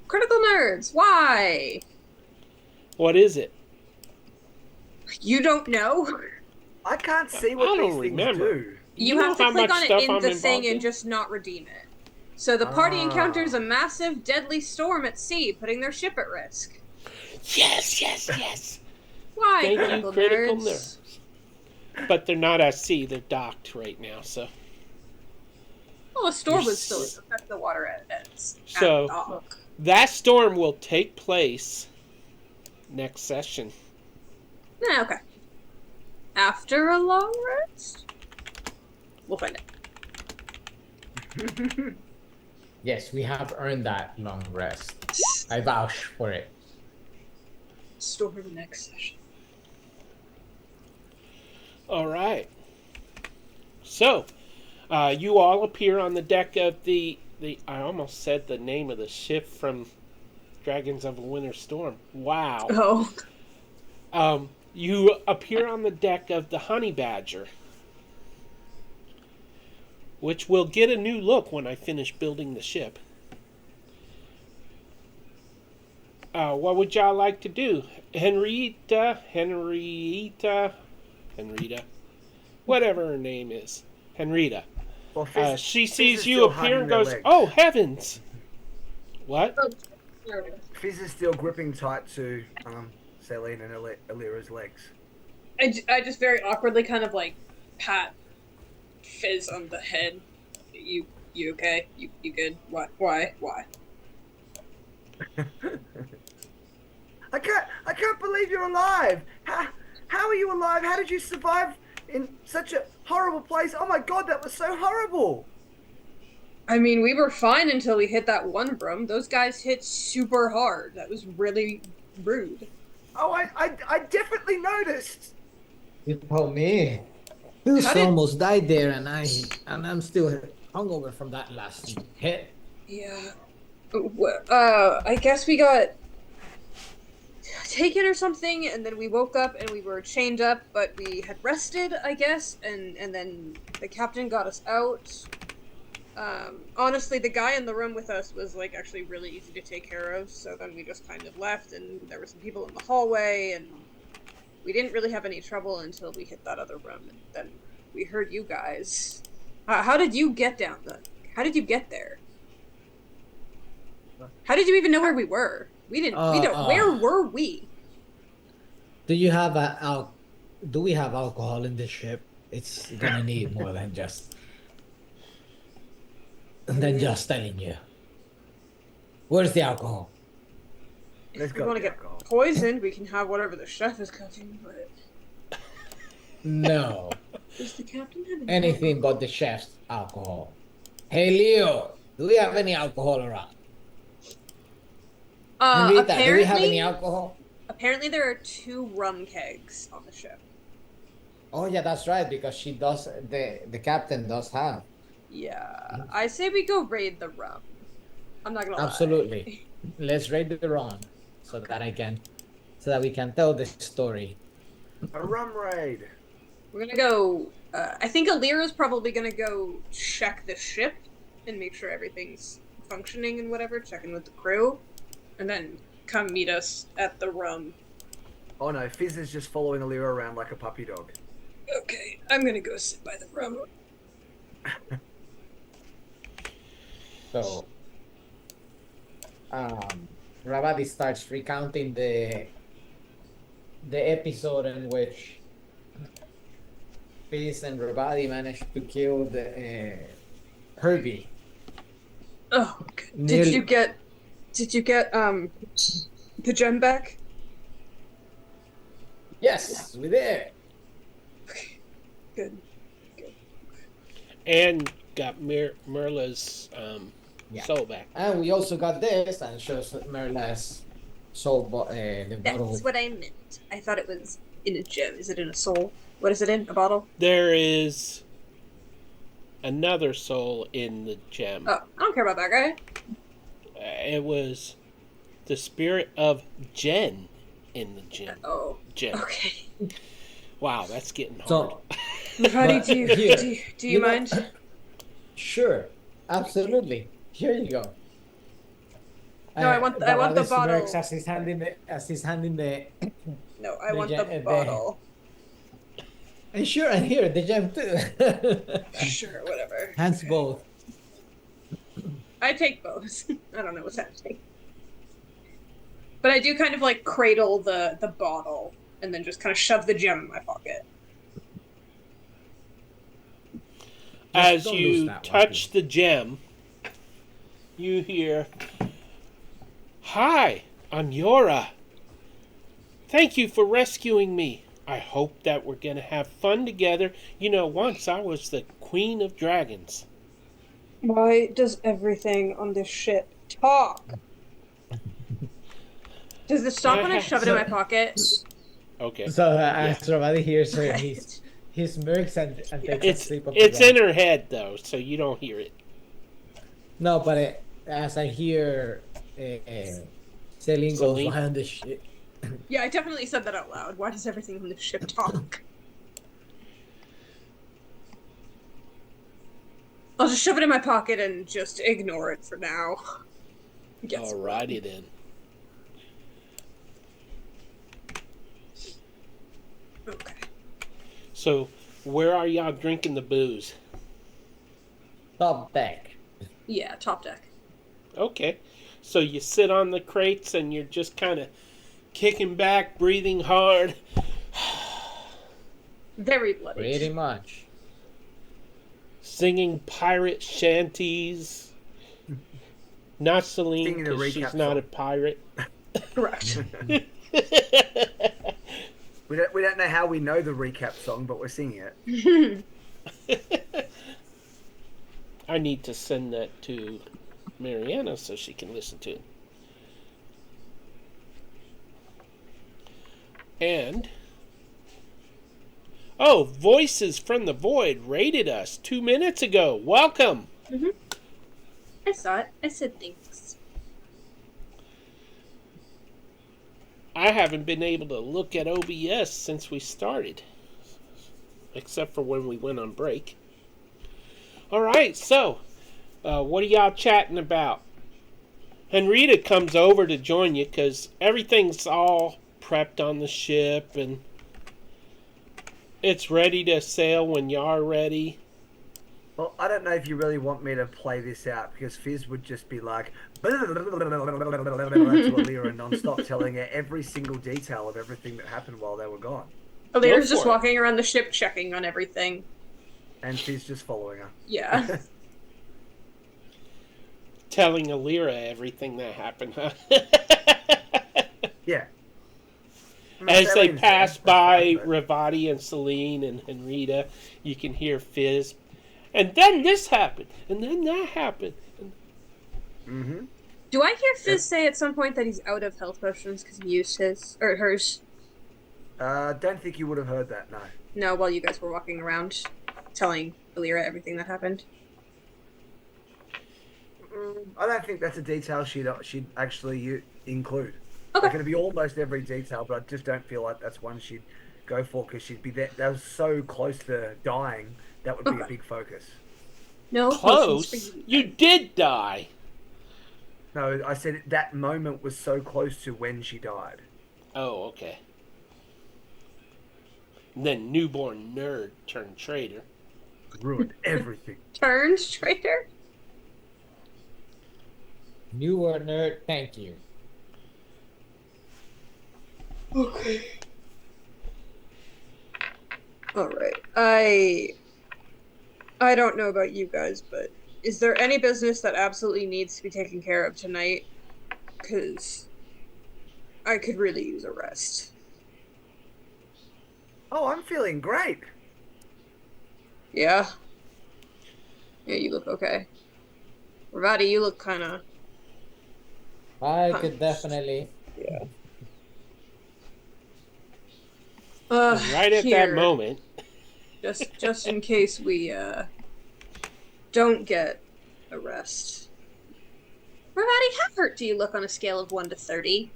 Critical nerds, why? What is it? You don't know? I can't see I what don't these things remember. do. You know have to how click much on it stuff in I'm the thing involved and in? just not redeem it. So the party Ah. encounters a massive, deadly storm at sea, putting their ship at risk. Yes, yes, yes. Why, Thank you, critical, critical nerds? But they're not at sea. They're docked right now, so... Well, a storm You're would still affect the water at So- dock. That storm will take place next session. Yeah, okay. After a long rest? We'll find it. Yes, we have earned that long rest. I vouch for it. Store the next session. All right. So, you all appear on the deck of the... I almost said the name of the ship from Dragons of a Winter Storm. Wow. Oh. You appear on the deck of the Honey Badger, which will get a new look when I finish building the ship. What would y'all like to do? Henrietta, whatever her name is. Henrietta. Well, Fizz, She Fizz sees is you still appear hiding and their goes, legs. "Oh, heavens!" What? Fizz is still gripping tight to Celine and Alira's legs. I just very awkwardly kind of like pat Fizz on the head. You okay? You good? Why? I can't believe you're alive. How are you alive? How did you survive in such a horrible place? Oh my god, that was so horrible. I mean, we were fine until we hit that one broom. Those guys hit super hard. That was really rude. Oh, I definitely noticed. You told me. This How did- almost died there, and I'm still hungover from that last hit. Yeah. I guess we got taken or something, and then we woke up and we were chained up, but we had rested, I guess, and then the captain got us out. Honestly, the guy in the room with us was like actually really easy to take care of, so then we just kind of left, and there were some people in the hallway, and we didn't really have any trouble until we hit that other room, and then we heard you guys. How did you get down How did you get there? How did you even know where we were? We didn't. Where were we? Do we have alcohol in this ship? It's gonna need more than just telling you. Where's the alcohol? Let's If we go want to to get alcohol. poisoned, we can have whatever the chef is cooking, but No. does the captain have any Anything but the chef's alcohol. Hey Leo, do we have any alcohol around? Rita, do we have any alcohol? Apparently there are 2 rum kegs on the ship. Oh yeah, that's right, because she does the captain does have. Yeah, I say we go raid the rum. I'm not gonna lie. Absolutely. Let's raid the rum so that we can tell the story. A rum raid. We're gonna go. I think Alira's probably gonna go check the ship and make sure everything's functioning and whatever. Check in with the crew, and then come meet us at the rum. Oh no, Fizz is just following Alira around like a puppy dog. Okay, I'm gonna go sit by the rum. So, Ravadi starts recounting the episode in which Fizz and Ravadi managed to kill the Herbie. Oh, Nearly- did you get the gem back? Yes, we did. Good. And got Merla's Yeah. soul back. And we also got this, and shows Merla's the bottle. That's what I meant. I thought it was in a gem. Is it in a soul? What is it in? A bottle? There is another soul in the gem. Oh, I don't care about that guy. It was the spirit of Jen in the gem. Oh, Jen. okay. Wow, that's getting hard. So, Buddy, But do you here, do you know- mind? Sure, absolutely. Here you go. No, I want the Bernardes bottle. works as he's handing the No, I The want gem- the the- bottle. and sure, and here the gem too. Sure, whatever. Hands both. I take both. I don't know what's happening. But I do kind of like cradle the bottle and then just kind of shove the gem in my pocket. As don't lose you that one, touch the gem, you hear, "Hi, I'm Yora. Thank you for rescuing me. I hope that we're going to have fun together. You know, once I was the Queen of Dragons." Why does everything on this ship talk? Does it stop when I shove it in my pocket? Okay. So as Ravadi hears her, he smirks and takes a It's sip of it's the gem. in her head, though, so you don't hear it. No, but as I hear Celine goes, Celine? why on this shit? Yeah, I definitely said that out loud. Why does everything on this ship talk? I'll just shove it in my pocket and just ignore it for now. Yes. Alrighty then. Okay. So, where are y'all drinking the booze? Top deck. Yeah, top deck. Okay. So you sit on the crates and you're just kind of kicking back, breathing hard. Very bloody. Pretty much. Singing pirate shanties. Not Celine, Singing a because she's recap not song. a pirate. Correct. We don't know how we know the recap song, but we're singing it. I need to send that to Mariana so she can listen to it. And oh, Voices from the Void rated us 2 minutes ago. Welcome. I saw it. I said thanks. I haven't been able to look at OBS since we started, except for when we went on break. All right, so what are y'all chatting about? Henrita comes over to join you because everything's all prepped on the ship and it's ready to sail when you are ready. Well, I don't know if you really want me to play this out because Fizz would just be like to Alira non-stop telling her every single detail of everything that happened while they were gone. Alira's for just it. walking around the ship checking on everything. And Fizz just following her. Yeah. Telling Alira everything that happened, huh? Yeah. As they Celine's pass there, by that's fine, Ravati and Celine and Rita, you can hear Fizz. And then this happened, and then that happened. but- Mhm. Do I hear Fizz say at some point that he's out of health potions because he used his or hers? Don't think you would have heard that, no. No, while you guys were walking around, telling Alira everything that happened. I don't think that's a detail she'd actually include. Okay. Like, it'd be almost every detail, but I just don't feel like that's one she'd go for because she'd be there. That was so close to dying. That would be a Okay. big focus. No potions Close? for you. You did die. No, I said that moment was so close to when she died. Oh, okay. And then newborn nerd turned traitor. Ruined everything. Turned traitor. You were a nerd. Thank you. Okay. All right. I don't know about you guys, but is there any business that absolutely needs to be taken care of tonight? Because I could really use a rest. Oh, I'm feeling great. Yeah. Yeah, you look okay. Ravati, you look kind of. I Huh. could definitely. And right at that Here, moment, just in case we don't get a rest. Ravati, how hurt do you look on a scale of 1 to 30?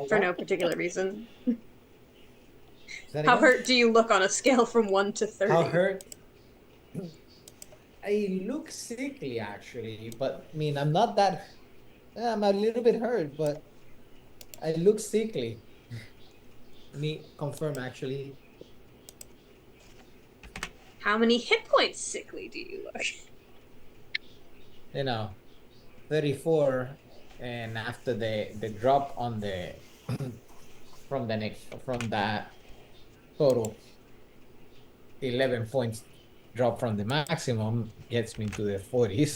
For no particular reason. Is that How again? hurt do you look on a scale from 1 to 30? How hurt? I look sickly actually, but I mean I'm not that. I'm a little bit hurt, but I look sickly. Me confirm actually. How many hit points sickly do you look? 34, and after the drop on the from that total 11 points drop from the maximum gets me to the 40s.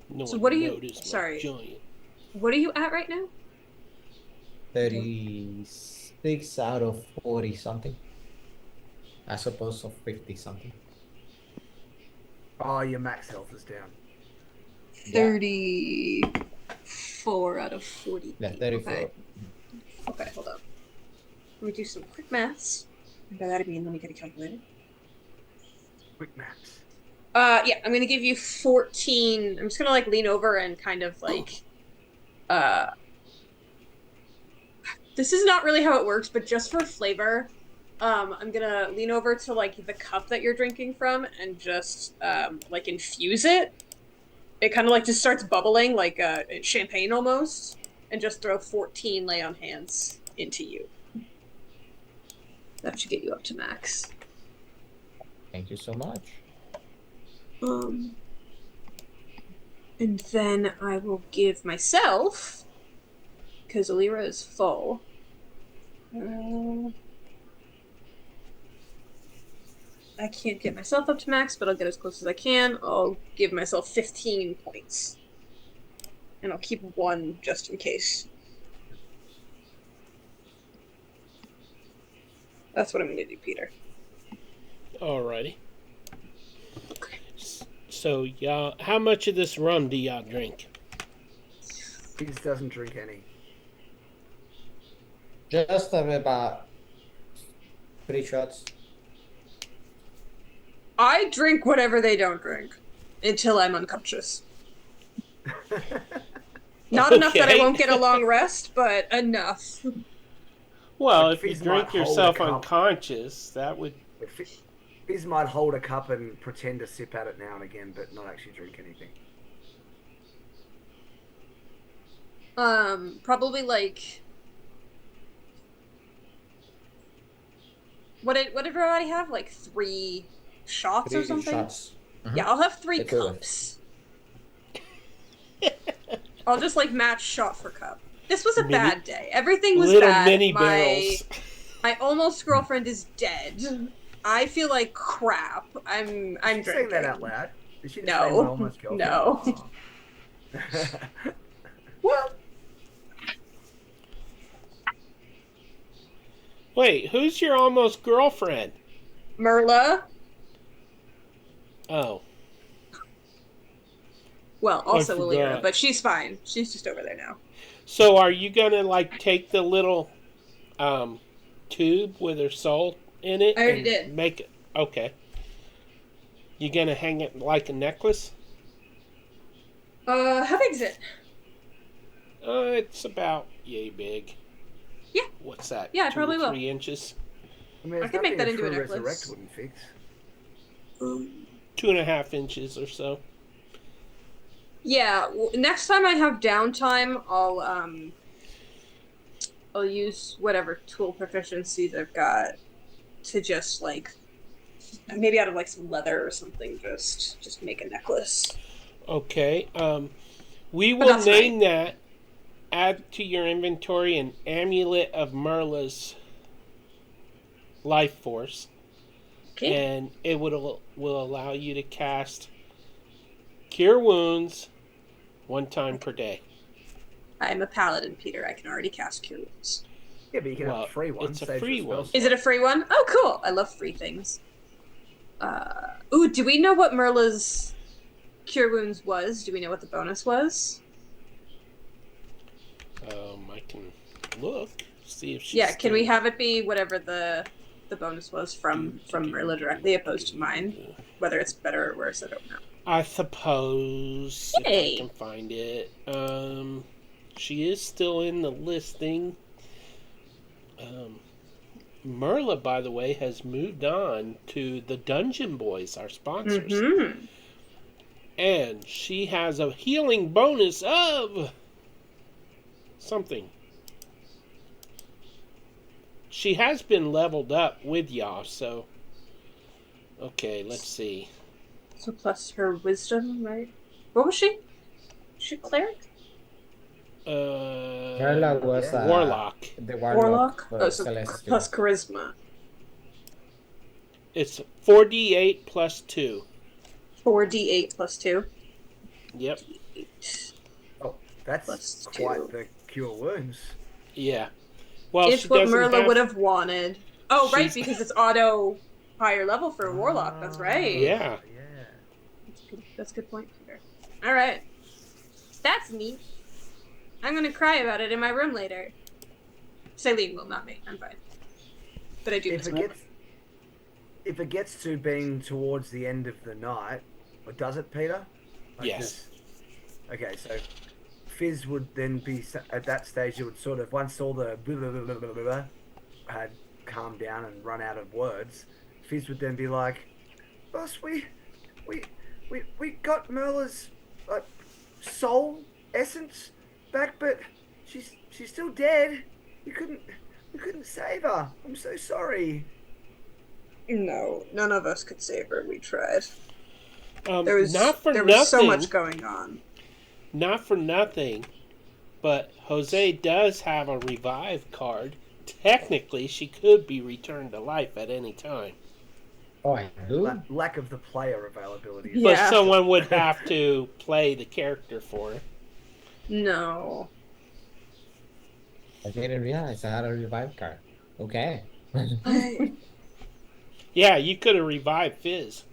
no So one what are you- noticed my sorry. giant. What are you at right now? 36 out of 40 something. I suppose of 50 something. Oh, your max health is down. 34 out of 40. Yeah, 34. Okay, hold on. Let me do some quick maths. And by that I mean let me get a calculator. Quick maps. Yeah, I'm gonna give you 14. I'm just gonna like lean over and kind of like this is not really how it works, but just for flavor, I'm gonna lean over to like the cup that you're drinking from and just like infuse it. It kind of like just starts bubbling like champagne almost, and just throw 14 lay on hands into you. That should get you up to max. Thank you so much. And then I will give myself, because Alira is full. I can't get myself up to max, but I'll get as close as I can. I'll give myself 15 points. And I'll keep 1 just in case. That's what I'm gonna do, Peter. Alrighty. So, y'all, how much of this rum do y'all drink? He just doesn't drink any. Just about 3 shots. I drink whatever they don't drink until I'm unconscious. Not enough that I Okay. won't get a long rest, but enough. Well, Like, if you Fizz drink might hold a yourself cup. unconscious, that would... Fizz might hold a cup and pretend to sip at it now and again, but not actually drink anything. Probably like... What did everybody have? Like 3 shots or 3 something? shots. Yeah, I'll have 3 Equivalent. cups. I'll just like match shot for cup. This was a bad day. Everything was little bad. mini my barrels. my almost girlfriend is dead. I feel like crap. I'm Saying drinking. that out loud. Did she just No. say my almost girlfriend? No. Aw. Well, Wait, who's your almost girlfriend? Merla. Oh. Well, also I Alira, forgot. but she's fine. She's just over there now. So are you gonna, like, take the little tube with her soul in it? I already and did. Make it... Okay. You gonna hang it like a necklace? How big is it? It's about yay big. Yeah. What's that? Yeah, I 2 probably or will. 3 inches? I mean, I can make that into a true necklace. Resurrect wouldn't fix. 2.5 inches or so. Yeah. Next time I have downtime, I'll use whatever tool proficiencies I've got to just like maybe out of like some leather or something, just make a necklace. Okay. We But will that's name that. Add to your inventory an amulet of Merla's life force, Okay. and it will allow you to cast Cure Wounds 1 time per day. I'm a paladin, Peter. I can already cast Cure Wounds. Yeah, but you can Well, have a free one. it's a saves free your spell one. slot. Is it a free one? Oh, cool. I love free things. Ooh, do we know what Merla's cure wounds was? Do we know what the bonus was? I can look, see if she's Yeah, can we still- have it be whatever the bonus was from Merla directly, opposed to mine? Whether it's better or worse, I don't know. I suppose if I Yay. can find it. She is still in the listing. Merla, by the way, has moved on to the Dungeon Boys, our sponsors. Mm-hmm. And she has a healing bonus of something. She has been leveled up with y'all, so... Okay, let's see. So plus her wisdom, right? What was she? She cleric? Merla was Warlock. the Warlock? for Oh, so Celestial. plus charisma. It's 4d8 plus 2. 4d8 plus 2. Yep. Oh, that's Plus quite 2. the cure wounds. Yeah. Well, It's she what doesn't Merla would have wanted. Oh, right, She's- because it's auto higher level for a warlock. That's right. Yeah. Yeah. That's a good point, Peter. All right. That's neat. I'm going to cry about it in my room later. Celine will, not me. I'm fine. But I do miss Merla. If it gets to being towards the end of the night, or does it, Peter? Yes. Okay, so Fizz would then be at that stage. It would sort of once all the blah, blah, blah, blah, blah, blah, had calmed down and run out of words. Fizz would then be like, "Boss, we got Merla's soul essence back, but she's still dead. We couldn't save her. I'm so sorry." No, none of us could save her. We tried. Not for there nothing. was so much going on. Not for nothing, but Jose does have a revive card. Technically, she could be returned to life at any time. Oh, I do? Lack of the player availability. Yeah. But someone would have to play the character for her. No. I didn't realize I had a revive card. Okay. Yeah, you could have revived Fizz.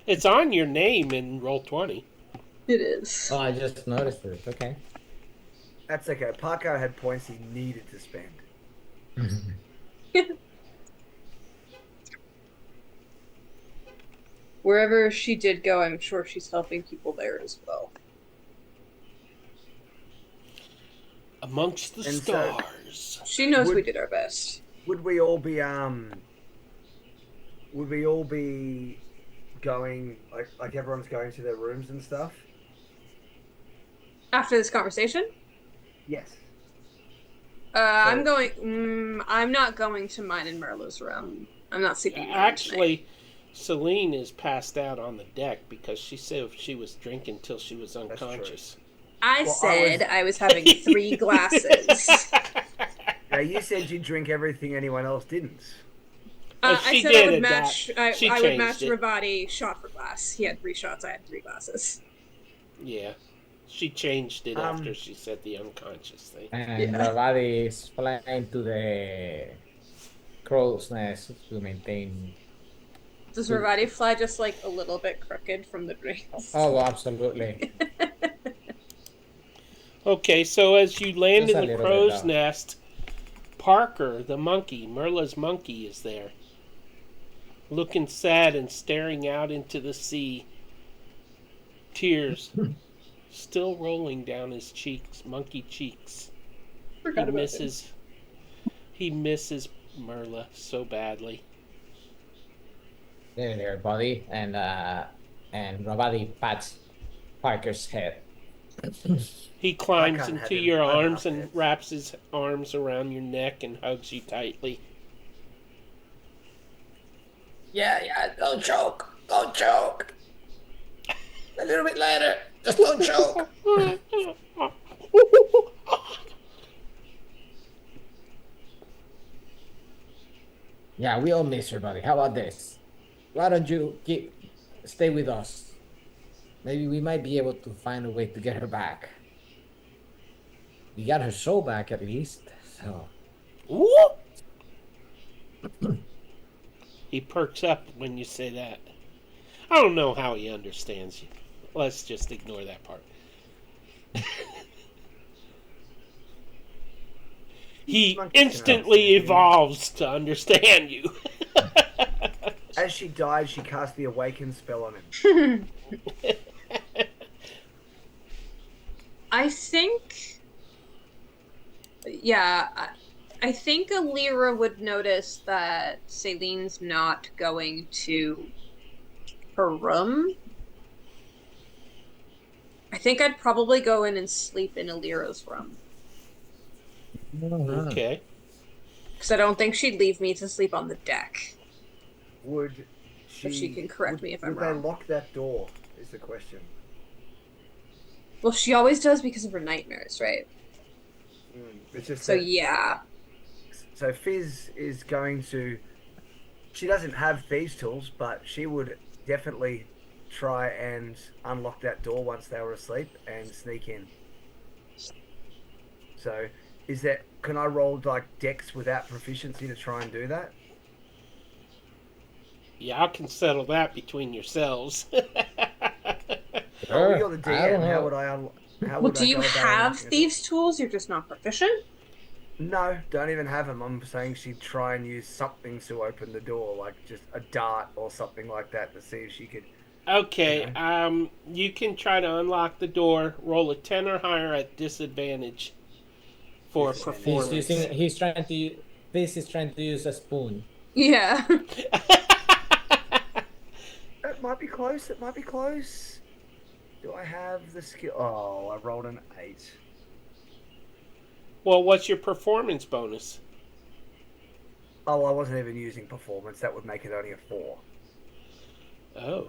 It's on your name in Roll20. It is. Oh, I just noticed it. Okay. That's okay. Parker had points he needed to spend. Wherever she did go, I'm sure she's helping people there as well. Amongst the And so- stars. She knows Would- we did our best. Would we all be going like everyone's going to their rooms and stuff? After this conversation, Yes. I'm going. I'm not going to mine and Merla's room. I'm not sleeping. in the room tonight. Actually, Celine is passed out on the deck because she said she was drinking till she was unconscious. I Well, said I was having 3 glasses. Now you said you drink everything anyone else didn't. I She said did I would it, match. Doc. She I would changed match it. Ravati shot for glass. He had 3 shots. I had 3 glasses. Yeah. She changed it Um, after she said the unconscious thing. And Yeah. nobody is flying to the crow's nest to maintain. Does Ravati fly just like a little bit crooked from the drinks? Oh, absolutely. Okay, so as you land Just a in the little bit, crow's though. nest, Parker, the monkey, Merla's monkey, is there. Looking sad and staring out into the sea. Tears still rolling down his cheeks, monkey cheeks. Forgot about He misses Merla so badly. There, buddy. And nobody pats Parker's head. He climbs can't have into him your run arms out and there. wraps his arms around your neck and hugs you tightly. Yeah, don't choke. Don't choke. A little bit later. Just don't choke. Yeah, we all miss her, buddy. How about this? Why don't you stay with us? Maybe we might be able to find a way to get her back. We got her soul back at least. So Ooh! He perks up when you say that. I don't know how he understands you. Let's just ignore that part. He Monkeys can instantly understand evolves to understand you. As she died, she cast the awaken spell on him. I think, yeah, I think Alira would notice that Celine's not going to her room. I think I'd probably go in and sleep in Alira's room. Okay. Because I don't think she'd leave me to sleep on the deck. Would But she can correct me if I'm Would wrong. they lock that door? Is the question. Well, she always does because of her nightmares, right? It's just So that, yeah. So Fizz is going to. She doesn't have thieves' tools, but she would definitely try and unlock that door once they were asleep and sneak in. So, is that? Can I roll like Dex without proficiency to try and do that? Y'all can settle that between yourselves. Oh, you're the I don't DM. How know. would I? How Well, would do I you go about have unlocking a door? thieves' tools? You're just not proficient? No, don't even have them. I'm saying she'd try and use something to open the door, like just a dart or something like that, to see if she could. Okay, You you can try to unlock the door. Roll a 10 or higher at disadvantage for Disadvantage. performance. This is trying to use a spoon. Yeah. It might be close. It might be close. Do I have the skill? Oh, I rolled an 8. Well, what's your performance bonus? Oh, I wasn't even using performance. That would make it only a 4. Oh.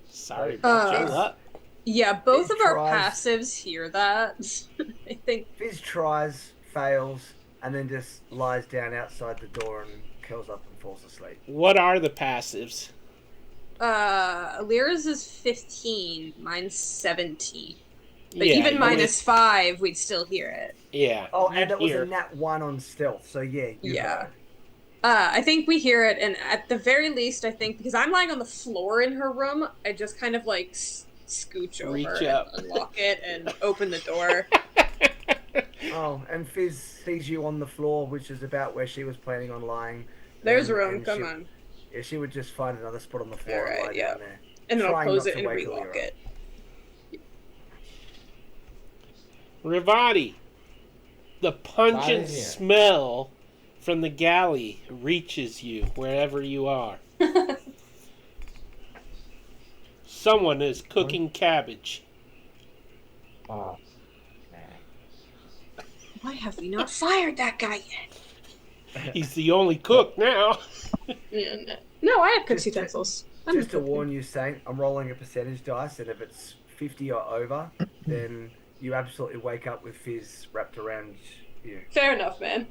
Sorry Uh, about your Fizz- luck. Yeah, both Fizz of our tries- passives hear that. I think Fizz tries, fails, and then just lies down outside the door and curls up and falls asleep. What are the passives? Alira's is 15, mine's 17. But Yeah, even you minus 5, we'd still hear it. Yeah. Oh, you'd and it was hear. a nat 1 on stealth, so yeah, you Yeah. heard. I think we hear it, and at the very least, I think, because I'm lying on the floor in her room, I just kind of like scooch over Reach and up. unlock it and open the door. Oh, and Fizz sees you on the floor, which is about where she was planning on lying. There's And- room, and come she- on. Yeah, she would just find another spot on the floor and Alright, lie yeah. down there. And then I'll Trying close not it to and wake relock Alira. it. Rivati. The pungent Rivati's here. smell from the galley reaches you wherever you are. Someone is cooking cabbage. Oh, Why have we not fired that guy yet? He's the only cook now. Yeah, no, I have cook's Just to- utensils. Just to warn you, Saint, I'm rolling a percentage dice, and if it's 50 or over, then you absolutely wake up with Fizz wrapped around you. Fair enough, man.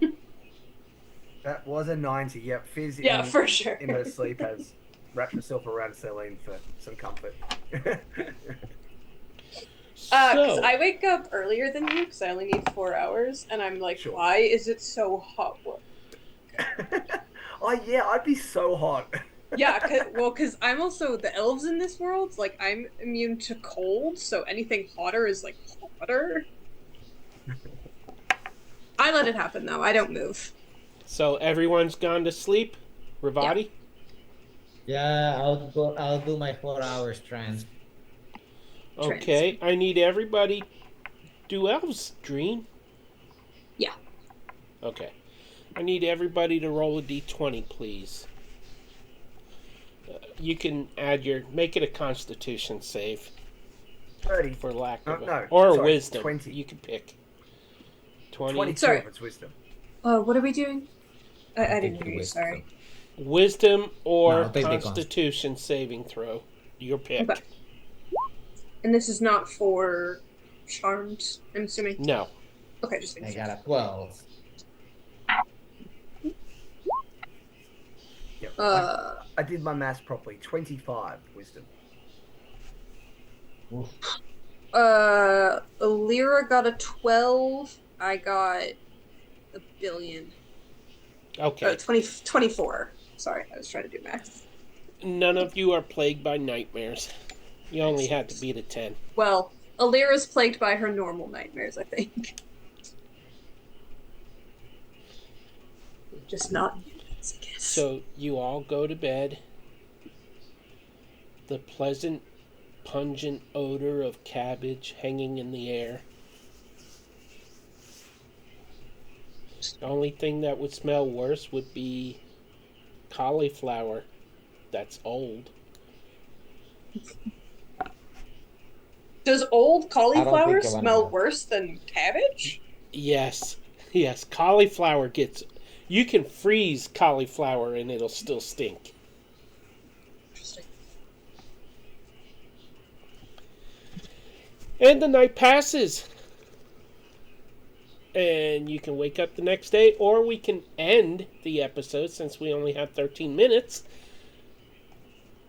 That was a 90. Yep, Fizz Yeah, in, for sure. in her sleep has wrapped herself around Celine for some comfort. Because So, I wake up earlier than you, because I only need 4 hours, and I'm like, Sure. why is it so hot? Oh yeah, I'd be so hot. Yeah, because I'm also the elves in this world. Like, I'm immune to cold, so anything hotter is like hotter. I let it happen though. I don't move. so everyone's gone to sleep? Rivati? yeah, I'll do my 4 hours trance. Okay, I need everybody. Do elves dream? Yeah. Okay. I need everybody to roll a d20, please. You can add make it a constitution save, 30. for lack No, of no, or sorry, wisdom. 20. You can pick. 20. 22 Sorry. if it's wisdom. What are we doing? I didn't Take the hear you. wisdom. Sorry. Wisdom or No, take the constitution saving throw. Your pick. Okay. And this is not for charmed, I'm assuming. No. Okay, just I making got sure. a 12. Yep. Uh, I did my maths properly. 25 wisdom. Oof. Alira got a 12. I got a billion. Okay. 24. Sorry, I was trying to do math. None of you are plagued by nightmares. You only had to beat a 10. Well, Alira's plagued by her normal nightmares, I think. Just not mutants, I guess. So you all go to bed. The pleasant, pungent odor of cabbage hanging in the air. The only thing that would smell worse would be cauliflower that's old. Does old cauliflower think I wanna smell know. worse than cabbage? Yes, yes, cauliflower gets... You can freeze cauliflower and it'll still stink. Interesting. And the night passes. And you can wake up the next day, or we can end the episode since we only have 13 minutes.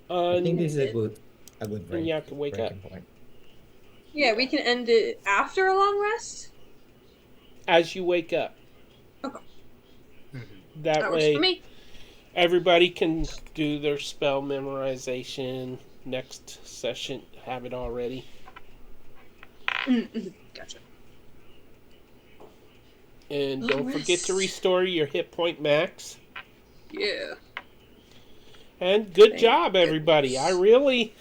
I think this is a good break. you have to wake breaking up. point. Yeah, we can end it after a long rest. As you wake up. Okay. That That works way, for me. everybody can do their spell memorization next session. Have it all ready. Gotcha. And Long don't forget to rest. restore your hit point max. Yeah. And good Thank job, everybody. goodness. I really,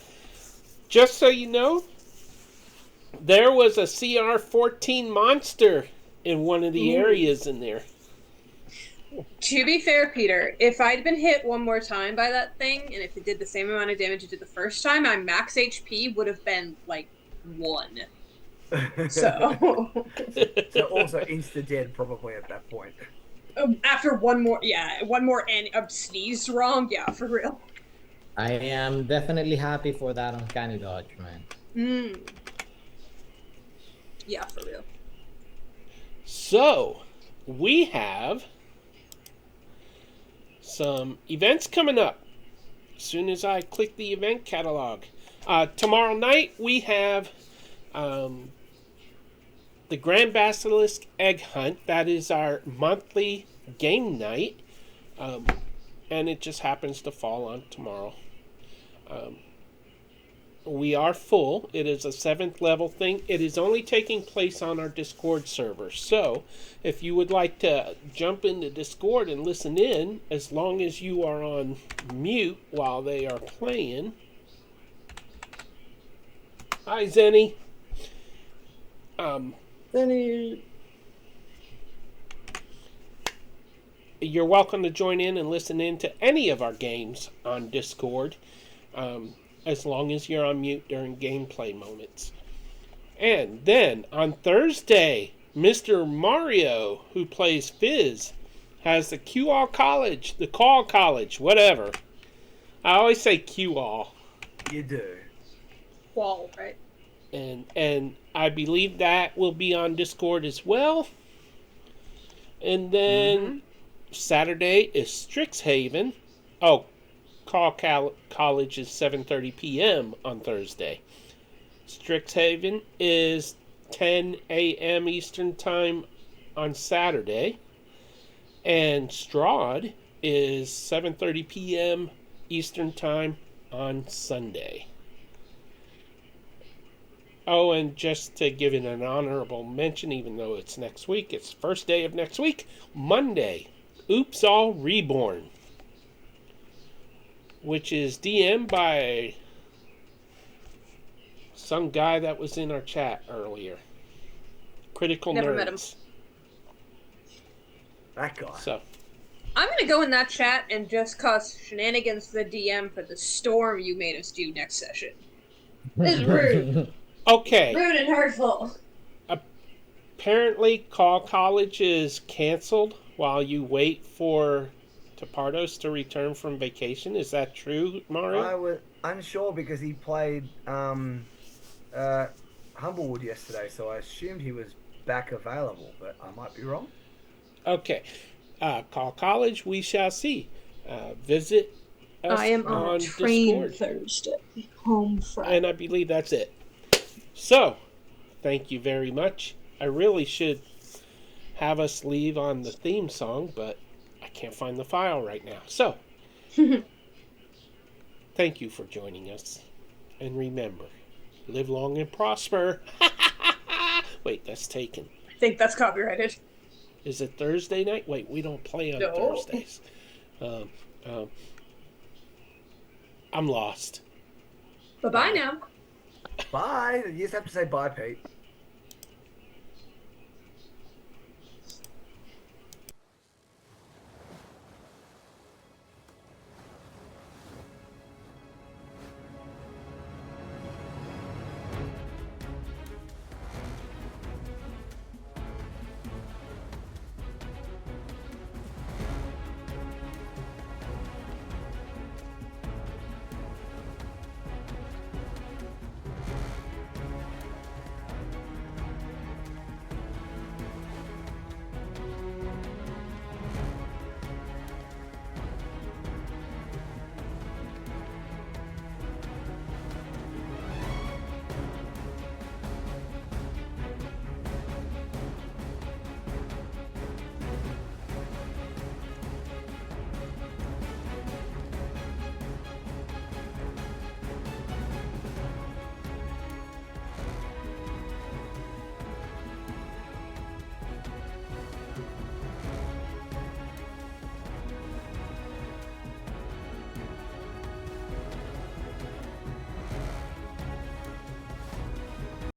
just so you know, there was a CR-14 monster in one of the areas in there. To be fair, Peter, if I'd been hit one more time by that thing, and if it did the same amount of damage it did the first time, my max HP would have been like 1. So So also insta dead probably at that point. after one more and sneezed wrong, yeah, for real. I am definitely happy for that uncanny dodge, man. Yeah, for real. So, we have some events coming up. As soon as I click the event catalog. Tomorrow night, we have the Grand Basilisk Egg Hunt. That is our monthly game night. And it just happens to fall on tomorrow. We are full. It is a 7th level thing. It is only taking place on our Discord server. So, if you would like to jump into Discord and listen in, as long as you are on mute while they are playing. Hi, Zenny. You're welcome to join in and listen in to any of our games on Discord, as long as you're on mute during gameplay moments. And then on Thursday, Mr. Mario, who plays Fizz, has the QAll College, the Call College, whatever. I always say QAll. You do. Wall, right? And I believe that will be on Discord as well. And then Saturday is Strixhaven. Oh, College is 7:30 p.m. on Thursday. Strixhaven is 10 a.m. Eastern Time on Saturday. And Strahd is 7:30 p.m. Eastern Time on Sunday. Oh, and just to give it an honorable mention, even though it's next week, it's the first day of next week, Monday, Oops All Reborn, which is DM'd by some guy that was in our chat earlier. Critical Never Nerds. met him. That guy. So, I'm gonna go in that chat and just cause shenanigans to the DM for the storm you made us do next session. This is rude. okay. Rude and hurtful. Apparently, Call College is canceled while you wait for Tapardos to return from vacation. Is that true, Mario? I was unsure because he played Humblewood yesterday, so I assumed he was back available, but I might be wrong. Okay. Call College, we shall see. Visit us I am on a train Discord. Thursday. Home Friday. And I believe that's it. So, thank you very much. I really should have us leave on the theme song, but I can't find the file right now. So, thank you for joining us. And remember, live long and prosper. Wait, that's taken. I think that's copyrighted. Is it Thursday night? Wait, we don't play on No. Thursdays. I'm lost. Bye bye now. Bye. You just have to say bye, Pete.